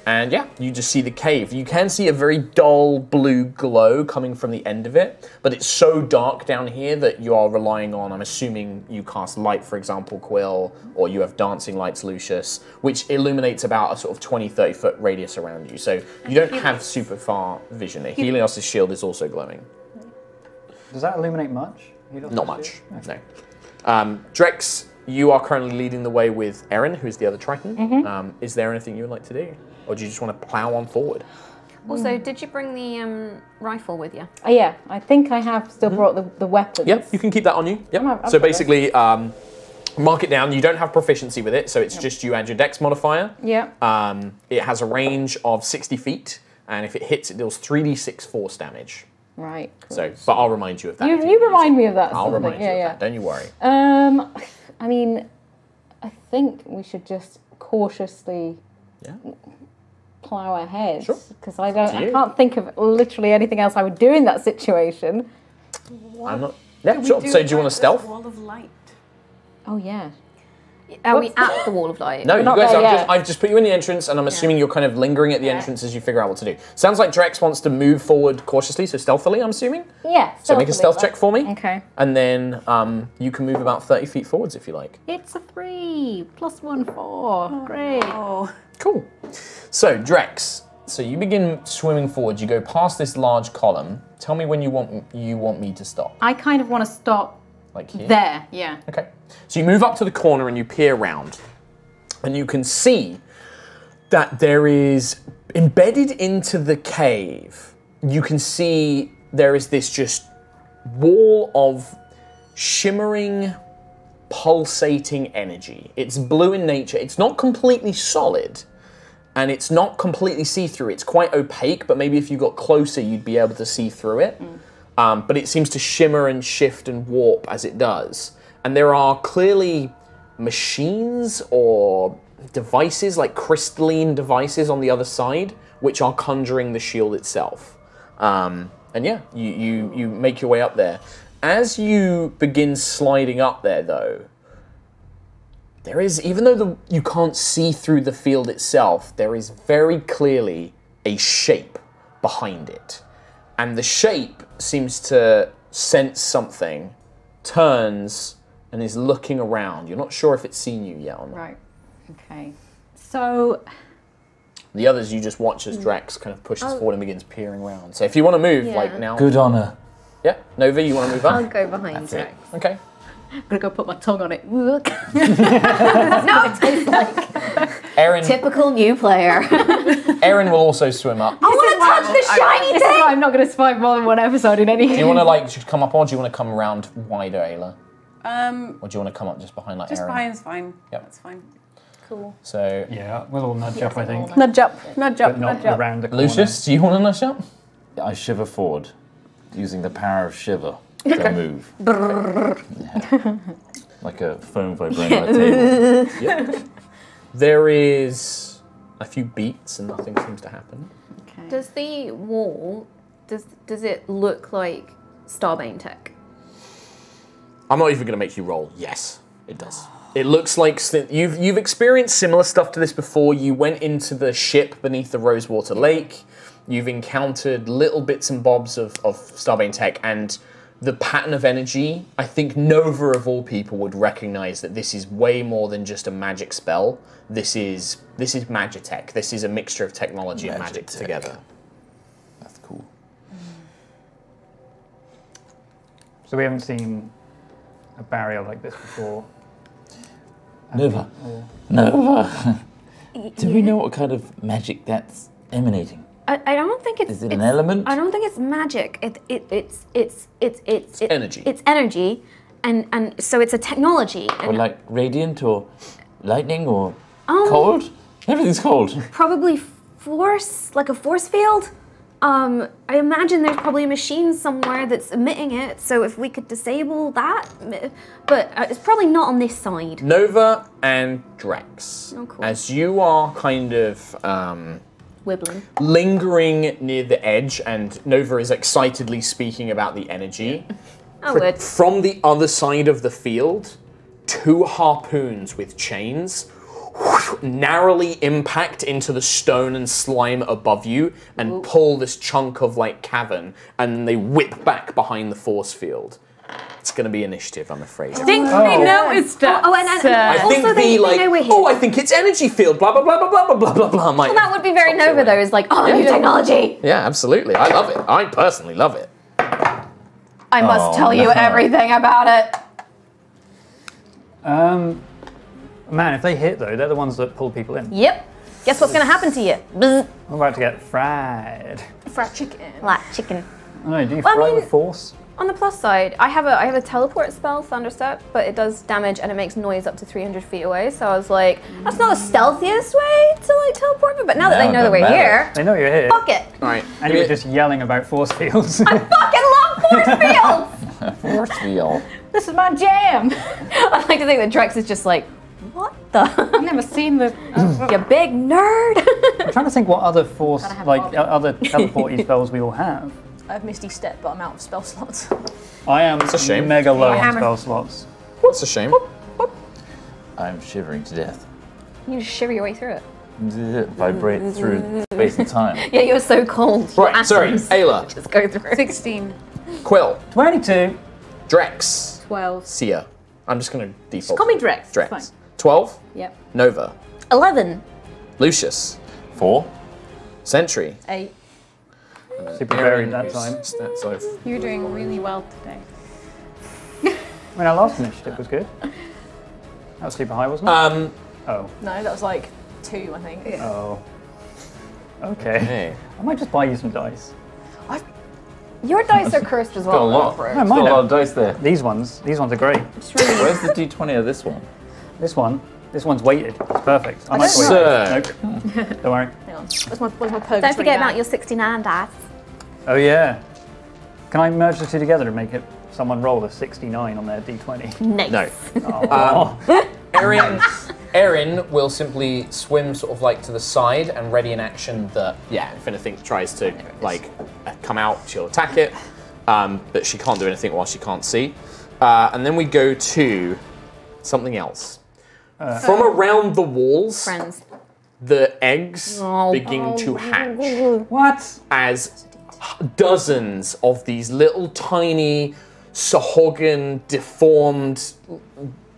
And yeah, you just see the cave. You can see a very dull blue glow coming from the end of it, but it's so dark down here that you are relying on, I'm assuming you cast light, for example, Quill, or you have dancing lights, Lucius, which illuminates about a sort of 20, 30 foot radius around you. So you don't have super far vision. Helios' shield is also glowing. Does that illuminate much? Not much, no. Drex, you are currently leading the way with Erin, who's the other Triton. Is there anything you would like to do? Or do you just want to plow on forward? Also, did you bring the rifle with you? Yeah, I think I have still brought the weapons. Yep, you can keep that on you. Yep. So basically, mark it down. You don't have proficiency with it, so it's just you add your dex modifier. Yeah. It has a range of 60 feet, and if it hits, it deals 3d6 force damage. Right. Cool. So, but I'll remind you of that. You remind me of that. I'll sort of remind thing. you Yeah, of that. Don't you worry. I mean, I think we should just cautiously plow ahead. Sure. Because I can't think of literally anything else I would do in that situation. I'm not. Yeah, sure. So do you want to stealth? Wall of light. Oh yeah. Are we at the Wall of Light? No, you not guys. there yet. I've just put you in the entrance, and I'm assuming you're kind of lingering at the entrance as you figure out what to do. Sounds like Drex wants to move forward cautiously, so stealthily, I'm assuming. Yeah. So make a stealth check for me. Okay. And then you can move about 30 feet forwards if you like. It's a 3 + 1 4. Great. Oh, Cool. So, Drex, so you begin swimming forward. You go past this large column. Tell me when you want me to stop. I kind of want to stop Like here? there. Yeah. Okay. So you move up to the corner and you peer around. And you can see that there is, embedded into the cave, you can see there is this just wall of shimmering, pulsating energy. It's blue in nature. It's not completely solid. And it's not completely see-through. It's quite opaque, but maybe if you got closer, you'd be able to see through it. But it seems to shimmer and shift and warp as it does. And there are clearly machines or devices, like crystalline devices on the other side, which are conjuring the shield itself. And yeah, you make your way up there. As you begin sliding up there, though, there is, even though you can't see through the field itself, there is very clearly a shape behind it. And the shape seems to sense something, turns, and is looking around. You're not sure if it's seen you yet or not. Right. Okay. So. The others, you just watch as Drex kind of pushes forward and begins peering around. So if you want to move, like now. Good honor. Yeah, Nova, you want to move up? I'll go behind Drex. Okay. I'm gonna go put my tongue on it. No, Erin, typical new player. Erin will also swim up. I want to touch the shiny This is why I'm not going to survive more than one episode in any. Do you want to like just come up, or do you want to come around wider, Ayla? Or do you want to come up just behind like Just Erin? behind is fine. Yep. That's fine. Cool. So Yeah, we'll all nudge up, I think. Nudge up, nudge up, But not nudge up. around the corner. Lucius, do you want to nudge up? I shiver forward, using the power of shiver to move. Yeah. Like a foam vibrating on a table. Yep. There is a few beats and nothing seems to happen. Okay. Does the wall, does it look like Starbane tech? I'm not even going to make you roll. Yes, it does. It looks like you've experienced similar stuff to this before. You went into the ship beneath the Rosewater Lake. You've encountered little bits and bobs of Starbane tech, and the pattern of energy, I think Nova of all people would recognize that this is way more than just a magic spell. This is Magitech. This is a mixture of technology and magic Magitech. together. That's cool. So we haven't seen a barrier like this before. Nova. Nova. Do we know what kind of magic that's emanating? I don't think it's. Is it an element? I don't think it's magic. It's energy. It's energy, and so it's a technology. Or And like radiant or lightning or cold? Everything's cold. probably force, like a force field. I imagine there's probably a machine somewhere that's emitting it. So if we could disable that, but it's probably not on this side. Nova and Drex, Oh, cool. as you are kind of Wibbling. lingering near the edge, and Nova is excitedly speaking about the energy. I would. From the other side of the field, 2 harpoons with chains narrowly impact into the stone and slime above you and pull this chunk of like cavern, and then they whip back behind the force field. It's going to be initiative, I'm afraid. I think they noticed us. Oh, and I think also they like, know we're here. oh, I think it's energy field, blah, blah, blah, blah, blah, blah, blah, blah. Well, that would be very Nova, though. Is like, oh, new technology. Yeah, absolutely. I love it. I personally love it. I must tell you everything about it. Man, if they hit though, they're the ones that pull people in. Yep. Guess what's going to happen to you? Bzz. I'm about to get fried. Fried chicken. Like chicken. I don't know, do you Well, I fry mean- with force? On the plus side, I have a teleport spell, Thunderstep, but it does damage and it makes noise up to 300 feet away. So I was like, that's not the stealthiest way to like teleport, but now that they know that don't we're matter. here, They know you're here. fuck it. All right. And you're just yelling about force fields. I fucking love force fields. Force field. This is my jam. I like to think that Drex is just like, what the? I've never seen the. You big nerd. I'm trying to think what other force, Gotta have like Bobby. other teleporty spells we all have. I have Misty Step, but I'm out of spell slots. I am a shame. mega low on Hammer. spell slots. That's a shame. I'm shivering to death. You just shiver your way through it. Vibrate through space and time. Yeah, you're so cold. Your Right, sorry. atoms Ayla, just go through. 16. Quill, 22. Drex, 12. Sia. I'm just going to default. Call me Drex. It's Drex. fine. 12, Yep. Nova, 11. Lucius, 4. Sentry. 8. Super varied that time. Stats of You're doing really well today. I mean, our last initiative was good. That was super high, wasn't it? Oh. No, that was like 2, I think. Oh. Okay. Hey. I might just buy you some dice. Your dice are cursed as well. Got a lot. Alfred. No, Got mine a lot are. of dice there. These ones are great. It's really Where's the d20 of this one? This one's weighted. It's perfect. I like Sir. weighted. Nope. Don't worry. Hang on. Where's my purgatory Don't forget bag? about your 69 dice. Oh yeah. Can I merge the two together and make it someone roll a 69 on their d20? Nice. No. Oh. Erin will simply swim sort of like to the side and ready in action that, yeah, if anything tries to like come out, she'll attack it. But she can't do anything while she can't see. And then we go to something else. From around the walls, Friends. the eggs begin to hatch What? as dozens of these little tiny Suhag deformed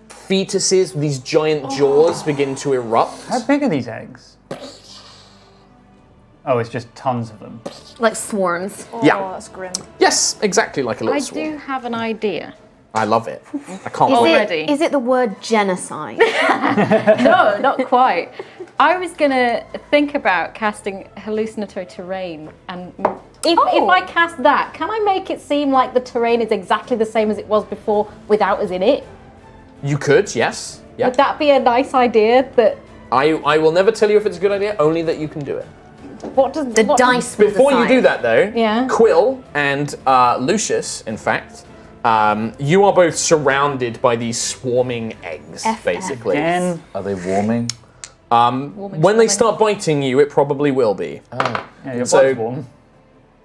fetuses with these giant jaws begin to erupt. How big are these eggs? Oh, it's just tons of them. Like swarms. Yeah. Oh, that's grim. Yes, exactly like a little I swarm. do have an idea. I love it. I can't Is wait. Already. it the word genocide? No, not quite. I was gonna think about casting hallucinatory terrain, and if I cast that, can I make it seem like the terrain is exactly the same as it was before without us in it? You could, yes. Yeah. Would that be a nice idea? That I will never tell you if it's a good idea, only that you can do it. what does The dice will Before you decide. do that, though, Yeah. Quill and Lucius, in fact, you are both surrounded by these swarming eggs, basically. Again. Are they warming? When they start biting you, it probably will be. Yeah, your So- blood's warm.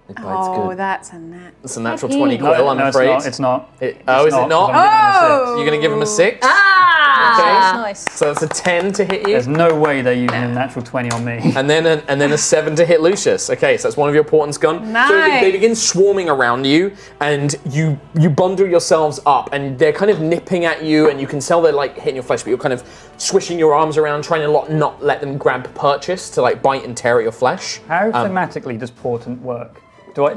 It bites Oh, good. that's a net. It's a natural 20, Quill, I'm no, afraid. it's not. Is it not? Oh! You're going to give him a 6? That's nice. So that's a 10 to hit you. There's no way they're using a natural 20 on me. And then a 7 to hit Lucius. Okay, so that's one of your portents gone. So Nice. they begin swarming around you, and you bundle yourselves up, and they're kind of nipping at you, and you can tell they're like hitting your flesh, but you're kind of swishing your arms around, trying to not let them grab purchase to like bite and tear at your flesh. How thematically does portent work?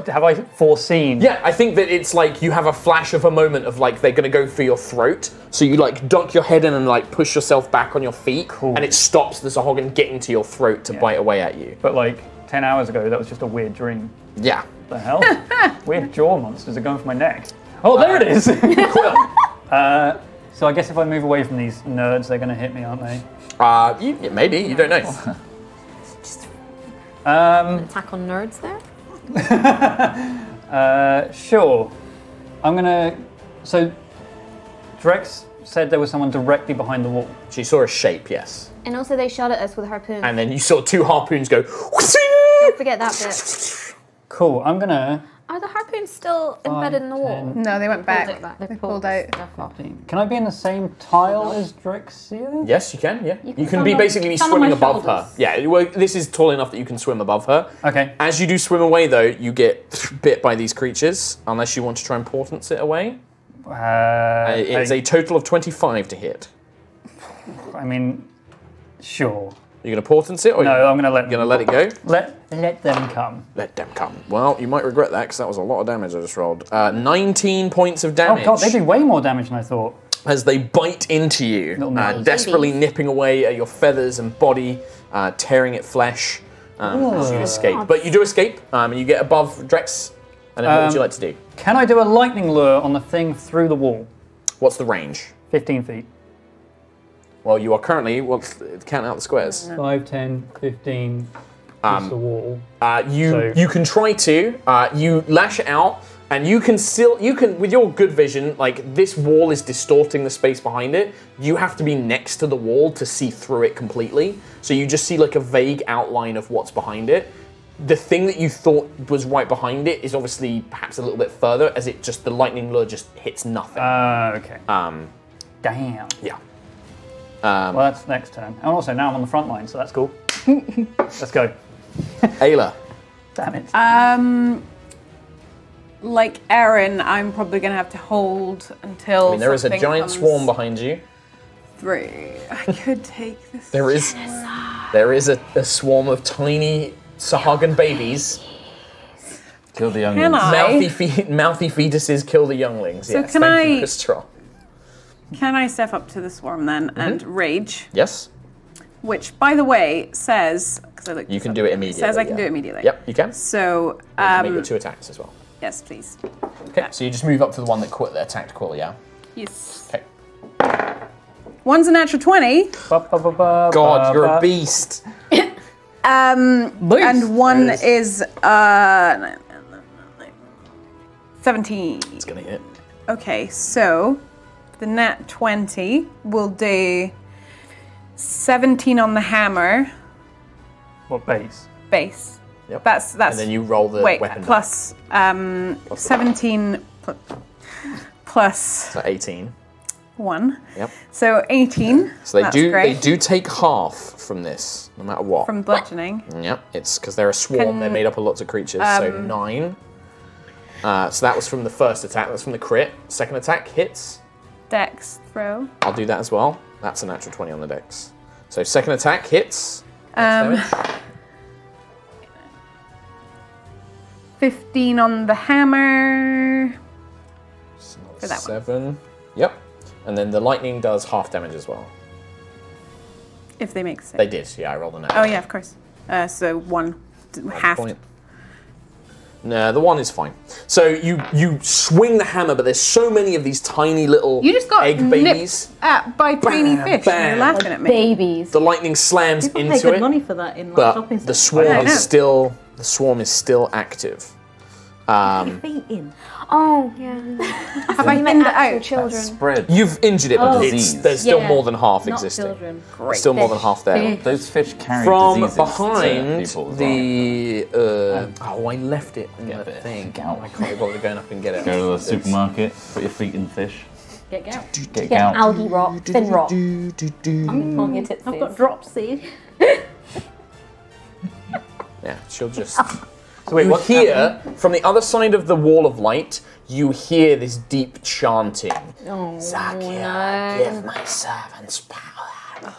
Have I foreseen? Yeah, I think that it's like you have a flash of a moment of like they're gonna go for your throat, so you like dunk your head in and like push yourself back on your feet, Cool. and it stops the Sahuagin getting to your throat to bite away at you. But like 10 hours ago, that was just a weird dream. Yeah. The hell? Weird jaw monsters are going for my neck. Oh, there it is! Quill. So I guess if I move away from these nerds, they're going to hit me, aren't they? Maybe, you don't know. Attack on nerds there? Sure. I'm going to... So, Drex said there was someone directly behind the wall. She saw a shape, yes. And also they shot at us with harpoons. And then you saw 2 harpoons go. Don't forget that bit. Cool, I'm going to... Are the harpoons still embedded in the wall? No, they went Pulled back. it back. They pulled out. 15. Can I be in the same tile as Drexia? Yes, you can, yeah. You can stand be on- basically stand on swimming my above her. shoulders. Yeah, well, this is tall enough that you can swim above her. Okay. As you do swim away, though, you get bit by these creatures, unless you want to try and portents it away. It's a total of 25 to hit. I mean, sure. You're going to portents it, or No, I'm going to let you're going to let it go? Let them come. Let them come. Well, you might regret that, because that was a lot of damage I just rolled. 19 points of damage. Oh god, they do way more damage than I thought. As they bite into you, Little nipples. desperately nipping away at your feathers and body, tearing at flesh as you escape. But you do escape, and you get above Drex, and then what would you like to do? Can I do a lightning lure on the thing through the wall? What's the range? 15 feet. Well, you are currently, count out the squares. 5, 10, 15, just the wall. You can try to, you lash it out, and you can, with your good vision, like this wall is distorting the space behind it. You have to be next to the wall to see through it completely. So you just see like a vague outline of what's behind it. The thing that you thought was right behind it is obviously perhaps a little bit further, as the lightning lure just hits nothing. Okay. Damn. Yeah. Well, that's next turn. And also now I'm on the front line, so that's cool. Let's go. Ayla. Damn it. Like Erin, I'm probably going to have to hold until I mean, there is a something giant comes swarm behind you. through. I could take this. There is a swarm of tiny Sahuagin babies. Kill the young Can ones. I? Mouthy fetuses kill the younglings. So yes, can thank you, I- Christopher. Can I step up to the swarm then and rage? Yes, Which, by the way, says because I looked. you this can up, do it It immediately. says I can yeah. do it immediately. Yep, you can. So, Make your 2 attacks as well. yes, please. Okay, so you just move up to the one that attacked Quill, yeah? Yes. Okay. One's a natural 20, God, you're a beast. and one is 17. It's gonna hit. Okay, so the nat 20 will do 17 on the hammer What base? base. Yep. That's And then you roll the wait weapon. plus 17 plus So 18. 1. Yep. So 18. So they That's do great. take half from this, no matter what. From bludgeoning. Yep, it's because they're a swarm. They're made up of lots of creatures. So 9. So that was from the first attack. That's from the crit. Second attack hits. Dex throw. I'll do that as well. That's a natural 20 on the dex. So second attack hits. Damage. 15 on the hammer. For that one. 7. Yep. And then the lightning does half damage as well. If they make a save. They did, yeah, I rolled a note. Oh yeah, of course. So 1 half. Point. No, the 1 is fine. So you swing the hammer, but there's so many of these tiny little You just got egg babies. nipped at by tiny Bam, fish. bam. And you're laughing at me. Babies. The lightning slams People pay into good it, money for that in like but shopping the centres. swarm I know. is still active. Feet in. Oh, yeah. Have I thinned it Actual out? children. Spread. You've injured it, but Disease. there's still Yeah, more than half Not existing. children. Great. Still more than Fish. half there. Fish. Those fish carry From diseases behind to people as the oh, I left it in the thing. Get out. I can't be bothered going up and get it. well. Go to the supermarket, put your feet in fish, Get out. get Get out. algae rot, fin rot. I'm On your tits. I've got dropsy. Yeah, she'll just. So wait, what here, from the other side of the wall of light, you hear this deep chanting. Zakia, give my servants power.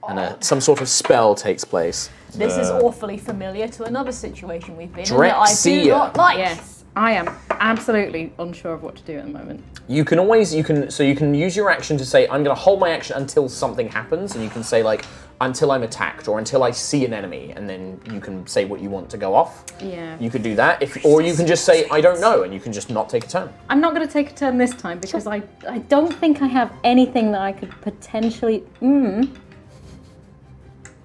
And some sort of spell takes place. This is awfully familiar to another situation we've been in that I do Drexia. not like. Yes, I am absolutely unsure of what to do at the moment. You can always, you can use your action to say, I'm going to hold my action until something happens, and you can say like, until I'm attacked, or until I see an enemy, and then you can say what you want to go off. Yeah. You could do that, or you can just say, I don't know, and you can just not take a turn. I'm not going to take a turn this time because I don't think I have anything that I could potentially.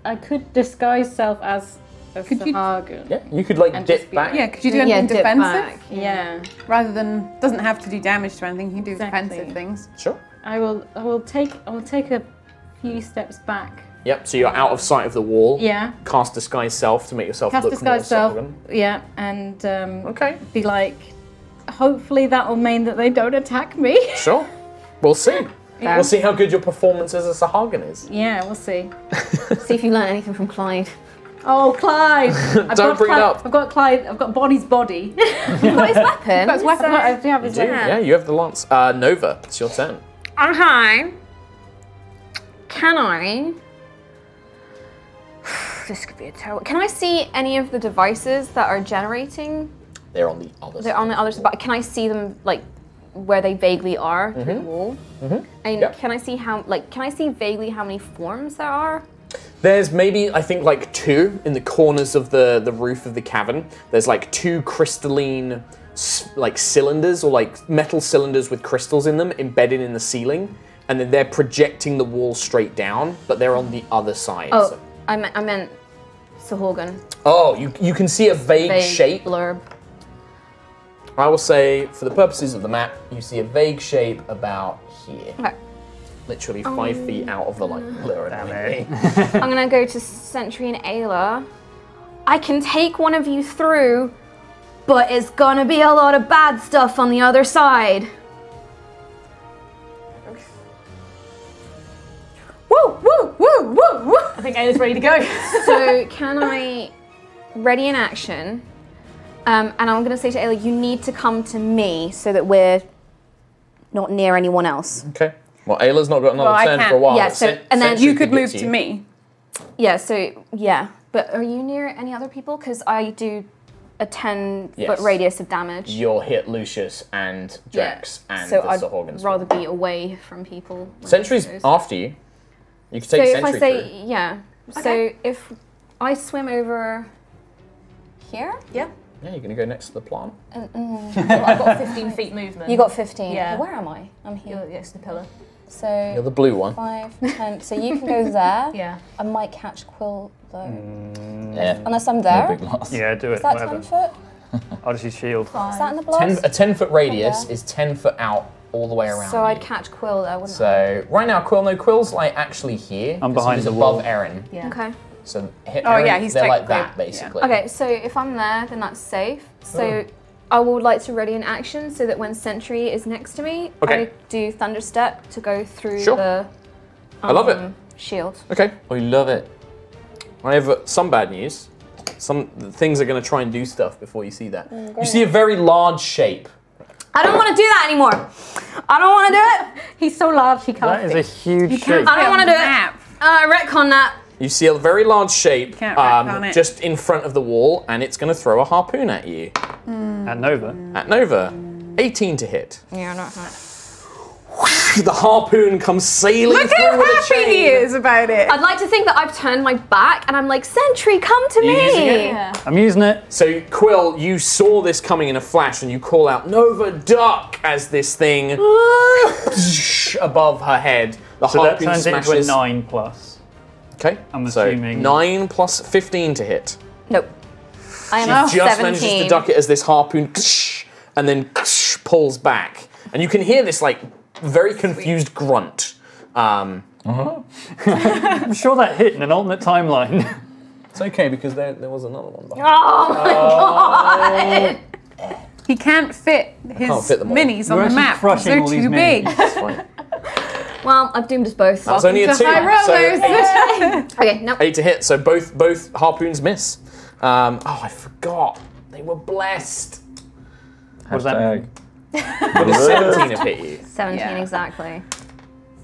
I could disguise self as a Could you- Sahagan. Yeah, you could like And dip just be back. Yeah, could you do anything dip defensive? back. Yeah. Rather than, doesn't have to do damage to anything, you can do Exactly. defensive things. Sure. I will take a few steps back. Yep, so you're out of sight of the wall. Yeah. Cast Disguise Self to make yourself Cast look disguise more self. Sahuagin. Yeah, and Okay. be like, hopefully that'll mean that they don't attack me. Sure. We'll see. We'll see how good your performance as a Sahuagin is. Yeah, we'll see. See if you learn anything from Clyde. Oh, Clyde! Don't bring it Clyde, up. I've got Clyde. I've got Bonnie's body. What is weapon? That's weapon. I do have his Do? Yeah, you have the lance. Nova, it's your turn. Okay. Can I? This could be a terrible. Can I see any of the devices that are generating? They're on the other They're side. on the other side, but can I see them like where they vaguely are through the wall? And Yep. can I see can I see vaguely how many forms there are? There's maybe, I think, like 2 in the corners of the roof of the cavern. There's like 2 crystalline like cylinders, or like metal cylinders with crystals in them embedded in the ceiling. And then they're projecting the wall straight down, but they're on the other side. Oh, So- I meant Sahuagin. Oh, you can see a vague shape. Blurb. I will say, for the purposes of the map, you see a vague shape about here. Okay. Literally 5 feet out of the light blur. I'm gonna go to Sentry and Ayla. I can take one of you through, but it's gonna be a lot of bad stuff on the other side. Woo, woo, woo, woo, woo! I think Ayla's ready to go. So can I ready in action? And I'm gonna say to Ayla, you need to come to me so that we're not near anyone else. Okay. Well, Ayla's not got another Well, I turn can't- for a while. yeah, but so- Sen- and then Sentry You could get move to to you. me. Yeah, so yeah. But are you near any other people? Because I do a 10-foot Yes. radius of damage. You'll hit Lucius and Drex and so the I'd Sahuagins. rather be away from people. when Sentry's it goes. after you. You can So take if Sentry I say through. yeah, Okay. so if I swim over here, Yeah. Yeah, you're going to go next to the plant. I've got 15 feet movement. you got 15. Yeah. Where am I? I'm here. You're next to the pillar. So You're the blue one. 5, 10. So you can go there. Yeah. I might catch Quill though, Yeah. unless I'm No there. big loss. Yeah, do Is it. that Whatever. 10 foot? I'll just use shield. Is that in the 10, blast? a 10-foot radius Okay. is 10 foot out all the way around So I'd you. catch Quill there, wouldn't I? So right now, Quill's like actually here. I'm 'cause behind he's the above wall. Erin. Yeah. Okay. So hit Oh, Erin, yeah, he's they're like technically- that basically. Okay, so if I'm there, then that's safe. So I would like to ready an action so that when Sentry is next to me, Okay. I do Thunder Step to go through Sure. the I love it. shield. Okay. We love it. I have some bad news. Some things are going to try and do stuff before you see that. You see a very large shape. I don't want to do that anymore. I don't want to do it. He's so large he can't That is a fit. huge shape. I don't want to do it. Map. Retcon that. You see a very large shape Can't retcon it. just in front of the wall, and it's going to throw a harpoon at you. At Nova. At Nova, 18 to hit. Yeah, not the harpoon comes sailing Look through how with a happy chain. he is about it. I'd like to think that I've turned my back and I'm like, Sentry, come to You using me. it? Yeah. I'm using it. So, Quill, you saw this coming in a flash and you call out, Nova, duck, as this thing above her head. The So that harpoon turns it into a smashes. 9 plus. Okay, I'm so assuming- 9 plus 15 to hit. Nope. I She am just manages to 17. duck it as this harpoon and then pulls back. And you can hear this, like, very confused grunt. I'm sure that hit in an alternate timeline. It's okay, because there was another one behind. Oh my god! He can't fit his can't fit them all. minis You're on the actually map. 'cause crushing They're all these too minis. big. That's fine. Well, I've doomed us both. That's only a 2. To high So rollers. Okay, no. 8 to hit, so both harpoons miss. Oh, I forgot. They were blessed. Was that- Hashtag. Would a 17 have hit you? 17 Yeah. exactly.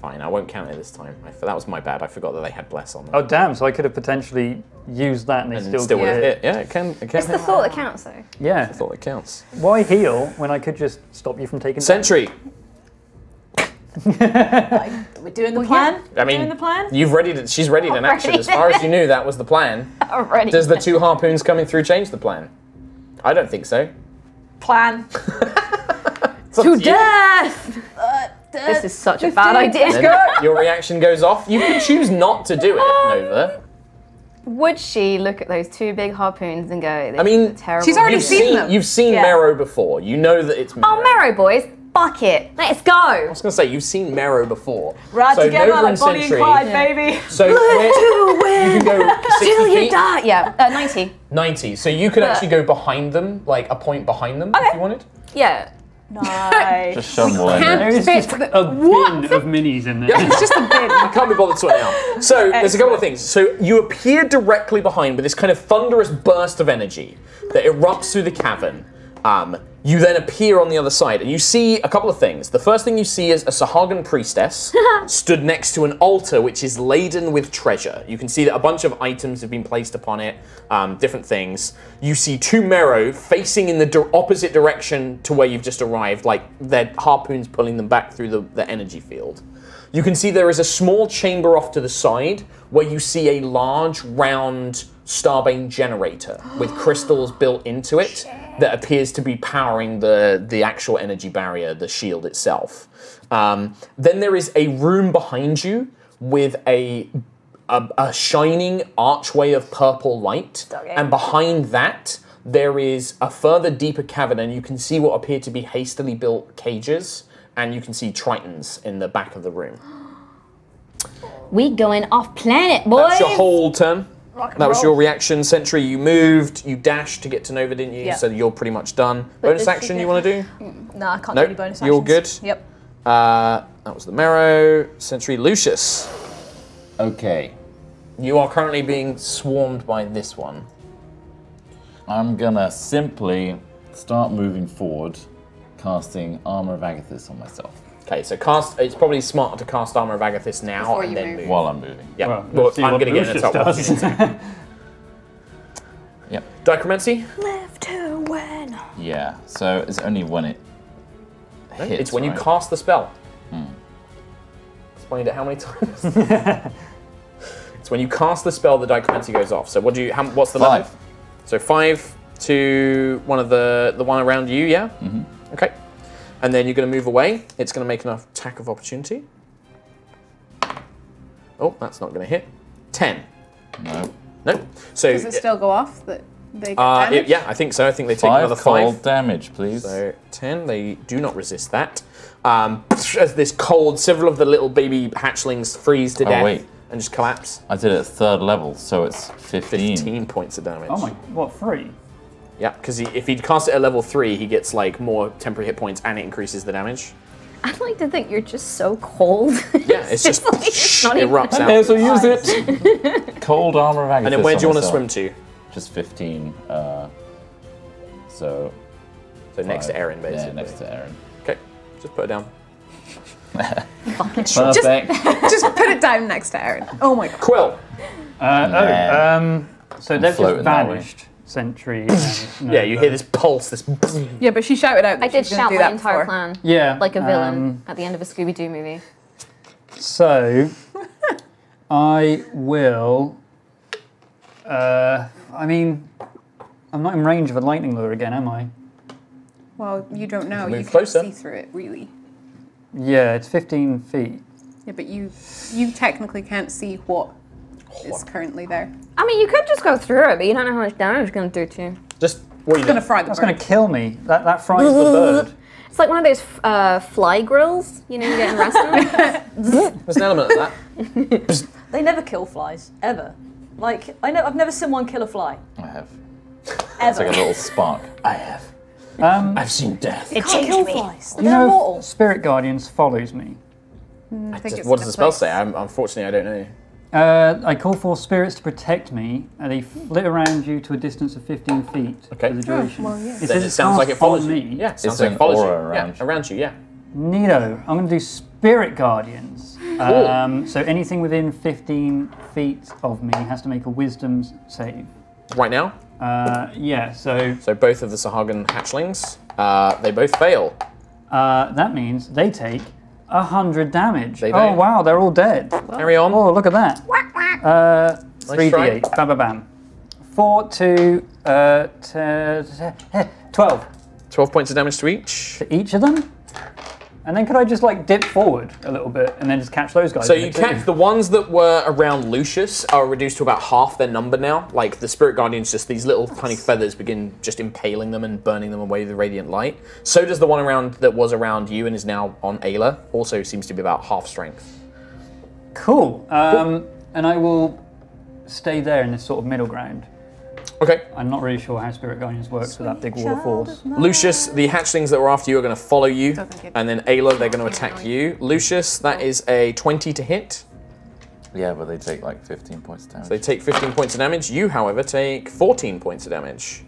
Fine, I won't count it this time. That was my bad. I forgot that they had bless on them. Oh damn! So I could have potentially used that, and they and still would have hit. hit. Yeah, it can. It can It's the hit. thought that counts, though. Yeah. I thought it counts. Why heal when I could just stop you from taking Sentry. We're doing the plan. I mean, doing the plan. You've readied it. She's readied an action. As far as you knew, that was the plan. Already. Does the 2 harpoons coming through change the plan? I don't think so. Plan. It's up To you. death! This is such a bad idea. Then your reaction goes off. You can choose not to do it, Nova. Would she look at those 2 big harpoons and go, this I mean, is a terrible she's already You've idea." seen them. You've seen Yeah. Marrow before. You know that it's Marrow. Oh, Marrow boys, fuck it. Let's go. I was going to say, you've seen Marrow before. Right so together Nova like and Bonnie and Sentry. Clyde, baby. So where, you can go 60 Till you feet, die. Yeah, 90. 90. So you could actually go behind them, like a point behind them, if you wanted. Yeah. Nice. Just shove them all in Can't there. There is fit just the- a bin of minis in there. It's just a bit. I can't be bothered sorting it out. So there's a couple of things. So you appear directly behind with this kind of thunderous burst of energy that erupts through the cavern. You then appear on the other side, and you see a couple of things. The first thing you see is a Suhagan priestess stood next to an altar which is laden with treasure. You can see that a bunch of items have been placed upon it, different things. You see 2 Merrow facing in the opposite direction to where you've just arrived, like their harpoons pulling them back through the energy field. You can see there is a small chamber off to the side where you see a large, round Starbane generator with crystals built into it that appears to be powering the actual energy barrier, the shield itself. Then there is a room behind you with a shining archway of purple light, and behind that there is a further deeper cavern, and you can see what appear to be hastily built cages, and you can see tritons in the back of the room. We going off planet, boys. That's your whole turn. That was your reaction. Sentry, you moved, you dashed to get to Nova, didn't you? Yeah. So you're pretty much done. Bonus this action is you want to do? No, I can't Nope. do any bonus actions. You're good? Yep. That was the Marrow. Sentry, Lucius. Okay. You are currently being swarmed by this one. I'm gonna simply start moving forward, casting Armor of Agathis on myself Okay, so cast. It's probably smarter to cast Armor of Agathis now Before and you then move. move. while I'm moving. Yeah, Well, well, let's see I'm what going to get in Lucius the top does. one. Yep. Dichromancy? Live to win. Yeah. So it's only when it hits. It's when you right? cast the spell. Explained it how many times? It's when you cast the spell the Dichromancy goes off. So what's the level? 5. So 5 to one of the one around you, yeah? Mm-hmm. Okay. And then you're going to move away. It's going to make an attack of opportunity. Oh, that's not going to hit. 10. No. No. So Does it still go off? That they get damaged? yeah, I think so. I think they take 5 another cold 5. damage, please. So 10. They do not resist that. As this cold, several of the little baby hatchlings freeze to death wait. and just collapse. I did it at 3rd level, so it's 15. 15 points of damage. Oh my, what, 3? Yeah, because if he casts it at level 3, he gets like more temporary hit points and it increases the damage. I'd like to think you're just so cold. Yeah, it's just like, it's not even- erupts out. Okay, so use it. Cold Armor of Agathis. And then where do you on want to myself. swim to? Just 15. So Next to 5. Erin, basically. Yeah, next to Erin. Okay, just put it down. Perfect. Just put it down next to Aaron. Oh my god. Quill. So they've just floating that way. vanished. Sentry. And Yeah, you hear this pulse, this. Yeah, but she shouted out that I did she was gonna shout do my that entire before. plan, Yeah. like a villain at the end of a Scooby-Doo movie. So, I will. I mean, I'm not in range of a lightning lure again, am I? Well, you don't know. Move You closer. can't see through it, really. Yeah, it's 15 feet. Yeah, but you technically can't see what is currently there. I mean, you could just go through it, but you don't know how much damage it's going to do to you. Just what are you It's gonna doing? fry the That's bird. going to kill me. That frightens the bird. It's like one of those fly grills, you know, you get in restaurants. There's an element of that. They never kill flies, ever. Like, I've never seen one kill a fly. I have. It's Ever. like a little spark. I have. I've seen death. It can't kill flies. You They're know, immortal. Spirit Guardians follows me. I think it's What does in the a spell place. say? Unfortunately, I don't know. I call for spirits to protect me, and they flit around you to a distance of 15 feet Okay. for the duration. well, yeah. It Then says it it sounds like it can't follow follows you. me. Yeah, it sounds It's like an it follows aura you. around Yeah, you. around you, yeah. Neato. I'm going to do Spirit Guardians. So anything within 15 feet of me has to make a Wisdom save. Right now, Yeah, so so both of the Sahagan hatchlings, they both fail. that means they take 100 damage. They Oh do. wow, they're all dead. Carry on. Oh, look at that. 3d8. Bam, bam, bam. 4 to 12 12 points of damage to each. to each of them. And then could I just like dip forward a little bit and then just catch those guys? So in you it too? catch the ones that were around Lucius are reduced to about half their number now. Like the Spirit Guardians, just these little tiny feathers begin just impaling them and burning them away with the radiant light. So does the one around that was around you and is now on Ayla. Also seems to be about half strength. Cool. And I will stay there in this sort of middle ground. Okay. I'm not really sure how Spirit Guardians works with that big wall of force. Lucius, the hatchlings that were after you are going to follow you, Doesn't get- and then Ayla, they're going to attack you. Lucius, that is a 20 to hit. Yeah, but they take like 15 points of damage. So they take 15 points of damage. You, however, take 14 points of damage.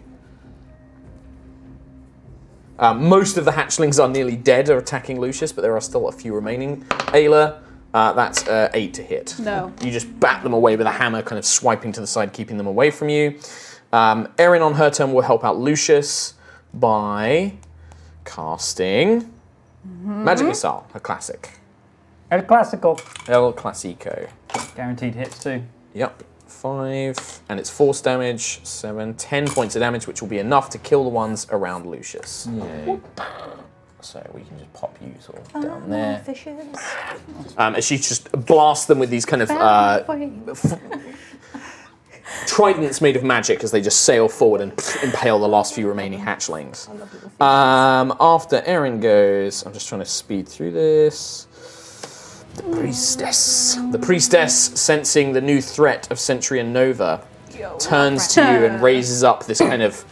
Most of the hatchlings are nearly dead, are attacking Lucius, but there are still a few remaining. Ayla, that's 8 to hit. No. You just bat them away with a hammer, kind of swiping to the side, keeping them away from you. Erin on her turn will help out Lucius by casting Magic Missile, a classic. El Classical. El Clasico. Guaranteed hits too. Yep. 5, and it's force damage, 7, 10 points of damage, which will be enough to kill the ones around Lucius. Yay. So we can just pop you sort of down there. Fishes. As she just blasts them with these kind of tridents made of magic as they just sail forward and impale the last few remaining hatchlings. After Erin goes, I'm just trying to speed through this. The priestess. The priestess, sensing the new threat of Sentry and Nova, turns to you and raises up this kind of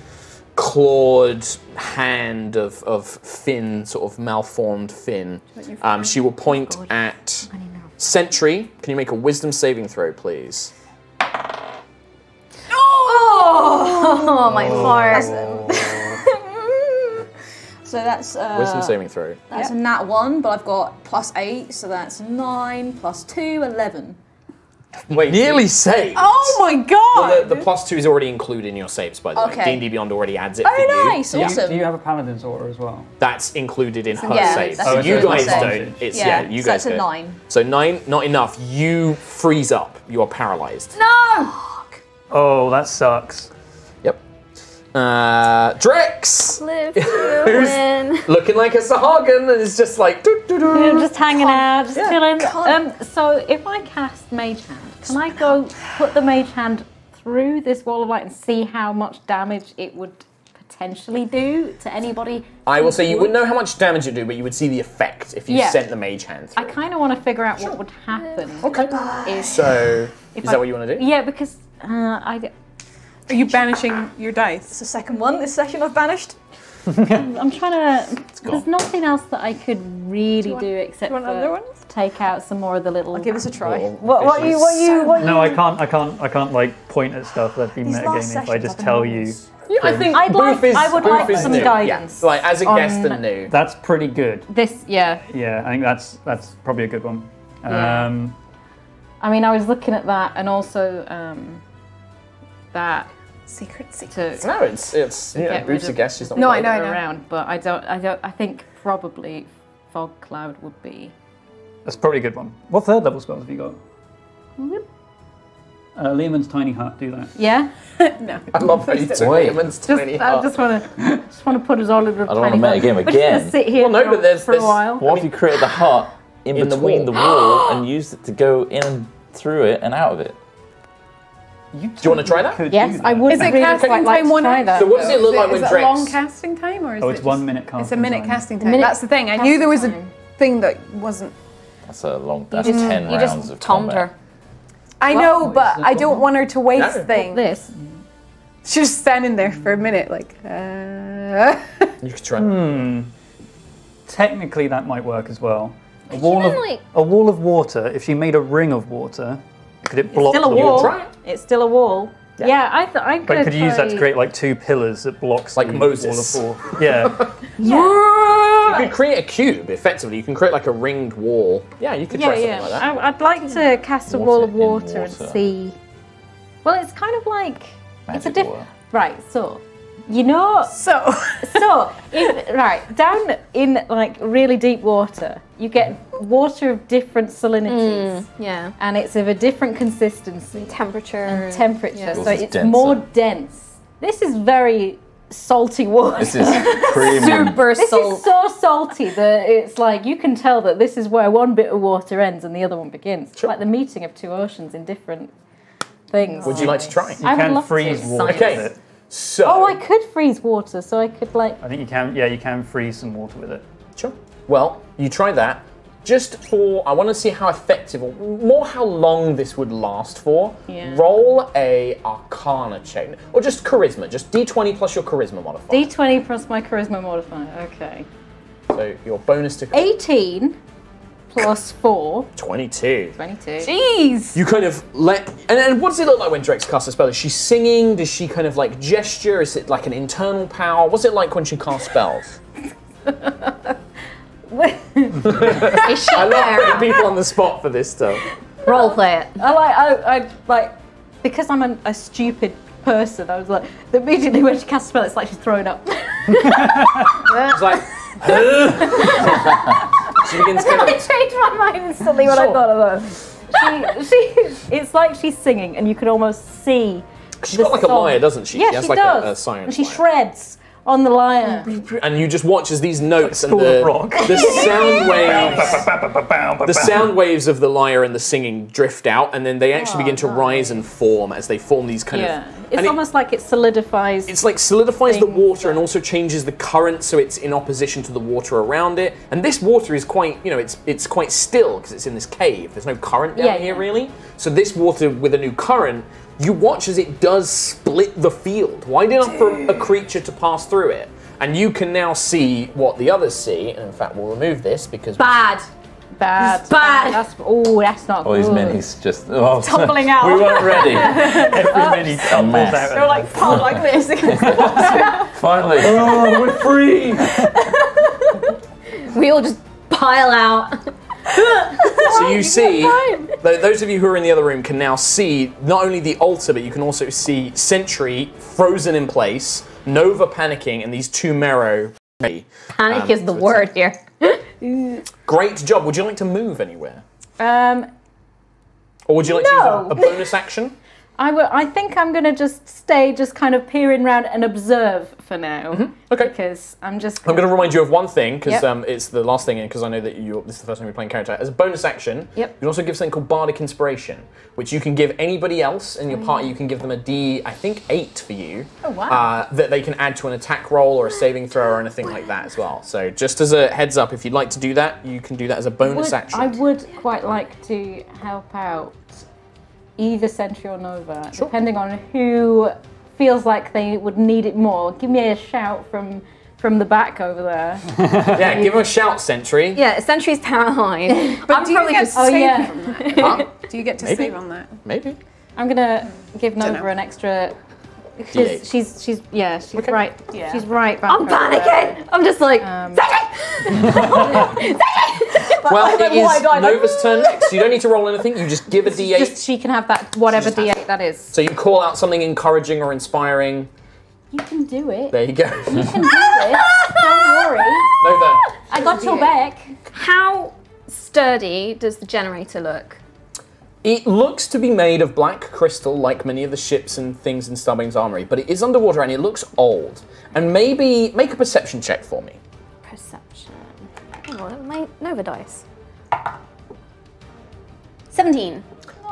clawed hand of fin, sort of malformed fin. She will point at Sentry. Can you make a wisdom saving throw, please? Oh, my heart. So that's Wisdom saving throw. That's a nat 1, but I've got +8, so that's 9 + 2, 11. Wait, nearly saved. Oh my god! Well, the +2 is already included in your saves, by the way. Okay. D&D Beyond already adds it for Oh, you. nice, awesome. Do you have a Paladin's Aura as well? That's included in her Yeah, save. that's So included you in my guys save. don't. It's you so guys that's a don't. 9. So 9, not enough. You freeze up. You are paralyzed. No! Oh, that sucks. Yep. Drex, Live to win. looking like a Sahagan, and is just like. I'm just hanging out, just chilling. can't. So if I cast Mage Hand, can I go put the Mage Hand through this wall of light and see how much damage it would potentially do to anybody? I will say you wouldn't know how much damage it would do, but you would see the effect if you Yeah. sent the Mage Hand I through. kind of want to figure out what would happen. Okay. If, So if is that what you want to do? Yeah, because Are you banishing your dice? It's the second one this session I've banished. I'm trying to. There's nothing else that I could really do except want other for ones? take out some more of the little. I'll give us a try. What you? No, I can't like point at stuff. That'd be These last metagaming if I sessions just have tell been you. nice. Yeah, I think I Booth is, would Booth like is some new. guidance Yeah. Like as a guest on- and new. That's pretty good. This, yeah. Yeah, I think that's probably a good one. Yeah. I mean, I was looking at that, and also that Secret. No, it's get Boobs rid a of- guess. She's not. No, played I it. know. around, but I don't. I think probably fog cloud would be. That's probably a good one. What third level spells have you got? Lehman's tiny hut. Do that. Yeah. No. I love how you took Lehman's tiny I hut. just want to put us all in a I don't want to metagame We're just again. gonna sit here Well, no, but there's for a this- while. What if you created the hut in In the between the wall and used it to go in and through it and out of it? Do you wanna try that? Yes, I would. Is it really casting quite like time to 1 try hour? that. So what does it look like when Is it Drex? a long casting time or is Oh, it it's just- 1 minute casting. It's a minute time. casting time. minute That's the thing. I knew there was a casting thing that wasn't. That's a long. That's You 10 rounds just of tommed combat. her. I know, but is I this don't one? want her to waste No. things. This. She's just standing there for a minute, like. You could try. Technically, that might work as well. A you wall mean, of like- a wall of water. If she made a ring of water, could it block Still a the wall. try it. It's still a wall. Yeah, I thought I could. But could you use that to create like 2 pillars that blocks Like the Moses. wall of wall? Yeah. You could create a cube, effectively. You can create like a ringed wall. Yeah, you could try something like that. I'd like to cast a wall of Water water in and water. see. Well, it's kind of like it's a Magic different. water. Right, so you know, So. so right down in like really deep water, you get water of different salinities, Yeah. and it's of a different consistency Temperature. and temperature, Yeah. so This is it's denser. more dense. This is very salty water. This is premium. Super This salt. is so salty that it's like you can tell that this is where one bit of water ends and the other one begins. It's like the meeting of two oceans in different things. Would you like to try? You I would can love to. freeze water Okay. with it. So. Oh, I could freeze water, so I could like. I think you can. Yeah, you can freeze some water with it. Sure. Well, you try that. Just for, I want to see how effective, or more how long this would last for. Yeah. Roll a Arcana check, or just Charisma, just D20 plus your Charisma modifier. D20 plus my charisma modifier. Okay. So your bonus to 18 plus 4. 22. 22. Jeez. You kind of let, and what does it look like when Drex casts a spell? Is she singing? Does she kind of like gesture? Is it like an internal power? What's it like when she casts spells? Is she I love there? putting people on the spot for this stuff. Role play it. I like, because I'm a stupid person, I was like, immediately when she casts a spell, it's like she's throwing up. It's like, she begins kind I of, changed my mind instantly when I Sure. thought of that. It's like she's singing, and you can almost see. she's the got like a song. lyre, doesn't she? Yeah, She has she like does. a siren and she lyre. shreds on the lyre. And you just watch as these notes and School of the Rock. the sound waves of the lyre and the singing drift out, and then they actually begin to rise and form as they form these kind Yeah, of. it's and almost like it solidifies. it's like solidifies the things water and that- also changes the current, so it's in opposition to the water around it. And this water is quite, it's quite still because it's in this cave. There's no current down Yeah, here yeah. really. So this water with a new current, you watch as it does split the field, wide enough for a creature to pass through it. And you can now see what the others see. And in fact, we'll remove this because Bad. bad. Bad. That's not All these good. minis just Tumbling out. We weren't ready. Every mini tumbles mess. out. They're like piled like this. Finally, oh, we're free. We all just pile out. So you see, those of you who are in the other room can now see not only the altar, but you can also see Sentry frozen in place, Nova panicking, and these two Marrow. Panic is the word here. Great job. Would you like to move anywhere? Um, Or would you like No. to use a bonus action? I think I'm gonna just stay, just kind of peering around and observe for now. Okay. Because I'm just. I'm going to remind you of one thing, because Yep. it's the last thing, and because I know that this is the first time you're playing character. As a bonus action, Yep. you can also give something called Bardic Inspiration, which you can give anybody else in your party. You can give them a D, I think 8 for you. Oh, wow. That they can add to an attack roll or a saving throw or anything like that as well. So just as a heads up, if you'd like to do that, you can do that as a bonus action. I would quite like to help out either Sentry or Nova, Sure. depending on who feels like they would need it more. Give me a shout from the back over there. Yeah, give him a shout, Sentry. Yeah, Sentry's terrifying. But I'm do you probably get just. Oh save yeah, from that? Huh? Do you get to Maybe. save on that? Maybe. I'm gonna give Dunno. Nova an extra. D8. She's Okay. right. Yeah. She's right back. I'm over there. panicking. I'm just like. Well, it why is do I Nova's turn next. You don't need to roll anything. You just give a D8. Just she can have that whatever D8 that is. So you call out something encouraging or inspiring. You can do it. There you go. You can do this. Don't worry. Nova. I got your back. How sturdy does the generator look? It looks to be made of black crystal, like many of the ships and things in Starbane's armory, but it is underwater and it looks old. And maybe make a perception check for me. Perception. Oh, my Nova dice. 17.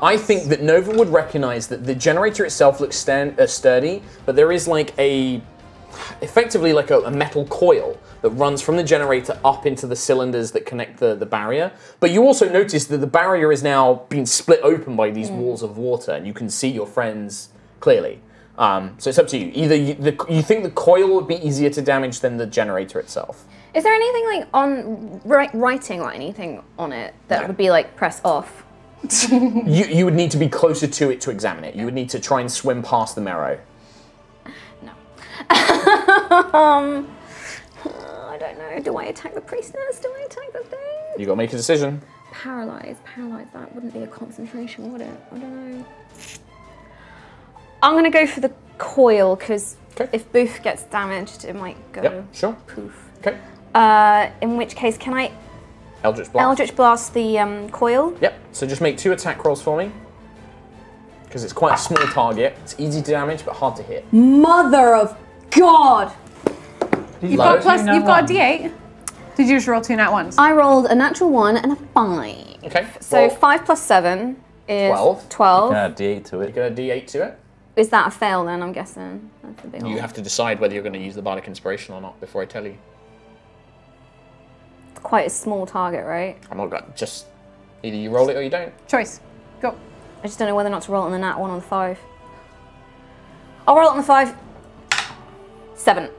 I think that Nova would recognize that the generator itself looks sturdy, but there is like effectively like a metal coil that runs from the generator up into the cylinders that connect the barrier. But you also notice that the barrier is now being split open by these walls of water, and you can see your friends clearly. So it's up to you. Either you think the coil would be easier to damage than the generator itself. Is there anything like on writing or anything on it that would be like press off? You would need to be closer to it to examine it. You would need to try and swim past the marrow. No. I don't know. Do I attack the priestess? Do I attack the thing? You gotta make a decision. Paralyze. That wouldn't be a concentration, would it? I don't know. I'm gonna go for the coil because if Booth gets damaged, it might go poof. Okay. In which case, can I Eldritch Blast. Eldritch Blast the coil? Yep. So just make 2 attack rolls for me. Because it's quite a small target. It's easy to damage, but hard to hit. Mother of God! You've Low. got a D8. Did you just roll 2 nat ones? I rolled a natural 1 and a 5. Okay. So 5 plus 7 is 12. 12. You can add D8 to it. You got a D8 to it. Is that a fail then, I'm guessing? That's a big You have to decide whether you're going to use the Bardic Inspiration or not before I tell you. It's quite a small target, right? I'm not going to just... Either you roll it or you don't. Choice. Go. I just don't know whether or not to roll it on the nat 1 or the 5. I'll roll it on the 5. 7.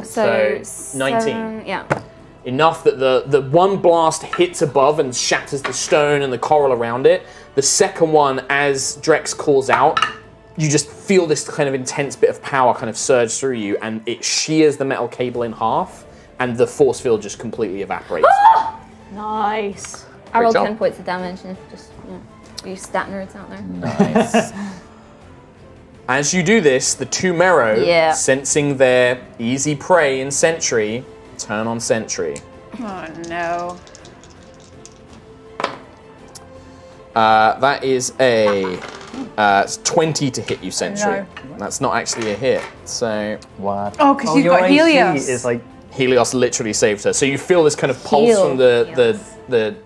So 19. 7, yeah. Enough that the one blast hits above and shatters the stone and the coral around it. The second one, as Drex calls out, you just feel this kind of intense bit of power kind of surge through you, and it shears the metal cable in half, and the force field just completely evaporates. Nice. I Great rolled job. 10 points of damage, and just, you stat nerds out there. Nice. As you do this, the 2 Merrow, sensing their easy prey in Sentry, turn on Sentry. Oh no. That is a 20 to hit you, Sentry. No. That's not actually a hit, so... What? Oh, because you've got Helios. Is like Helios literally saved her. So you feel this kind of pulse from the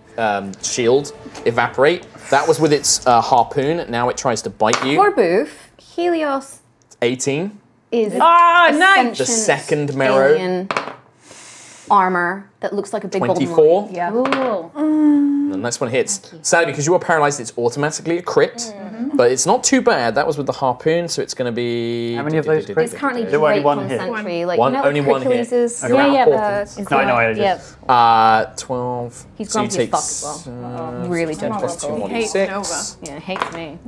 shield evaporate. That was with its harpoon. Now it tries to bite you. For Booth, Helios 18. is nice. The second Merrow. alien armor that looks like a big 24. golden light. Yeah. Ooh. And the next one hits. Sadly, because you are paralyzed, it's automatically a crit. But it's not too bad. That was with the harpoon, so it's going to be... How many of those crits? It's currently There were only draped one on hit. Sentry. Like, One- you know, only one hit. Hercules' Okay. Yeah, yeah. No, I know. I just 12. He's so you grumpy take as fuck as well. Really plus judgmental. 2 more Hates d6. Yeah, hates me.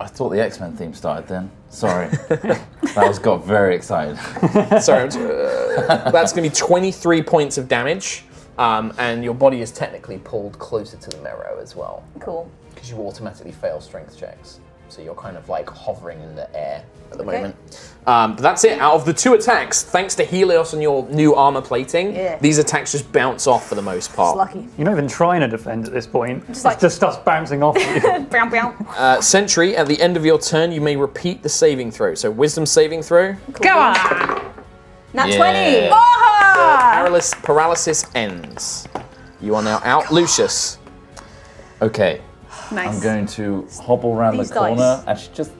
I thought the X-Men theme started then. Sorry. That was got very excited. Sorry, that's going to be 23 points of damage, and your body is technically pulled closer to the Merrow as well. Cool. Because you automatically fail strength checks. So you're kind of like hovering in the air at the moment. But that's it. Out of the 2 attacks, thanks to Helios and your new armor plating, these attacks just bounce off for the most part. Lucky. You're not even trying to defend at this point. It just starts bouncing off you. Sentry, at the end of your turn, you may repeat the saving throw. So wisdom saving throw. Go on. Nat Yeah. 20! Paralysis ends. You are now out. Lucius. Okay. Nice. I'm going to hobble around These the corner. dice. Actually, just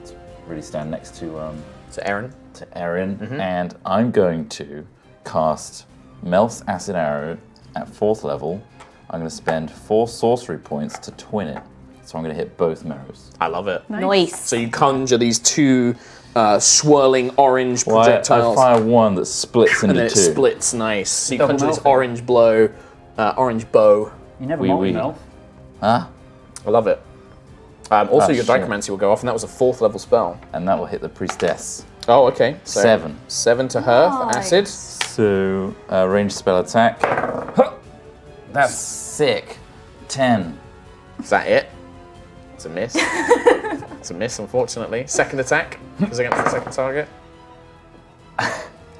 really stand next to So Aaron. Erin, and I'm going to cast Mel's Acid Arrow at 4th level. I'm going to spend 4 sorcery points to twin it. So I'm going to hit both Merrows. I love it. Nice. So you conjure these 2 swirling orange Well, I projectiles. fire one that splits into and then it 2. splits, nice. So you Double conjure this melting. orange blow, orange bow. You never Wee mocked wee. Melf. Huh? I love it. Also, Oh, your shit. Dichromancy will go off, and that was a 4th level spell. And that will hit the priestess. Oh, okay. So 7. 7 to her for Nice. acid. So, ranged spell attack. That's sick. 10. Is that it? It's a miss. It's a miss, unfortunately. Second attack is against the second target.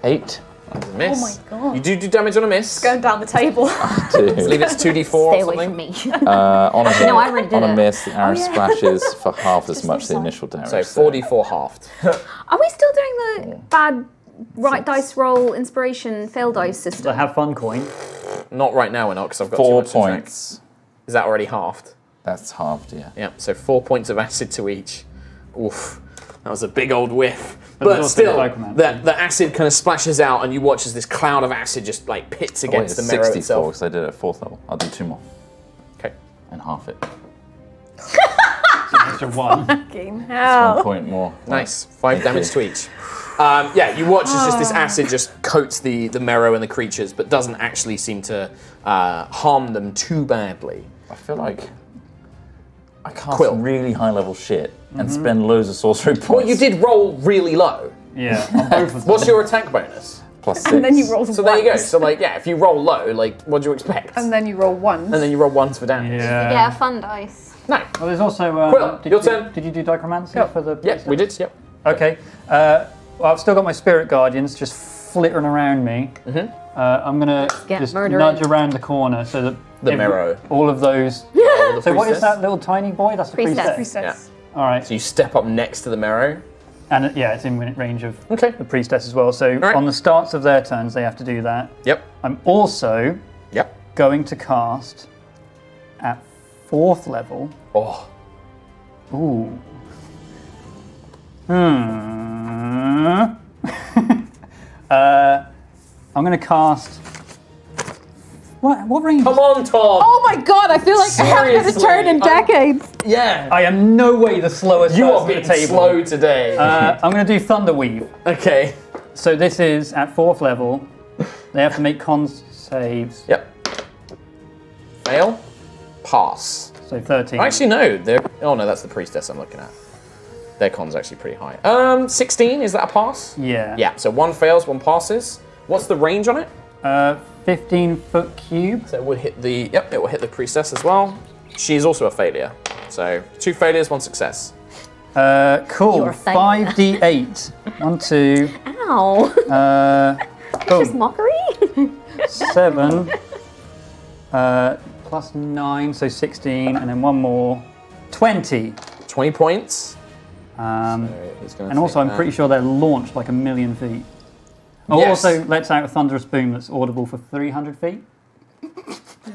8. It's a miss. Oh my god. You do damage on a miss. Going down the table. I believe it's 2d4 Stay or away something. from me. On a hit, no, I already did on a it. miss, the arrow splashes for half as much the initial damage. So 4d4 halved. Are we still doing the bad dice roll inspiration fail dice The system? have fun coin. Not right now, we're not, because I've got 4 too much to drink. points. Is that already halved? That's halved, yeah. Yeah, so 4 points of acid to each. Oof, that was a big old whiff. But But there's still, also the the acid kind of splashes out, and you watch as this cloud of acid just like pits Oh, wait, against it's the mirror 64 itself. because I did it at 4th level. I'll do 2 more Okay. and half it. Extra 1. Fucking 1 hell. point more. Nice. 5 damage to each. Yeah, you watch as just this acid just coats the marrow and the creatures, but doesn't actually seem to harm them too badly. I feel like I cast Quill. really high level shit and spend loads of sorcery points. Well, you did roll really low. Yeah, on both of them. What's your attack bonus? Plus 6. And then you roll So there you go. So like, yeah, if you roll low, like, what do you expect? And then you roll ones. And then you roll 1s for damage. Yeah. Yeah, fun dice. No. Well, there's also. Quill, your you, turn. Did you do dichromancy for the? Yep, we did. Yep. Okay. Well, I've still got my spirit guardians just flittering around me. I'm gonna get just murdering. nudge around the corner so that The marrow. all of those. Roll the So what is priestess. that little tiny boy? That's the Priestess. Priestess. All right. So you step up next to the marrow. And yeah, it's in range of Okay. the priestess as well. So right. on the starts of their turns, they have to do that. Yep. I'm also Yep. going to cast at 4th level. Oh. Ooh. I'm going to cast. What range? Come on, Tom. Oh my god, I feel like I haven't had a Seriously, turn in decades. Yeah. I am no way the slowest You person are at being the table. slow today. I'm going to do Thunderweave. Okay. So this is at 4th level. They have to make con saves. Yep. Fail. Pass. So 13. Actually, no. Oh no, that's the priestess I'm looking at. Their con's actually pretty high. 16. Is that a pass? Yeah. Yeah. So 1 fails, 1 passes. What's the range on it? 15-foot cube. So it would hit the. Yep. It will hit the priestess as well. She's also a failure. So 2 failures, 1 success. Cool. You're a failure. 5d8. 1, 2. Ow. Just Boom. mockery? 7. Plus 9, so 16, and then 1 more. 20. 20 points. And He's gonna also, take I'm pretty sure they're launched like 1,000,000 feet. Oh, Yes. also lets out a thunderous boom that's audible for 300 feet.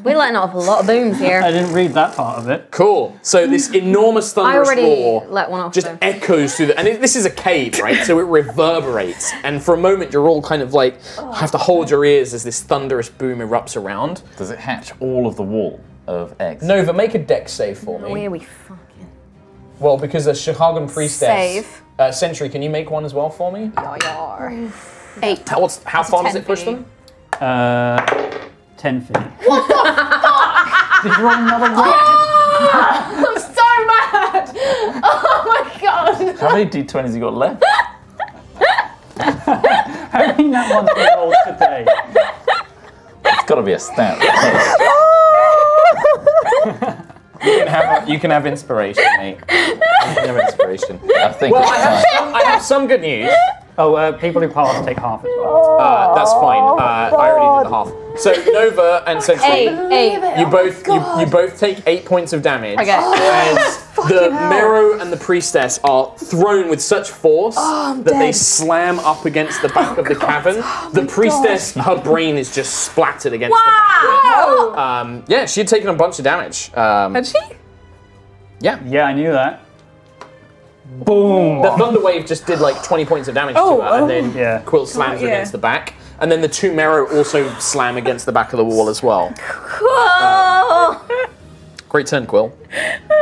We're letting off a lot of booms I here. didn't read that part of it. Cool. So this enormous I thunderous already roar let one off. just though. echoes through and this is a cave, right? So it reverberates, and for a moment you're all kind of like have to hold your ears as this thunderous boom erupts around. Does it hatch all of the wall of eggs? Nova, make a dex save for me. Where we fucking. Well, because a Suhagan priestess. Save. Sentry, can you make one as well for me? Yar. 8. How far does 10 it push feet. them? 10 feet. What the fuck? Did you roll another one? I'm so mad! Oh my god! How many d20s you got left? How many nat ones we rolled today? It's got to be a stat. You can have inspiration, mate. You can have inspiration. I think Well, it's time. I have some good news. Oh, people who pass take half as well. That's fine. I already did the half. So Nova and Sentry, 8. you both take 8 points of damage. Okay. As the Mero and the priestess are thrown with such force that they slam up against the back of the cavern. The priestess, her brain is just splattered against the back. Yeah, she had taken a bunch of damage. Had she? Yeah. Yeah, I knew that. Boom! The thunder wave just did like 20 points of damage to her, and then Yeah. Quill slams her yeah. against the back. And then the 2 Mero also slam against the back of the wall as well. Cool. Great turn, Quill.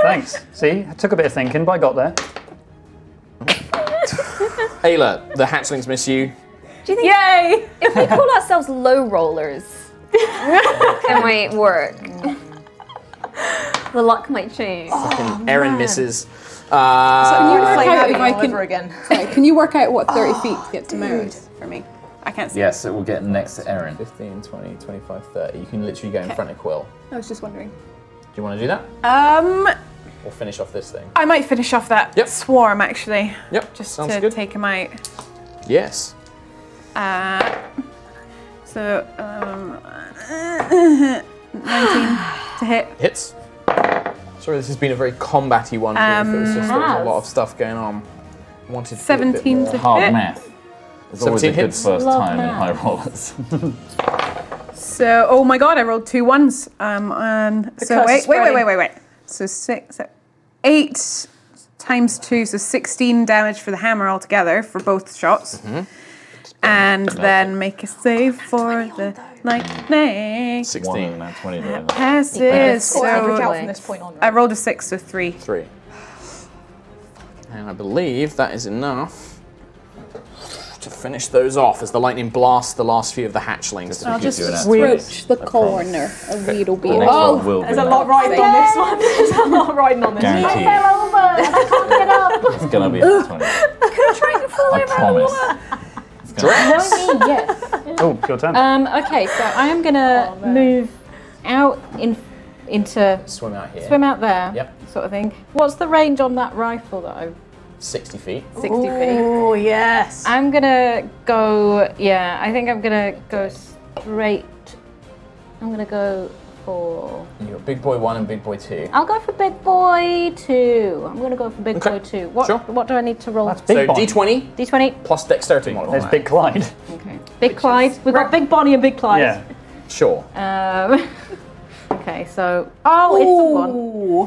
Thanks. See, it took a bit of thinking, but I got there. Ayla, the hatchlings miss you. Do you think Yay! if we call ourselves low rollers, it might work? The luck might change. Erin misses. Can you work Flame out having if I all can? over again. Sorry, can you work out what 30 feet to get to Merritt for me? I can't see. Yes, it will get next to Erin. 15, 20, 25, 30. You can literally go in front of Quill. I was just wondering. you want to do that? Or finish off this thing? I might finish off that swarm actually. Yep. Just sounds to good. take him out. Yes. So 19 to hit. Hits. Sorry, this has been a very combat-y one. If it was just there was a lot of stuff going on. Wanted to 17 to Hard hit. math. It's always a 17 good hits. first Love time in math. high rollers. So, oh my god, I rolled 2 1s. And so curse is wait. So 8 times 2, so 16 damage for the hammer altogether for both shots. And then make a save for the lightning. 16. 1 and 20 there. Passes. Or average out So from this point on. I rolled a 6, so 3. 3. And I believe that is enough to finish those off as the lightning blasts the last few of the hatchlings. I'll just Approach the corner a little bit. The next one will There's be a lot riding on this one. There's a lot riding on this one. guaranteed. over and I can't get up. It's gonna be a 20. I promise. It's gonna Knowing me, yes. Oh, your turn. Okay, so I am gonna move out into Swim out here. swim out there, Yep. sort of thing. What's the range on that rifle that I've 60 feet. 60 feet? Oh, yes. I'm gonna go. Yeah, I think I'm gonna go straight. I'm gonna go for. You got big boy 1 and big boy 2. I'll go for big boy 2. I'm gonna go for big Okay. boy 2. What? Sure. What do I need to roll? That's big So Bonnie. D20 D20. plus dexterity modifier. There's Big Clyde. Okay. Big Clyde. We've got Big Bonnie and Big Clyde. Yeah. Sure. Okay, so it's a 1. Whoa,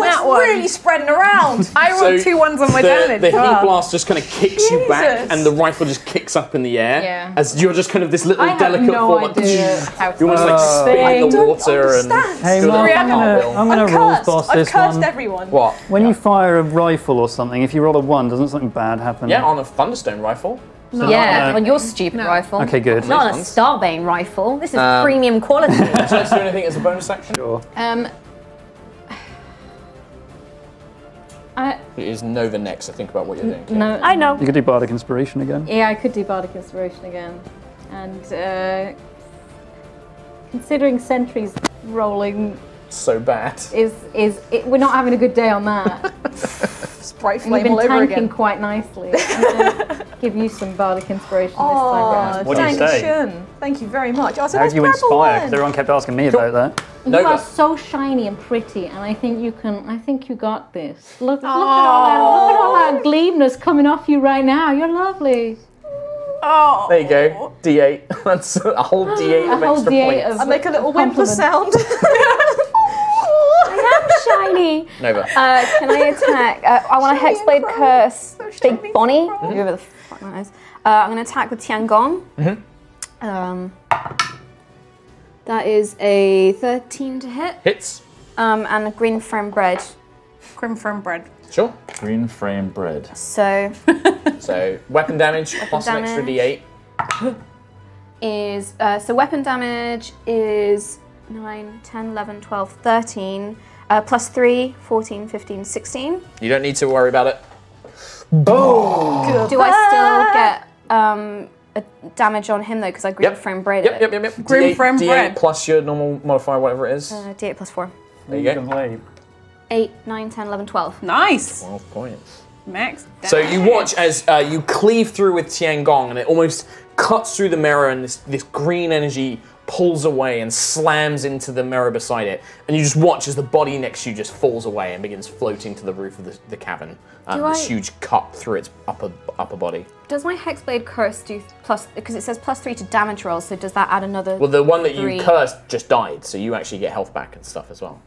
that it's one. really spreading around. I rolled 2 1s on my damage. The heat Wow. blast just kind of kicks you back, Jesus. and the rifle just kicks up in the air. Yeah. As you're just kind of this little I have delicate no form. idea how to You almost like spit in the Don't water and. Hey, do a Mark, little I'm cartwheel. gonna rules boss I've this cursed one. everyone. What? When you fire a rifle or something, if you roll a 1, doesn't something bad happen? Yeah, on a Thunderstone rifle. Yeah, no. on your stupid rifle. Okay, good. Not on a ones. Starbane rifle. This is Um, premium quality. Would you like to do anything as a bonus action? Sure. It is Nova next, so think about what you're doing. Kim. No, I know. You could do Bardic Inspiration again. Yeah, I could do Bardic Inspiration again. And considering Sentry's rolling So bad. we're not having a good day on that. Sprite And you've flame been all over tanking again. quite nicely. I'm gonna give you some Bardic Inspiration this time round. What do you say? Shun. Thank you very much. I was How do you inspire? Because everyone kept asking me about that. You Nova. are so shiny and pretty, and I think you got this. Look at all that gleamness coming off you right now. You're lovely. Oh. There you go. D8. That's a whole D8 A of whole extra D8 points. of I make a little whimper compliment. sound. I am shiny. Nova. Can I attack? I want to Hexblade Curse Big Bonnie. Whoever the fuck that is. I'm going to attack with Tiangong. That is a 13 to hit. Hits. And a green frame bread. Grim firm bread. Sure. Green frame bread. So So weapon damage plus an extra damage. D8. is so weapon damage is 9, 10, 11, 12, 13. Plus 3, 14, 15, 16. You don't need to worry about it. Do I still get a damage on him though? Because I green Yep. frame bread Yep, it. yep, yep. Grim D8, frame D8 bread. plus your normal modifier, whatever it is. D8 plus 4. There you go. Lovely. 8, 9, 10, 11, 12. Nice. 12 points. Max. So you watch as you cleave through with Tiangong, and it almost cuts through the mirror, and this green energy pulls away and slams into the mirror beside it. And you just watch as the body next to you just falls away and begins floating to the roof of the cabin. This huge cut through its upper body. Does my Hexblade Curse do plus, because it says plus 3 to damage rolls, so does that add another? Well, the one that 3? you cursed just died, so you actually get health back and stuff as well.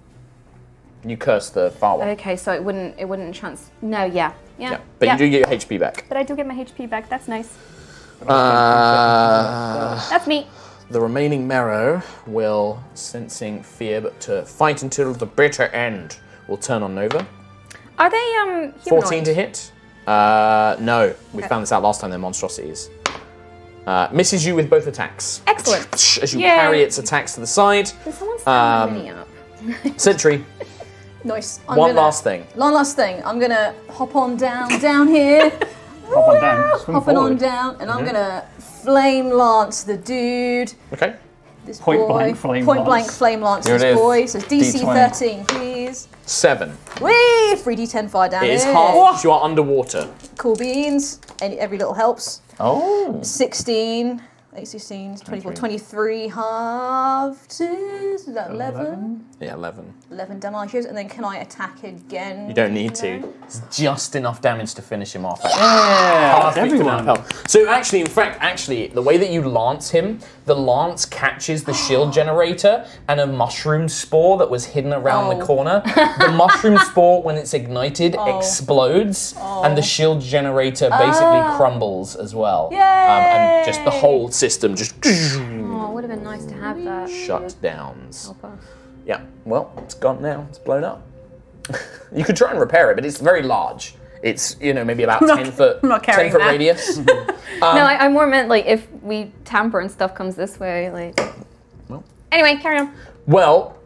You cursed the far one. Okay, so it wouldn't enchant. No, yeah. Yeah, but you do get your HP back. But I do get my HP back. That's nice. Uh, That's me. The remaining marrow will, sensing fear, but to fight until the bitter end, will turn on Nova. Are they humanoid? 14 to hit? No. We found this out last time, they're monstrosities. Misses you with both attacks. Excellent. As you carry its attacks to the side. Can someone stand my mini up? Sentry, Nice. one last thing. One last thing. I'm gonna hop on down here. Hop on down. Swim Hopping forward. on down, and I'm gonna flame lance the dude. Okay. this Point boy. blank flame Point lance. blank flame lance Here this it is. boy. So it's DC D20. 13, please. 7. Whee! 3d10 fire damage. It is half. You are underwater. Cool beans. Every little helps. Oh. 16. 8, 16, 24, 23 halved is that 11? Yeah, 11. 11 damages, and then can I attack again? You don't need to. It's just enough damage to finish him off. Yeah, Perfect everyone. amount of health. So actually, in fact, the way that you lance him, the lance catches the shield generator and a mushroom spore that was hidden around the corner. The mushroom spore, when it's ignited, explodes, and the shield generator basically crumbles as well. And just the whole system just Oh, it would have been nice to have that. shut downs. Help us. Yeah, well, it's gone now. It's blown up. You could try and repair it, but it's very large. It's, maybe about 10 foot, I'm not 10 carrying foot that. radius. No, I more meant like if we tamper and stuff comes this way, like. Well. Anyway, carry on. Well,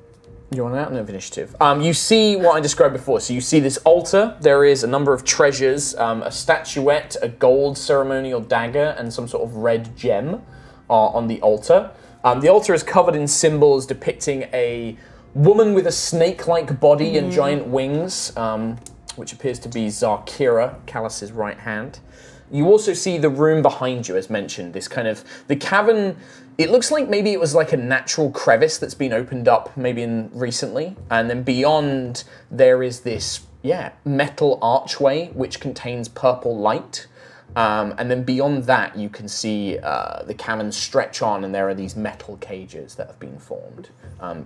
you're on out of initiative. You see what I described before. So you see this altar. There is a number of treasures, a statuette, a gold ceremonial dagger, and some sort of red gem on the altar. The altar is covered in symbols depicting a woman with a snake-like body and giant wings, which appears to be Zarkira, Callus's right hand. You also see the room behind you, as mentioned, this kind of, the cavern, it looks like maybe it was like a natural crevice that's been opened up maybe recently, and then beyond there is this, metal archway which contains purple light. And then beyond that, you can see the cavern stretch on, and there are these metal cages that have been formed,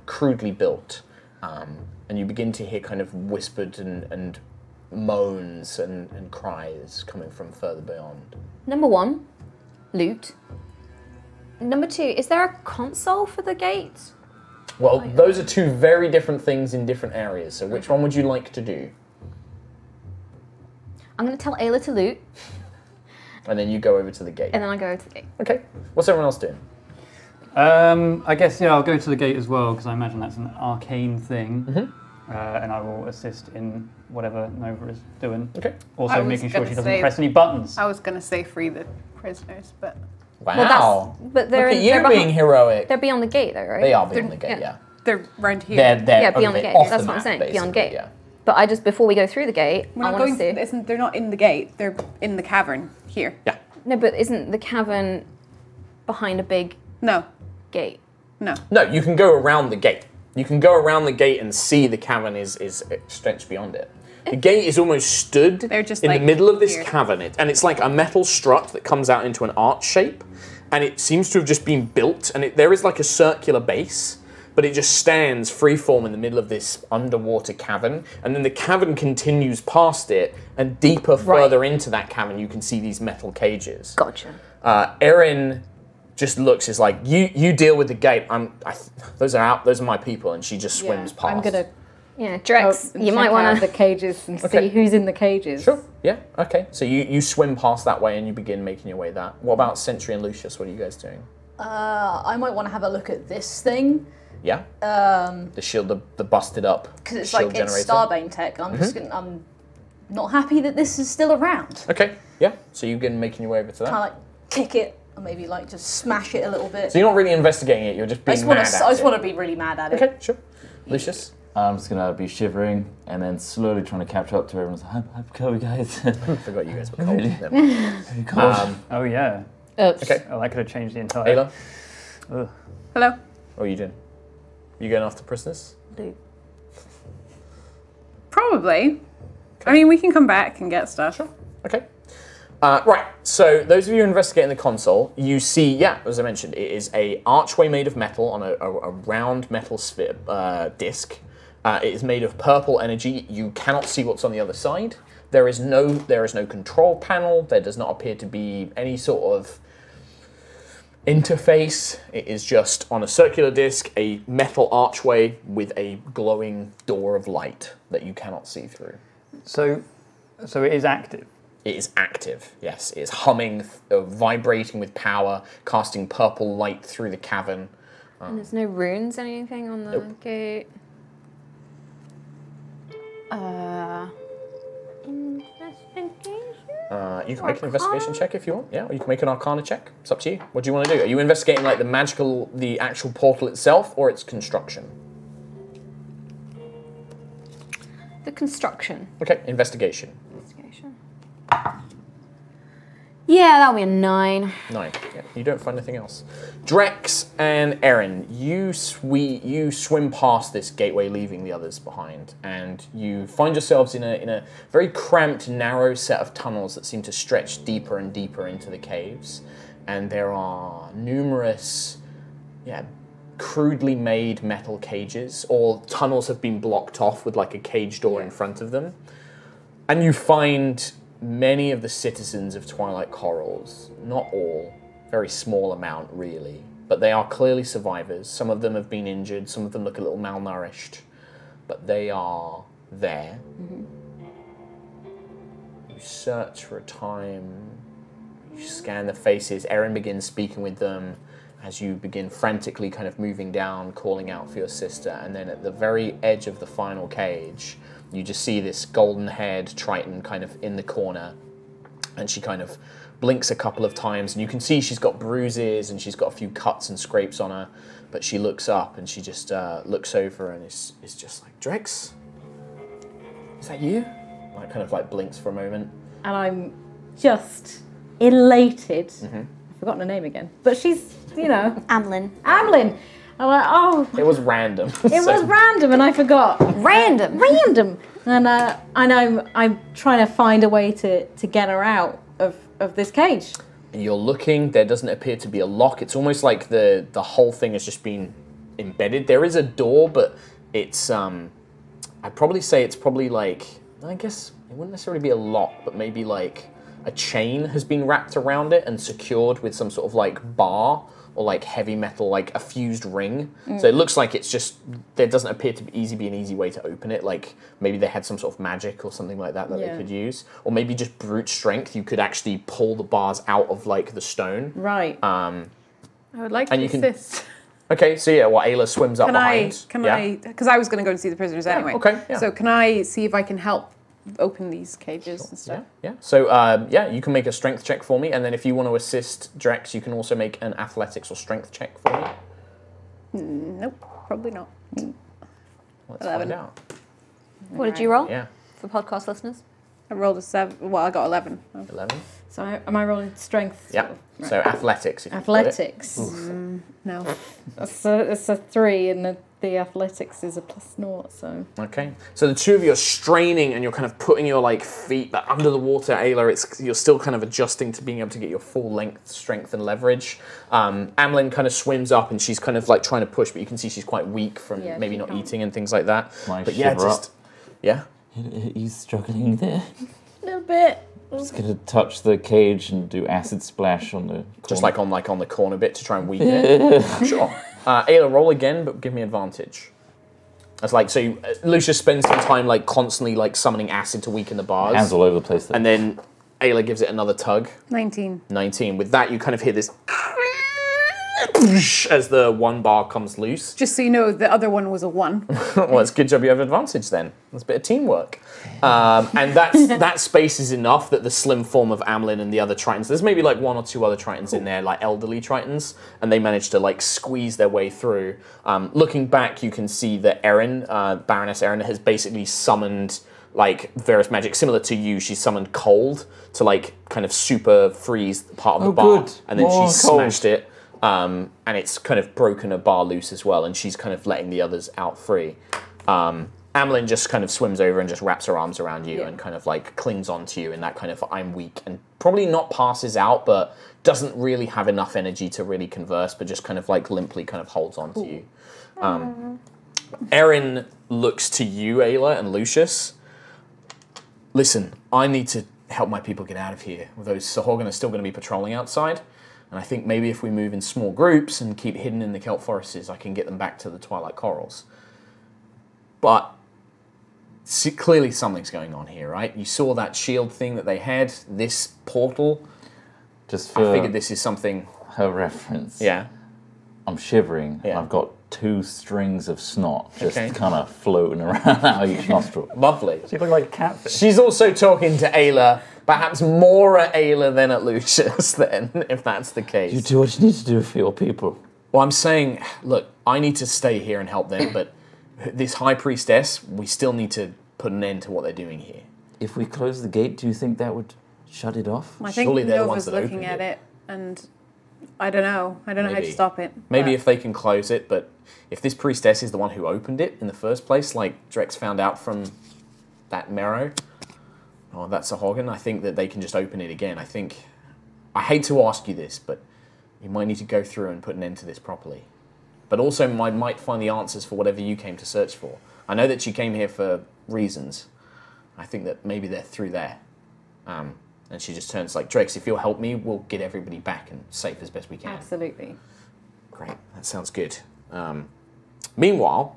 crudely built. And you begin to hear kind of whispered and moans and cries coming from further beyond. Number 1, loot. Number 2, is there a console for the gate? Well, those are two very different things in different areas, so which one would you like to do? I'm going to tell Ayla to loot, And then you go over to the gate. and then I go to the gate. Okay. What's everyone else doing? I guess, I'll go to the gate as well, because I imagine that's an arcane thing. And I will assist in whatever Nova is doing. Okay. Also I was making sure gonna she doesn't say- press any buttons. I was gonna say free the prisoners, but Wow. But they're Look at you they're being heroic. They're beyond the gate, though, right? They are beyond the gate, yeah. they're round here. They're Yeah, beyond the gate. off That's the what I'm map, saying. Beyond basically, gate. Yeah. But I just before we go through the gate, We're I not want to going. see. They're not in the gate. They're in the cavern here. Yeah. No, but isn't the cavern behind a big No, gate? no. No, you can go around the gate. You can go around the gate and see the cavern is stretched beyond it. The gate is almost stood They're just in like the middle of this here. cavern, and it's like a metal strut that comes out into an arch shape, and it seems to have just been built, and there is like a circular base, but it just stands freeform in the middle of this underwater cavern, and then the cavern continues past it, and deeper further into that cavern you can see these metal cages. Gotcha. Erin just looks, is like, you deal with the gate. Those are my people, and she just swims past. I'm gonna Yeah, Drex, you might check want out to. the cages and Okay. see who's in the cages. Sure. Yeah. Okay. So you swim past that way and you begin making your way that. What about Sentry and Lucius? What are you guys doing? I might want to have a look at this thing. Yeah. The shield, the busted up. Because it's shield like it's generator. Starbane tech. I'm not happy that this is still around. Okay. Yeah. So you begin making your way over to that. Kind of like kick it, or maybe like just smash it a little bit. So you're not really investigating it. You're just being mad at it. I just want to be really mad at it. Okay. Sure. Lucius. I'm just gonna be shivering and then slowly trying to catch up to everyone. I'm cold, guys. I forgot you guys were cold. Never. Very cold. Oh, yeah. Okay. Oh, that could have changed the entire... Ayla, Ugh. Hello. what are you doing? You going after prisoners? Probably. I mean, we can come back and get stuff. Okay. Right, so those of you investigating the console, you see, yeah, as I mentioned, it is a archway made of metal on a round metal sphere, disc. It is made of purple energy. You cannot see what's on the other side. There is no control panel. There does not appear to be any sort of interface. It is just on a circular disc, a metal archway with a glowing door of light that you cannot see through. So it is active. It is active, yes. It is humming, vibrating with power, casting purple light through the cavern. And there's no runes or anything on the Nope. gate. Investigation. You can make an investigation check if you want. Yeah, or you can make an Arcana check. It's up to you. What do you want to do? Are you investigating like the actual portal itself, or its construction? The construction. Okay, investigation. Yeah, that'll be a 9. 9. Yeah, you don't find anything else. Drex and Erin, you swim past this gateway, leaving the others behind, and you find yourselves in a very cramped, narrow set of tunnels that seem to stretch deeper and deeper into the caves. And there are numerous, crudely made metal cages, or tunnels have been blocked off with like a cage door in front of them. And you find many of the citizens of Twilight Corals, not all, very small amount really, but they are clearly survivors. Some of them have been injured, some of them look a little malnourished, but they are there. You search for a time, you scan the faces. Erin begins speaking with them as you begin frantically kind of moving down, calling out for your sister, and then at the very edge of the final cage, you just see this golden-haired Triton kind of in the corner, and she kind of blinks a couple of times, and you can see she's got bruises and she's got a few cuts and scrapes on her, but she looks up and she just looks over and is just like, Drex? Is that you? Like kind of like blinks for a moment. And I'm just elated. I've forgotten her name again, but she's, Amlin. Amlin. I'm like, oh. It was random. It was random, and I forgot. Random. And I'm trying to find a way to get her out of this cage. You're looking. There doesn't appear to be a lock. It's almost like the whole thing has just been embedded. There is a door, but it's I'd probably say it's probably like, I guess it wouldn't necessarily be a lock, but maybe like a chain has been wrapped around it and secured with some sort of like bar or like heavy metal, like a fused ring. So it looks like it's just, there doesn't appear to be an easy way to open it. Like maybe they had some sort of magic or something like that they could use. Or maybe just brute strength. You could actually pull the bars out of like the stone. Right. I would like to you can- assist. Okay, so yeah, Ayla swims up behind. Can I, because I was going to go and see the prisoners anyway. Okay, yeah. So can I see if I can help open these cages and stuff? Yeah. So you can make a strength check for me, and then if you want to assist Drex, you can also make an athletics or strength check for me. Nope, probably not. Let's 11. find out. What did you roll? Yeah, For podcast listeners? I rolled a 7. Well, I got 11. 11. So am I rolling strength? Yeah. Right. So athletics. If you put it. Athletics. No. It's a 3, and the athletics is a +0. So Okay. So the two of you are straining, and you're kind of putting your like feet back under the water, Ayla. You're still kind of adjusting to being able to get your full length, strength, and leverage. Amlin kind of swims up, and she's kind of like trying to push, but you can see she's quite weak from maybe not eating and things like that. But yeah, just yeah. He's struggling there. a little bit. Just gonna touch the cage and do acid splash on the corner. Just like on the corner bit to try and weaken it. Sure. Ayla, roll again, but give me advantage. That's like, so Lucius spends some time like constantly like summoning acid to weaken the bars. Hands all over the place there. And then Ayla gives it another tug. 19. 19. With that, you kind of hear this as the one bar comes loose. Just so you know, the other one was a 1. Well, it's a good job you have advantage then. That's a bit of teamwork. And that space is enough that the slim form of Amlin and the other Tritons, there's maybe like 1 or 2 other Tritons in there, like elderly Tritons, and they manage to like squeeze their way through. Looking back, you can see that Erin, Baroness Erin, has basically summoned like various magic. Similar to you, she summoned cold to like kind of super freeze part of the bar. Good. And then More she cold. smashed it. And it's kind of broken a bar loose as well, and she's kind of letting the others out free. Amlin just kind of swims over and just wraps her arms around you and kind of like clings onto you in that kind of I'm weak, and probably not passes out, but doesn't really have enough energy to really converse, but just kind of like limply kind of holds on to you. Erin looks to you, Ayla and Lucius. Listen, I need to help my people get out of here. Those Suhag are still going to be patrolling outside. And I think maybe if we move in small groups and keep hidden in the kelp forests, I can get them back to the Twilight Corals. But clearly something's going on here, right? You saw that shield thing that they had, this portal. Just for I figured this is something. her reference. Yeah. I'm shivering. Yeah. I've got 2 strings of snot just Okay. kind of floating around out each nostril. Lovely. So you look like a catfish. She's also talking to Ayla Perhaps more at Ayla than at Lucius, then, if that's the case. You do what you need to do for your people. Well, I'm saying, look, I need to stay here and help them, but this High Priestess, we still need to put an end to what they're doing here. If we close the gate, do you think that would shut it off? I think Surely they're the ones Nova's that looking opened at it, and I don't know. I don't know how to stop it. Maybe but- if they can close it, but if this priestess is the one who opened it in the first place, like Drex found out from that Mero, or that Suhag, I think that they can just open it again. I hate to ask you this, but you might need to go through and put an end to this properly. But also might find the answers for whatever you came to search for. I know that you came here for reasons. I think that maybe they're through there. And she just turns like, Drex, if you'll help me, we'll get everybody back and safe as best we can. Absolutely. Great, that sounds good. Meanwhile,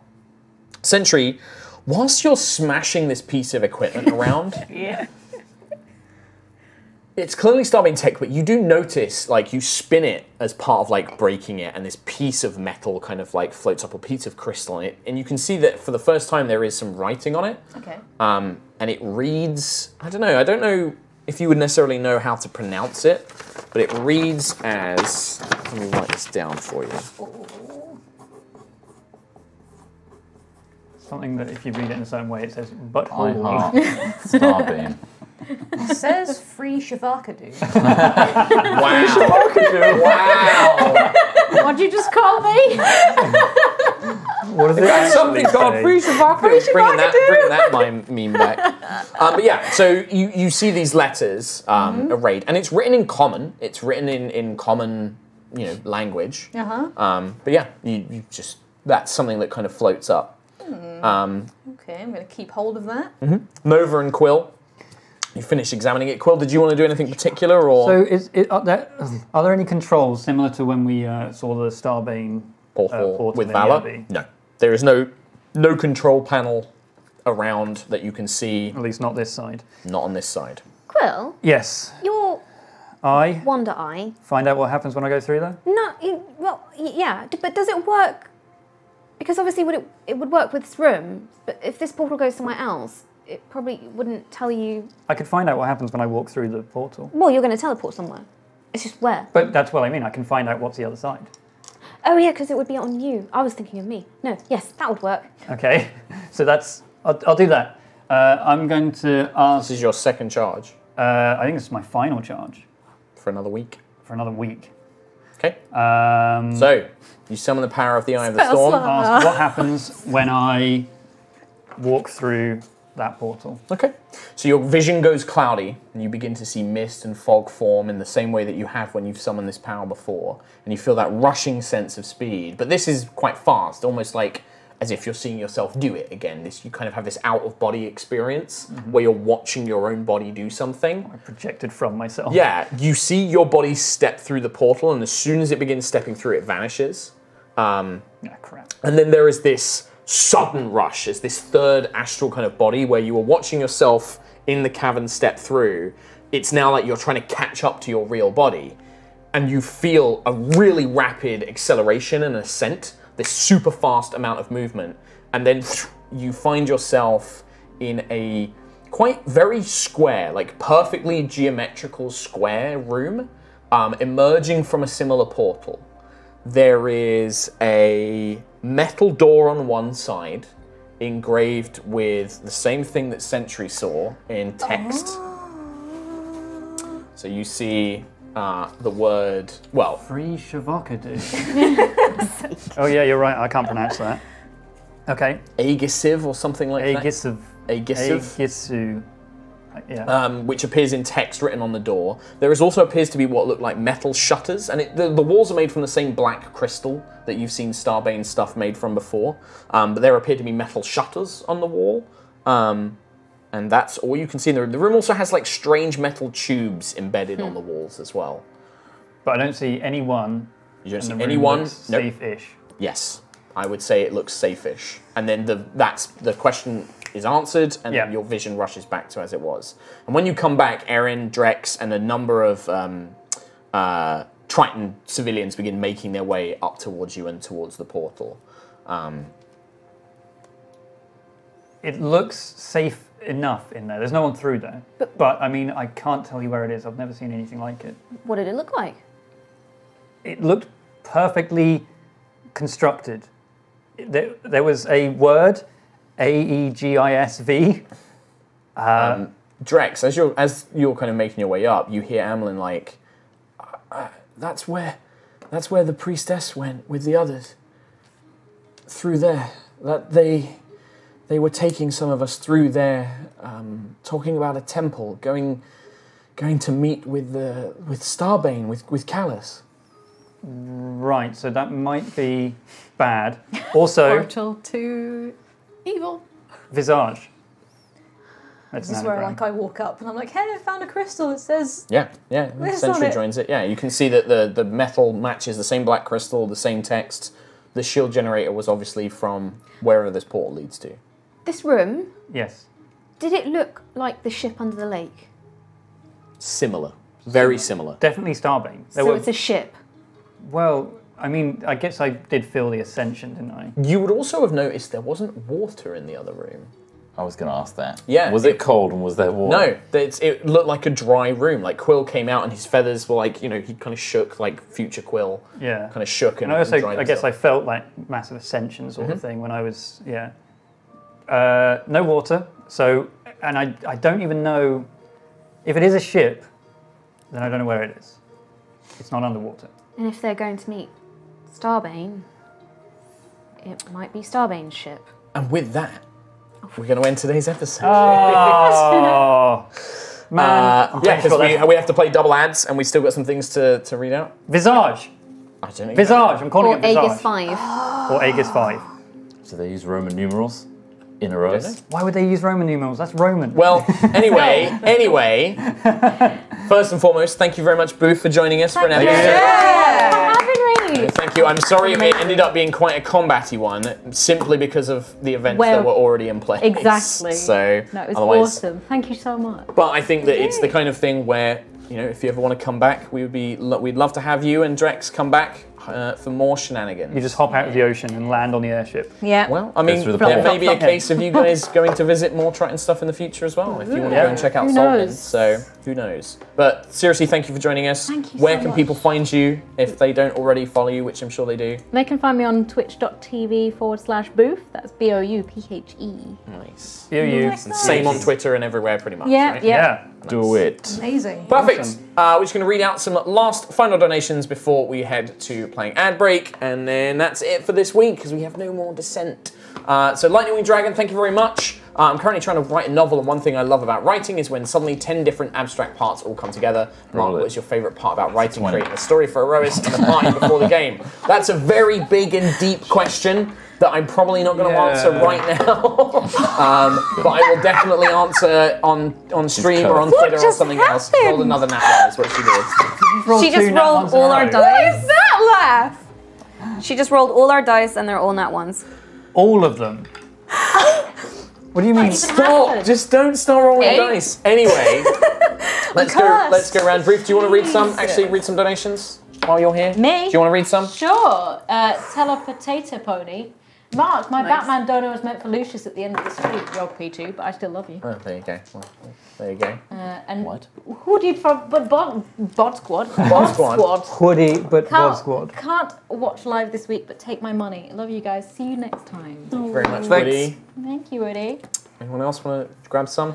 Sentry, whilst you're smashing this piece of equipment around, it's clearly starting tech, but you do notice, like, you spin it as part of, like, breaking it, and this piece of metal kind of, like, floats up, a piece of crystal in it, and you can see that for the first time there is some writing on it. Okay. And it reads, I don't know if you would necessarily know how to pronounce it, but it reads as, let me write this down for you. Something that if you read it in a certain way, it says, but I heart Starbeam. It says free Shavakadu. Wow. Wow. What'd you just call me? what does it That's something actually called say? free Shavaka. Bringing that meme back. But yeah, so you see these letters arrayed, and it's written in common. It's written in common, language. But yeah, you just, that's something that kind of floats up. Okay, I'm going to keep hold of that. Nova and Quill, you finished examining it. Quill, did you want to do anything particular, or So are there any controls similar to when we saw the Starbane portal with in the Valor? Abbey? No, there is no control panel around that you can see. At least not this side. Not on this side. Quill, Yes. your I Wonder Eye. find out what happens when I go through there? No, yeah, but does it work? Because obviously it would work with this room, but if this portal goes somewhere else, it probably wouldn't tell you. I could find out what happens when I walk through the portal. Well, you're going to teleport somewhere. It's just where. But that's what I mean. I can find out what's the other side. Oh yeah, because it would be on you. I was thinking of me. No, yes, that would work. Okay. So I'll do that. I'm going to ask. This is your second charge I think this is my final charge for another week. for another week. Okay. So you summon the power of the Eye of the Storm. Ask what happens when I walk through that portal. Okay. So your vision goes cloudy, and you begin to see mist and fog form in the same way that you have when you've summoned this power before, and you feel that rushing sense of speed. But this is quite fast, almost like as if you're seeing yourself do it again. You kind of have this out-of-body experience where you're watching your own body do something. I projected from myself. Yeah, you see your body step through the portal, and as soon as it begins stepping through, it vanishes. Crap. And then there is this sudden rush as this third astral kind of body where you were watching yourself in the cavern step through. It's now like you're trying to catch up to your real body, and you feel a really rapid acceleration and ascent, this super fast amount of movement, and then you find yourself in a quite very square, like perfectly geometrical square room, emerging from a similar portal. There is a metal door on one side, engraved with the same thing that Sentry saw in text. So you see the word, well... Free Shavakadu. Oh yeah, you're right, I can't pronounce that. Okay. Agisiv or something like that. Agisiv. Agisu. Yeah. Which appears in text written on the door. There also appears to be what look like metal shutters, and the walls are made from the same black crystal that you've seen Starbane stuff made from before, but there appear to be metal shutters on the wall, and that's all you can see in the room. The room also has like strange metal tubes embedded on the walls as well. But I don't see anyone. You don't see and the room anyone? looks Nope. safe-ish. Yes, I would say it looks safe-ish. And then the question is answered, and then your vision rushes back to as it was. And when you come back, Erin, Drex, and a number of Triton civilians begin making their way up towards you and towards the portal. It looks safe. enough in there. There's no one through there. But I mean, I can't tell you where it is. I've never seen anything like it. What did it look like? It looked perfectly constructed. There was a word, AEGISV. Drex, as you're kind of making your way up, you hear Amlin like, that's where the priestess went with the others. Through there. That they were taking some of us through there, talking about a temple, going to meet with Starbane, with Callus. Right, so that might be bad. Also, Portal to evil. Visage. That's This is an where anagram. I walk up and I'm like, hey, I found a crystal. It says Yeah, Where's Sentry on it? joins it. Yeah, you can see that the metal matches the same black crystal, the same text. The shield generator was obviously from wherever this portal leads to. This room, Yes. did it look like the ship under the lake? Similar. Very similar. Definitely Starbane. So it's a ship. Well, I mean, I guess I did feel the ascension, didn't I? You would also have noticed there wasn't water in the other room. I was going to ask that. Yeah. Was it cold and was there water? No, it looked like a dry room. Like Quill came out and his feathers were like, he kind of shook like future Quill. Yeah. Kind of shook and And also, dried I guess I himself. felt like massive ascension sort of thing when I was, no water. So, and I don't even know, if it is a ship, then I don't know where it is. It's not underwater. And if they're going to meet Starbane, it might be Starbane's ship. And with that, we're going to end today's episode. Oh, man. I'm Yeah, pretty because sure we have to play double ads and we still got some things to read out. Visage. I don't know. Visage. I'm calling Or it Visage. Aegis 5. Or Aegis 5. So they use Roman numerals in Aerois? Why would they use Roman numerals? That's Roman. Well, anyway, first and foremost, thank you very much, Booth, for joining us for an episode. Thank you. I'm sorry it ended up being quite a combat-y one, simply because of the events that were already in place. Exactly. So, No, it was otherwise, awesome. Thank you so much. But I think that it's the kind of thing where, if you ever want to come back, we'd love to have you and Drex come back for more shenanigans. You just hop out of the ocean and land on the airship. Yeah. Well, I mean, through the there portal. may be a case of you guys going to visit more Triton stuff in the future as well, if you want to go and check out Who Solvin. knows? So, who knows? But seriously, thank you for joining us. Thank you Where so can much. people find you if they don't already follow you, which I'm sure they do? They can find me on twitch.tv/booth. That's BOUPHE. Nice. You. Same on Twitter and everywhere, pretty much. Yeah, right? Yeah. Do it. Amazing. Perfect. Awesome. We're just going to read out some last final donations before we head to playing ad break, and then that's it for this week because we have no more Descent. So Lightning Wing Dragon, thank you very much. I'm currently trying to write a novel, and one thing I love about writing is when suddenly 10 different abstract parts all come together. Mark, what is your favourite part about writing, creating a story for Aerois, and the party before the game? That's a very big and deep question that I'm probably not going to answer right now. But I will definitely answer on stream or on Twitter or something else. Rolled another nat one is what she did. She just rolled all our dice. That laugh. She just rolled all our dice and they're all nat ones. All of them. What do you mean? Stop! Just don't start rolling dice. Anyway, let's go around. Brief, do you want to read some? Actually, read some donations while you're here. Me? Do you want to read some? Sure. Tell a potato pony. Mark, my Batman dono was meant for Lucius at the end of the street. Roll P2, but I still love you. Oh, there you go. Well, there you go. And What? Hoodie from Bod Squad. Bod Squad. Hoodie, but Can't, Bod Squad. can't watch live this week, but take my money. Love you guys. See you next time. Thank you very much, Thanks. Woody. Thank you, Woody. Anyone else want to grab some?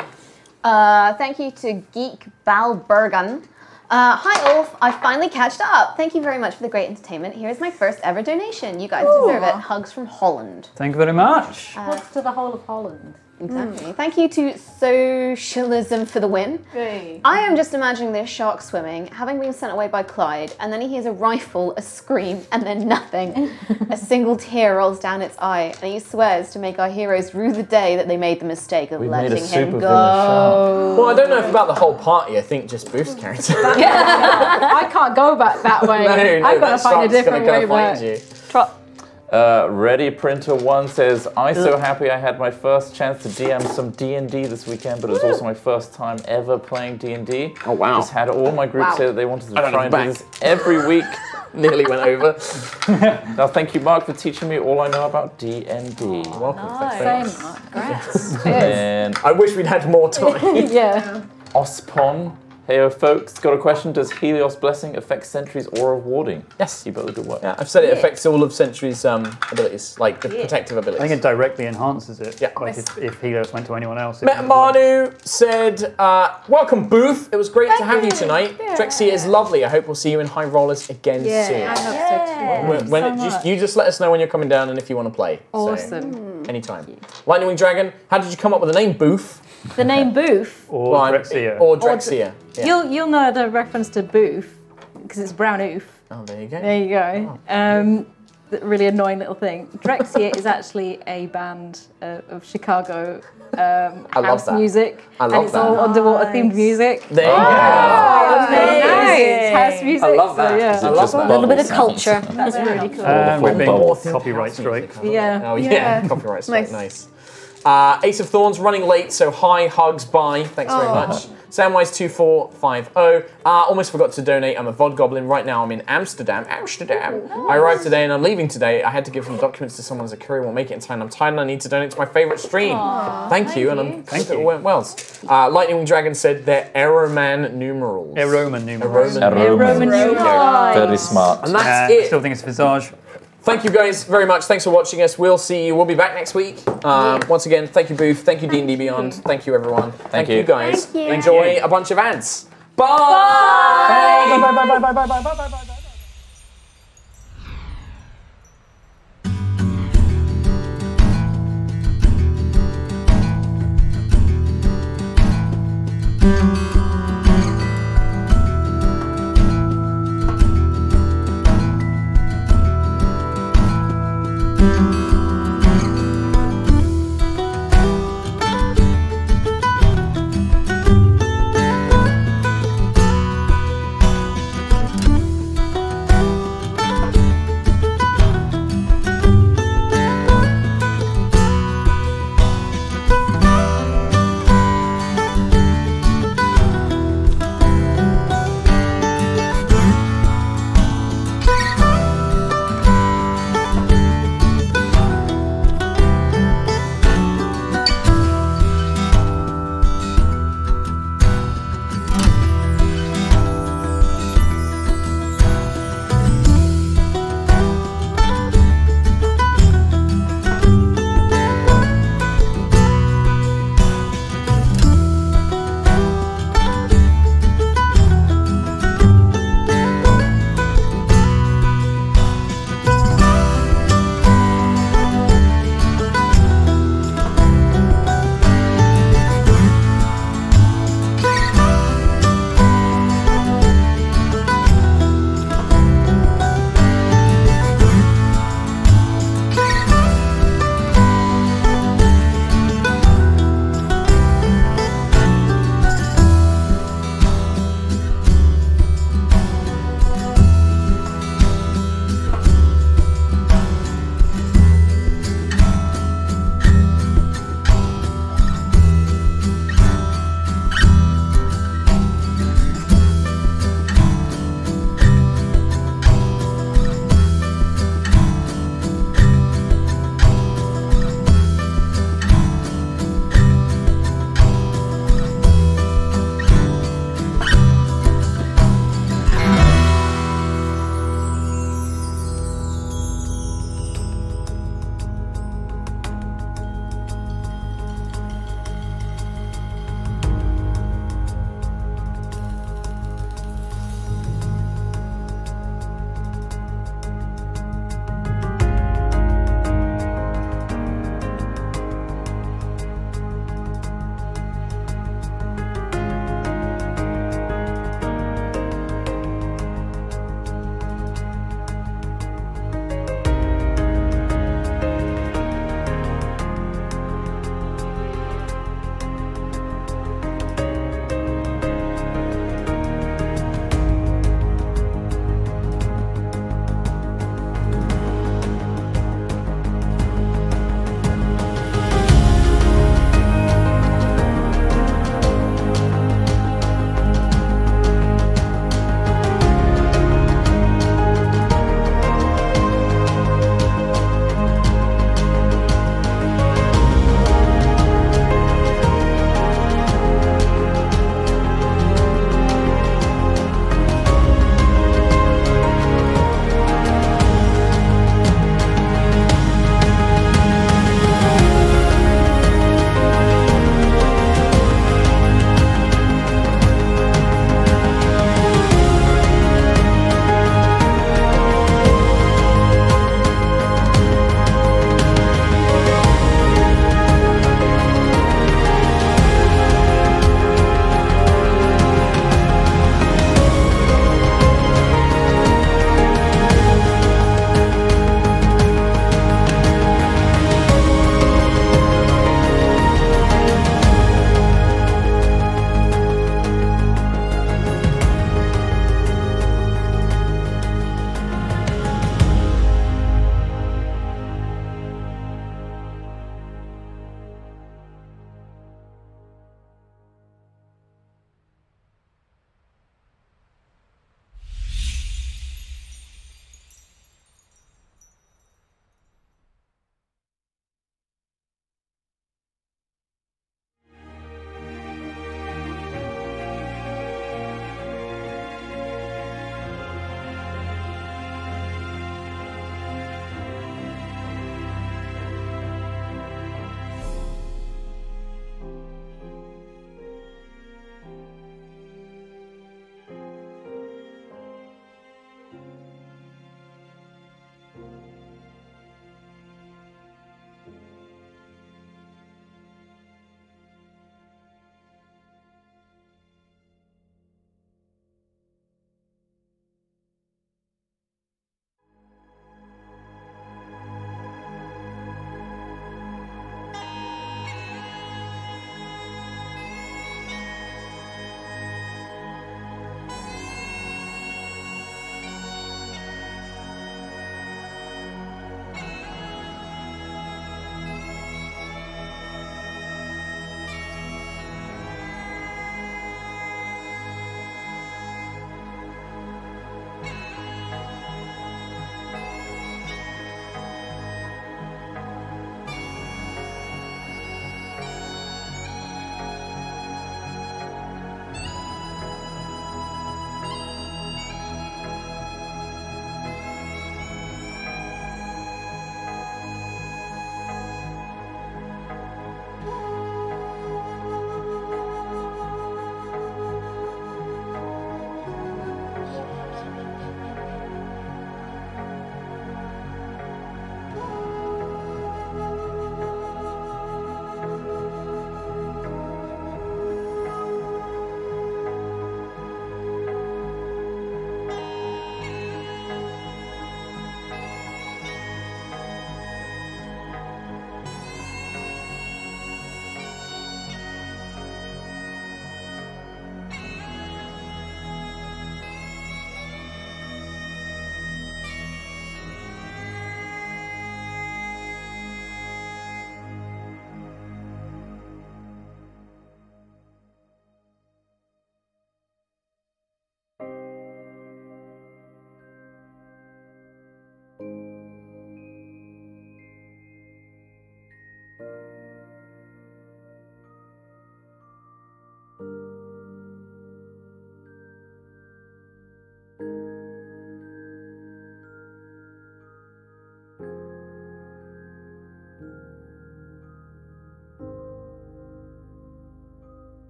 Thank you to Geek Balbergan. Hi Ulf, I finally catched up. Thank you very much for the great entertainment. Here's my first ever donation. You guys deserve it. Hugs from Holland. Thank you very much. What's to the whole of Holland? Exactly. Thank you to Socialism for the win. Hey. I am just imagining this shark swimming, having been sent away by Clyde, and then he hears a rifle, a scream, and then nothing. A single tear rolls down its eye, and he swears to make our heroes rue the day that they made the mistake of We've made a letting him supervillain go. Well, I don't know if about the whole party. I think just Booth's character. I can't go back that way. I've got to find a different way back. You. Trot. Ready Printer 1 says, I'm so happy I had my first chance to DM some D&D this weekend, but it was also my first time ever playing D&D. Oh, wow. Just had all my group say that they wanted to I don't try and know, do this every week. Nearly went over. Now, thank you, Mark, for teaching me all I know about D&D. Welcome. Nice. Thanks. Same, Mark. Congrats. And I wish we'd had more time. Yeah. Ospon. Hey, folks, got a question. Does Helios Blessing affect Sentry's aura of warding? Yes. Keep up the good work. Yeah, I've said it affects all of Sentry's abilities, like the protective I abilities. think it directly enhances it. Yeah. Like if Helios went to anyone else. it wouldn't Manu said, welcome Booth, it was great to have you tonight. Drexia is lovely, I hope we'll see you in High Rollers again soon. I hope so too. When you just let us know when you're coming down and if you want to play. Awesome. So, anytime. Lightning Wing Dragon, how did you come up with the name Booth? The name Booth. Or Drexia. Or Drexia. Yeah. You'll know the reference to Booth because it's brown oof. Oh, there you go. There you go. The really annoying little thing. Drexia is actually a band of Chicago house that. music. I love and it's that. all underwater themed music. There you go. Nice. House music. I love that. So, yeah. I love that. A little bit of culture. That's really cool. We're being Both. copyright strike. Yeah. Oh yeah, copyright strike, Nice. nice. Ace of Thorns running late, so hi, hugs, bye. Thanks very much. Samwise2450. Almost forgot to donate. I'm a VOD goblin. Right now I'm in Amsterdam. I arrived today and I'm leaving today. I had to give some documents to someone as a courier. Won't make it in time. I'm tired and I need to donate to my favourite stream. Thank you. And I'm Thank it you. went well. Lightning Wing Dragon said they're Aeroman numerals. Roman numerals. Roman numerals. Very smart. And that's it. Still think it's Visage. Thank you guys very much. Thanks for watching us. We'll see you. We'll be back next week. Once again, thank you, Booth. Thank you, D&D Beyond. Thank you, everyone. Thank you guys. Thank you. Enjoy a bunch of ads. Bye. Bye bye bye bye bye bye bye bye bye bye.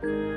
you.